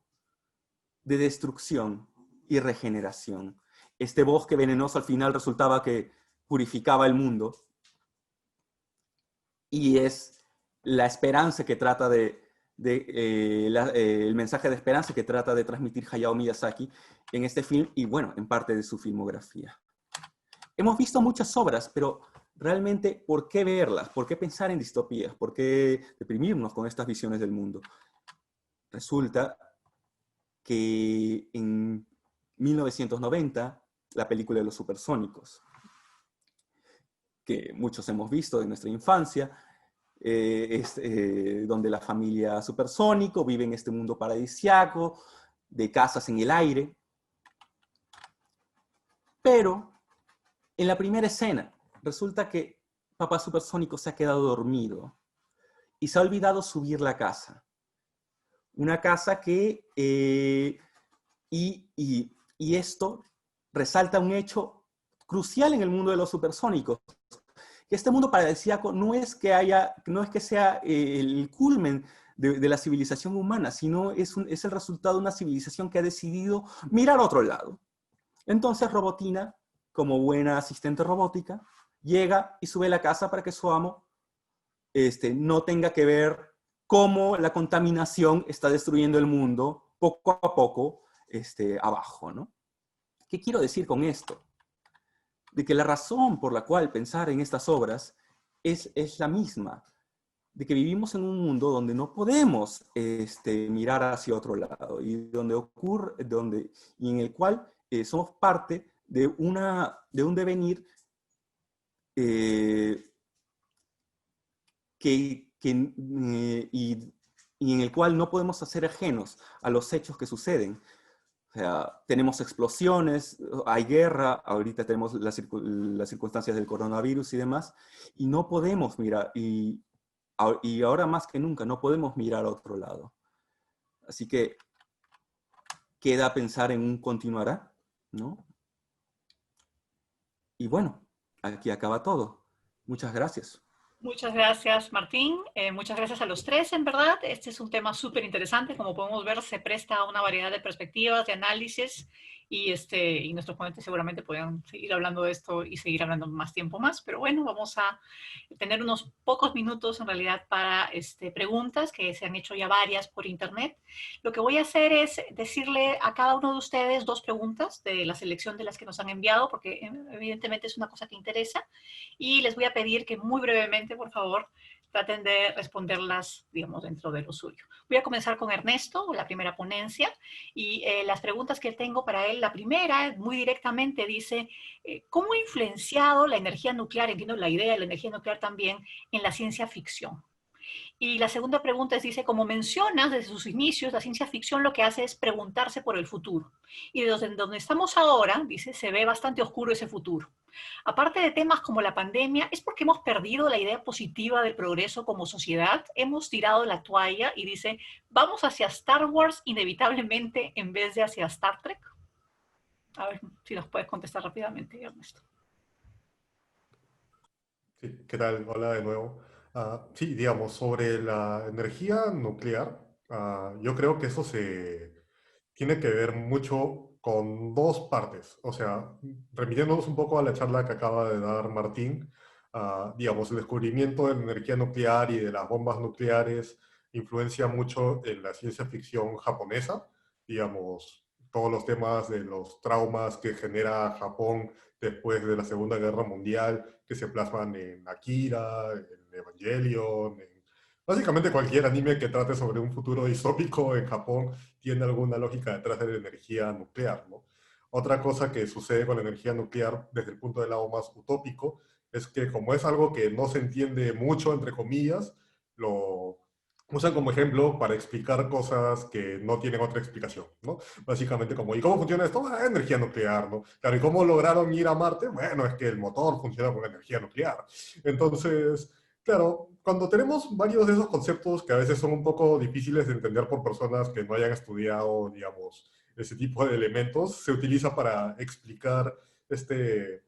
de destrucción y regeneración. Este bosque venenoso al final resultaba que purificaba el mundo y es la esperanza que trata el mensaje de esperanza que trata de transmitir Hayao Miyazaki en este film y bueno, en parte de su filmografía. Hemos visto muchas obras, pero realmente, ¿por qué verlas? ¿Por qué pensar en distopías? ¿Por qué deprimirnos con estas visiones del mundo? Resulta que en 1990, la película de los supersónicos, que muchos hemos visto en nuestra infancia, donde la familia supersónico vive en este mundo paradisiaco, de casas en el aire. Pero en la primera escena, resulta que papá supersónico se ha quedado dormido y se ha olvidado subir la casa. Una casa que... y esto resalta un hecho crucial en el mundo de los supersónicos. Que este mundo paradisíaco no es que sea el culmen de la civilización humana, sino es el resultado de una civilización que ha decidido mirar a otro lado. Entonces Robotina, como buena asistente robótica, llega y sube la casa para que su amo no tenga que ver cómo la contaminación está destruyendo el mundo poco a poco abajo, ¿no? ¿Qué quiero decir con esto? De que la razón por la cual pensar en estas obras es la misma, de que vivimos en un mundo donde no podemos mirar hacia otro lado y y en el cual somos parte de un devenir y en el cual no podemos hacer ajenos a los hechos que suceden. O sea, tenemos explosiones, hay guerra, ahorita tenemos las circunstancias del coronavirus y demás, y no podemos mirar, y ahora más que nunca, no podemos mirar a otro lado. Así que queda pensar en un continuará, ¿no? Y bueno, aquí acaba todo. Muchas gracias. Muchas gracias, Martín. Muchas gracias a los tres, en verdad. Este es un tema súper interesante. Como podemos ver, se presta a una variedad de perspectivas, de análisis, y nuestros ponentes seguramente pueden seguir hablando de esto y seguir hablando más tiempo más. Pero bueno, vamos a tener unos pocos minutos, en realidad, para preguntas, que se han hecho ya varias por internet. Lo que voy a hacer es decirle a cada uno de ustedes dos preguntas de la selección de las que nos han enviado, porque evidentemente es una cosa que interesa. Y les voy a pedir que muy brevemente, por favor, traten de responderlas, digamos, dentro de lo suyo. Voy a comenzar con Ernesto, la primera ponencia, y las preguntas que tengo para él, la primera, muy directamente, dice, ¿cómo ha influenciado la energía nuclear, entiendo la idea de la energía nuclear también, en la ciencia ficción? Y la segunda pregunta es, dice, como mencionas desde sus inicios, la ciencia ficción lo que hace es preguntarse por el futuro. Y desde donde estamos ahora, dice, se ve bastante oscuro ese futuro. Aparte de temas como la pandemia, ¿es porque hemos perdido la idea positiva del progreso como sociedad? ¿Hemos tirado la toalla? Y dice, ¿vamos hacia Star Wars inevitablemente en vez de hacia Star Trek? A ver si nos puedes contestar rápidamente, Ernesto. Sí, ¿qué tal? Hola de nuevo. Sí, digamos, sobre la energía nuclear, yo creo que eso se tiene que ver mucho con dos partes. O sea, remitiéndonos un poco a la charla que acaba de dar Martín, digamos, el descubrimiento de la energía nuclear y de las bombas nucleares influencia mucho en la ciencia ficción japonesa. Digamos, todos los temas de los traumas que genera Japón después de la Segunda Guerra Mundial, que se plasman en Akira, en Evangelion, en básicamente cualquier anime que trate sobre un futuro distópico en Japón tiene alguna lógica detrás de la energía nuclear, ¿no? Otra cosa que sucede con la energía nuclear desde el punto de lado más utópico es que como es algo que no se entiende mucho, entre comillas, lo usan como ejemplo para explicar cosas que no tienen otra explicación, ¿no? Básicamente como, ¿y cómo funciona esto? Energía nuclear, ¿no? Claro, ¿y cómo lograron ir a Marte? Bueno, es que el motor funciona con energía nuclear. Entonces, claro, cuando tenemos varios de esos conceptos que a veces son un poco difíciles de entender por personas que no hayan estudiado, digamos, ese tipo de elementos, se utiliza para explicar este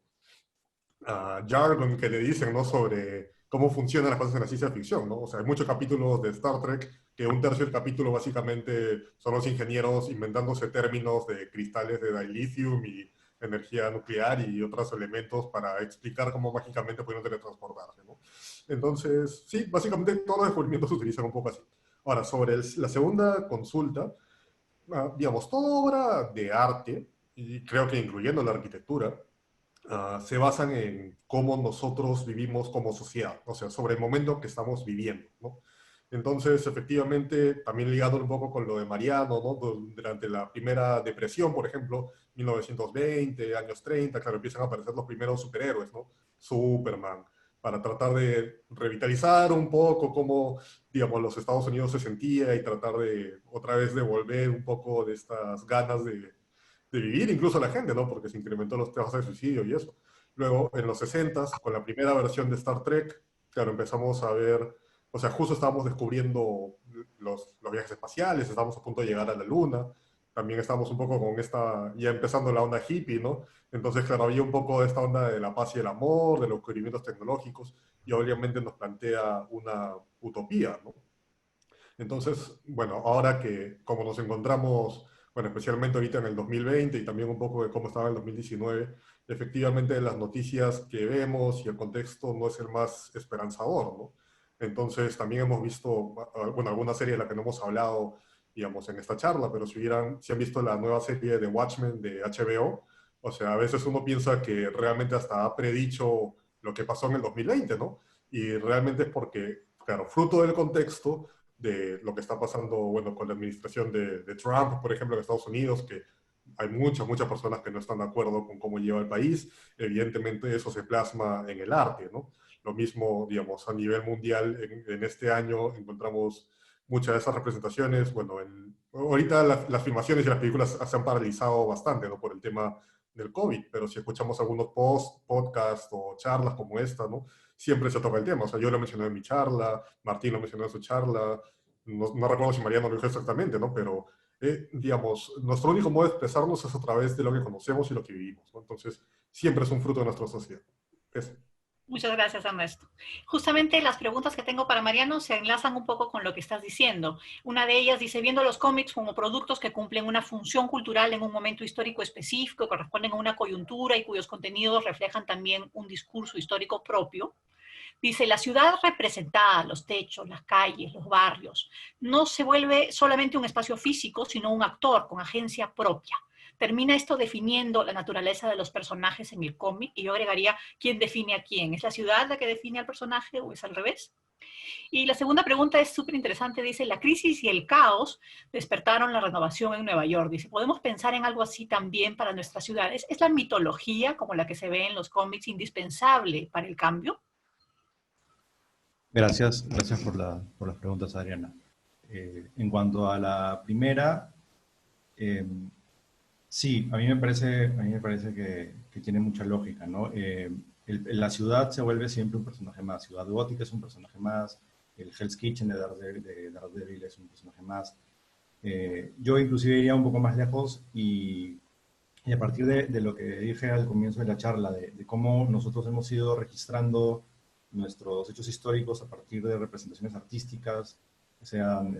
jargon que le dicen, ¿no? Sobre cómo funcionan las cosas en la ciencia ficción, ¿no? O sea, hay muchos capítulos de Star Trek que un tercio del capítulo básicamente son los ingenieros inventándose términos de cristales de dilithium y energía nuclear y otros elementos para explicar cómo mágicamente pueden teletransportarse, ¿no? Entonces, sí, básicamente todos los descubrimientos se utilizan un poco así. Ahora, sobre la segunda consulta, digamos, toda obra de arte, y creo que incluyendo la arquitectura, se basan en cómo nosotros vivimos como sociedad, o sea, sobre el momento que estamos viviendo, ¿no? Entonces, efectivamente, también ligado un poco con lo de Mariano, ¿no? Durante la primera depresión, por ejemplo, 1920, años 30, claro, empiezan a aparecer los primeros superhéroes, ¿no? Superman, para tratar de revitalizar un poco cómo, digamos, los Estados Unidos se sentía y tratar de otra vez devolver un poco de estas ganas de vivir incluso la gente, ¿no? Porque se incrementó los temas de suicidio y eso. Luego, en los 60, con la primera versión de Star Trek, claro, empezamos a ver, o sea, justo estábamos descubriendo los viajes espaciales, estábamos a punto de llegar a la Luna, también estábamos un poco con esta, ya empezando la onda hippie, ¿no? Entonces, claro, había un poco de esta onda de la paz y el amor, de los descubrimientos tecnológicos, y obviamente nos plantea una utopía, ¿no? Entonces, bueno, ahora que como nos encontramos, bueno, especialmente ahorita en el 2020 y también un poco de cómo estaba en el 2019, efectivamente las noticias que vemos y el contexto no es el más esperanzador, ¿no? Entonces también hemos visto, bueno, alguna serie de la que no hemos hablado, digamos, en esta charla, pero si han visto la nueva serie de Watchmen de HBO, o sea, a veces uno piensa que realmente hasta ha predicho lo que pasó en el 2020, ¿no? Y realmente es porque, claro, fruto del contexto de lo que está pasando, bueno, con la administración de Trump, por ejemplo, en Estados Unidos, que hay muchas personas que no están de acuerdo con cómo lleva el país. Evidentemente eso se plasma en el arte, ¿no? Lo mismo, digamos, a nivel mundial, en este año encontramos muchas de esas representaciones. Bueno, ahorita las filmaciones y las películas se han paralizado bastante, ¿no? Por el tema del COVID, pero si escuchamos algunos podcasts o charlas como esta, ¿no? Siempre se toca el tema. O sea, yo lo mencioné en mi charla, Martín lo mencionó en su charla, no recuerdo si Mariano lo dijo exactamente, ¿no? Pero, digamos, nuestro único modo de expresarnos es a través de lo que conocemos y lo que vivimos, ¿no? Entonces, siempre es un fruto de nuestra sociedad. Eso. Muchas gracias, Ernesto. Justamente las preguntas que tengo para Mariano se enlazan un poco con lo que estás diciendo. Una de ellas dice, viendo los cómics como productos que cumplen una función cultural en un momento histórico específico, que responden a una coyuntura y cuyos contenidos reflejan también un discurso histórico propio, dice, la ciudad representada, los techos, las calles, los barrios, no se vuelve solamente un espacio físico, sino un actor con agencia propia. Termina esto definiendo la naturaleza de los personajes en el cómic, y yo agregaría, ¿quién define a quién? ¿Es la ciudad la que define al personaje o es al revés? Y la segunda pregunta es súper interesante, dice, la crisis y el caos despertaron la renovación en Nueva York. Dice, ¿podemos pensar en algo así también para nuestras ciudades? ¿Es la mitología, como la que se ve en los cómics, indispensable para el cambio? Gracias por las preguntas, Adriana. En cuanto a la primera, sí, a mí me parece que tiene mucha lógica, ¿no? La ciudad se vuelve siempre un personaje más. Ciudad Gótica es un personaje más. El Hell's Kitchen de Daredevil es un personaje más. Yo inclusive iría un poco más lejos y Y a partir de lo que dije al comienzo de la charla, de cómo nosotros hemos ido registrando nuestros hechos históricos a partir de representaciones artísticas, que sean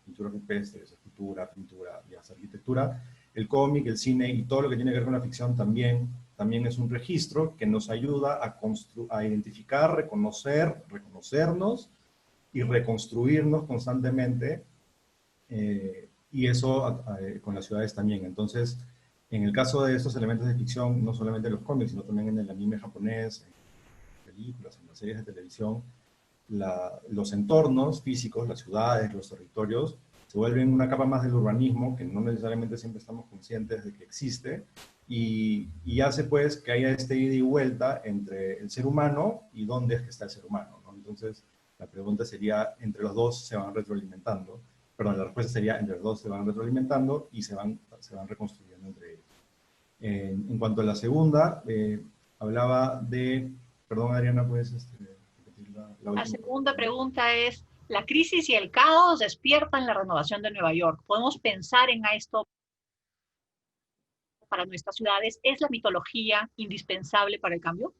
pinturas rupestres, escultura, pintura y hasta arquitectura, el cómic, el cine y todo lo que tiene que ver con la ficción también es un registro que nos ayuda a identificar, reconocernos y reconstruirnos constantemente, y eso con las ciudades también. Entonces, en el caso de estos elementos de ficción, no solamente en los cómics, sino también en el anime japonés, en películas, en las series de televisión, los entornos físicos, las ciudades, los territorios, se vuelven una capa más del urbanismo, que no necesariamente siempre estamos conscientes de que existe, y hace pues que haya este ida y vuelta entre el ser humano y dónde es que está el ser humano, ¿no? Entonces, la pregunta sería, entre los dos se van retroalimentando, perdón, la respuesta sería, entre los dos se van retroalimentando y se van reconstruyendo entre ellos. En cuanto a la segunda, hablaba de, perdón Adriana, ¿puedes repetir la La última? segunda pregunta es, ¿la crisis y el caos despiertan la renovación de Nueva York? ¿Podemos pensar en esto para nuestras ciudades? ¿Es la mitología indispensable para el cambio?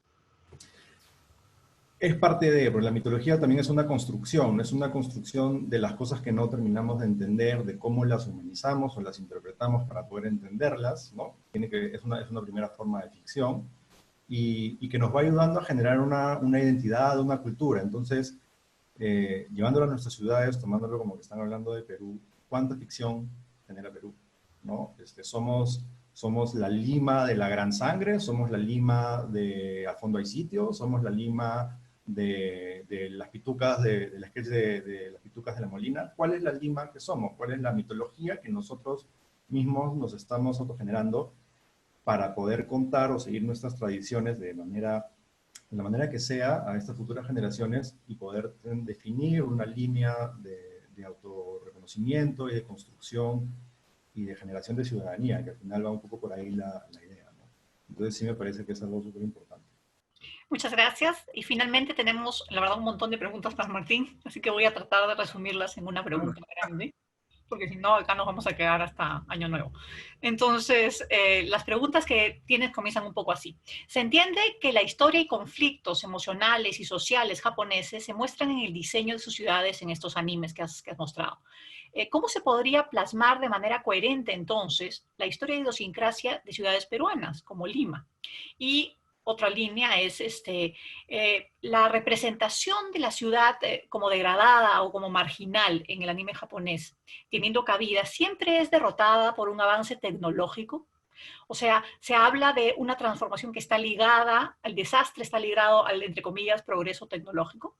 Es parte de, porque la mitología también es una construcción de las cosas que no terminamos de entender, de cómo las humanizamos o las interpretamos para poder entenderlas, ¿no? Es una primera forma de ficción, y que nos va ayudando a generar una identidad, una cultura. Entonces, llevándolo a nuestras ciudades, tomándolo como que están hablando de Perú, ¿cuánta ficción genera Perú? ¿No? Somos la Lima de la Gran Sangre, somos la Lima de A Fondo Hay Sitio, somos la Lima de las pitucas, de las de las pitucas de la Molina. ¿Cuál es la Lima que somos? ¿Cuál es la mitología que nosotros mismos nos estamos autogenerando para poder contar o seguir nuestras tradiciones de la manera que sea a estas futuras generaciones, y poder definir una línea de autorreconocimiento y de construcción y de generación de ciudadanía, que al final va un poco por ahí la idea, ¿no? Entonces sí me parece que es algo súper importante. Muchas gracias. Y finalmente tenemos, la verdad, un montón de preguntas para Martín, así que voy a tratar de resumirlas en una pregunta grande, porque si no, acá nos vamos a quedar hasta Año Nuevo. Entonces, las preguntas que tienes comienzan un poco así. Se entiende que la historia y conflictos emocionales y sociales japoneses se muestran en el diseño de sus ciudades en estos animes que has mostrado. ¿Cómo se podría plasmar de manera coherente, entonces, la historia y idiosincrasia de ciudades peruanas, como Lima? Y otra línea es la representación de la ciudad como degradada o como marginal en el anime japonés, teniendo cabida, siempre es derrotada por un avance tecnológico. O sea, se habla de una transformación que está ligada, al desastre está ligado al, entre comillas, progreso tecnológico.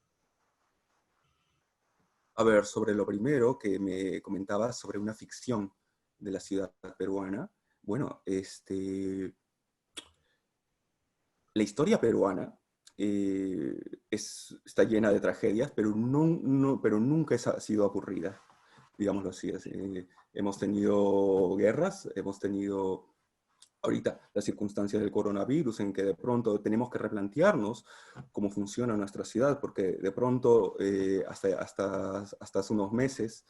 A ver, sobre lo primero que me comentabas sobre una ficción de la ciudad peruana, bueno, la historia peruana está llena de tragedias, pero nunca ha sido aburrida, digámoslo así. Hemos tenido guerras, hemos tenido ahorita las circunstancias del coronavirus, en que de pronto tenemos que replantearnos cómo funciona nuestra ciudad, porque de pronto, hasta hace unos meses,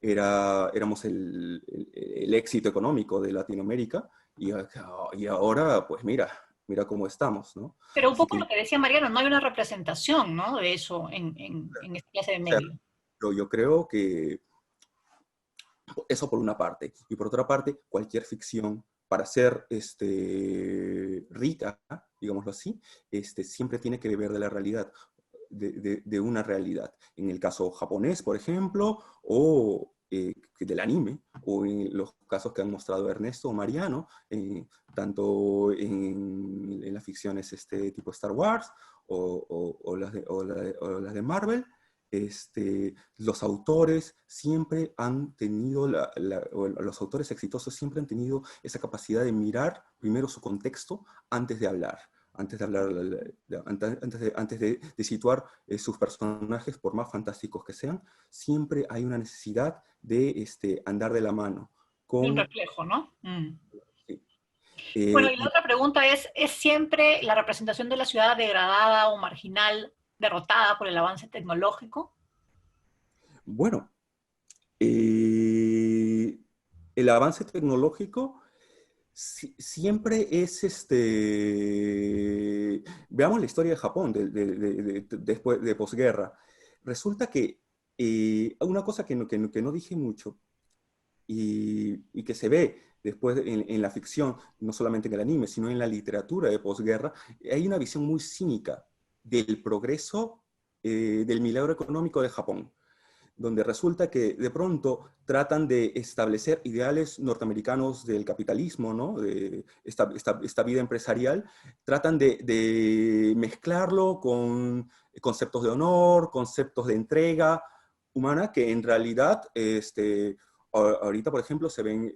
éramos el éxito económico de Latinoamérica, y ahora, pues mira cómo estamos, ¿no? Pero un Así poco que, lo que decía Mariano, no hay una representación, ¿no?, de eso en esta clase de o sea, medios. pero yo creo que eso por una parte. Y por otra parte, cualquier ficción, para ser rica, digámoslo así, siempre tiene que beber de la realidad, de una realidad. En el caso japonés, por ejemplo, o del anime, o en los casos que han mostrado Ernesto o Mariano, tanto en las ficciones tipo Star Wars o las de Marvel. Los autores siempre han tenido, los autores exitosos siempre han tenido esa capacidad de mirar primero su contexto antes de hablar, antes de situar sus personajes, por más fantásticos que sean. Siempre hay una necesidad de andar de la mano Un con... reflejo, ¿no? Mm. Bueno, y la y otra pregunta ¿es siempre la representación de la ciudad degradada o marginal derrotada por el avance tecnológico? bueno, el avance tecnológico siempre es veamos la historia de Japón después de posguerra. Resulta que una cosa que no dije mucho y que se ve después en la ficción, no solamente en el anime, sino en la literatura de posguerra, hay una visión muy cínica del progreso del milagro económico de Japón, donde resulta que de pronto tratan de establecer ideales norteamericanos del capitalismo, ¿no? De esta vida empresarial, tratan de mezclarlo con conceptos de honor, conceptos de entrega humana, que en realidad, ahorita, por ejemplo, se ven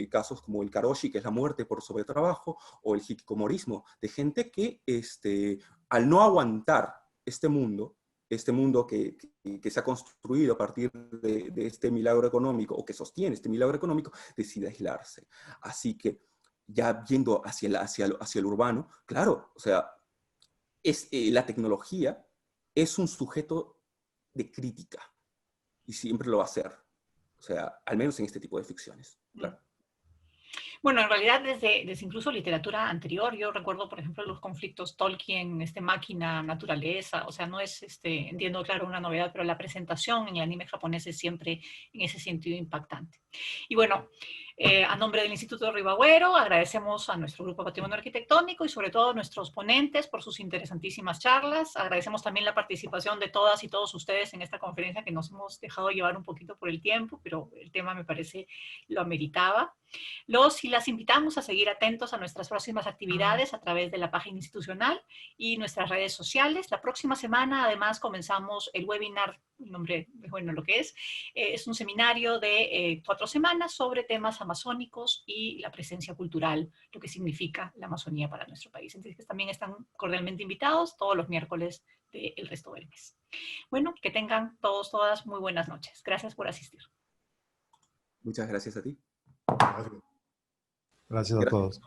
casos como el karoshi, que es la muerte por sobretrabajo, o el hikikomorismo, de gente que al no aguantar este mundo que se ha construido a partir de este milagro económico, o que sostiene este milagro económico, decide aislarse. Así que, ya yendo hacia el urbano, claro, o sea, la tecnología es un sujeto de crítica, y siempre lo va a ser. O sea, al menos en este tipo de ficciones. Claro. Bueno, en realidad desde incluso literatura anterior, yo recuerdo, por ejemplo, los conflictos Tolkien, máquina, naturaleza, o sea, no es, entiendo, claro, una novedad, pero la presentación en el anime japonés es siempre en ese sentido impactante. Y bueno, a nombre del Instituto Ribagüero, agradecemos a nuestro Grupo Patrimonio Arquitectónico y sobre todo a nuestros ponentes por sus interesantísimas charlas. Agradecemos también la participación de todas y todos ustedes en esta conferencia, que nos hemos dejado llevar un poquito por el tiempo, pero el tema me parece lo ameritaba. Los y las invitamos a seguir atentos a nuestras próximas actividades a través de la página institucional y nuestras redes sociales. La próxima semana, además, comenzamos el webinar, el nombre, bueno, lo que es un seminario de 4 semanas sobre temas amazónicos y la presencia cultural, lo que significa la Amazonía para nuestro país. Entonces, también están cordialmente invitados todos los miércoles del resto del mes. Bueno, que tengan todos, todas muy buenas noches. Gracias por asistir. Muchas gracias a ti. Gracias. Gracias a todos.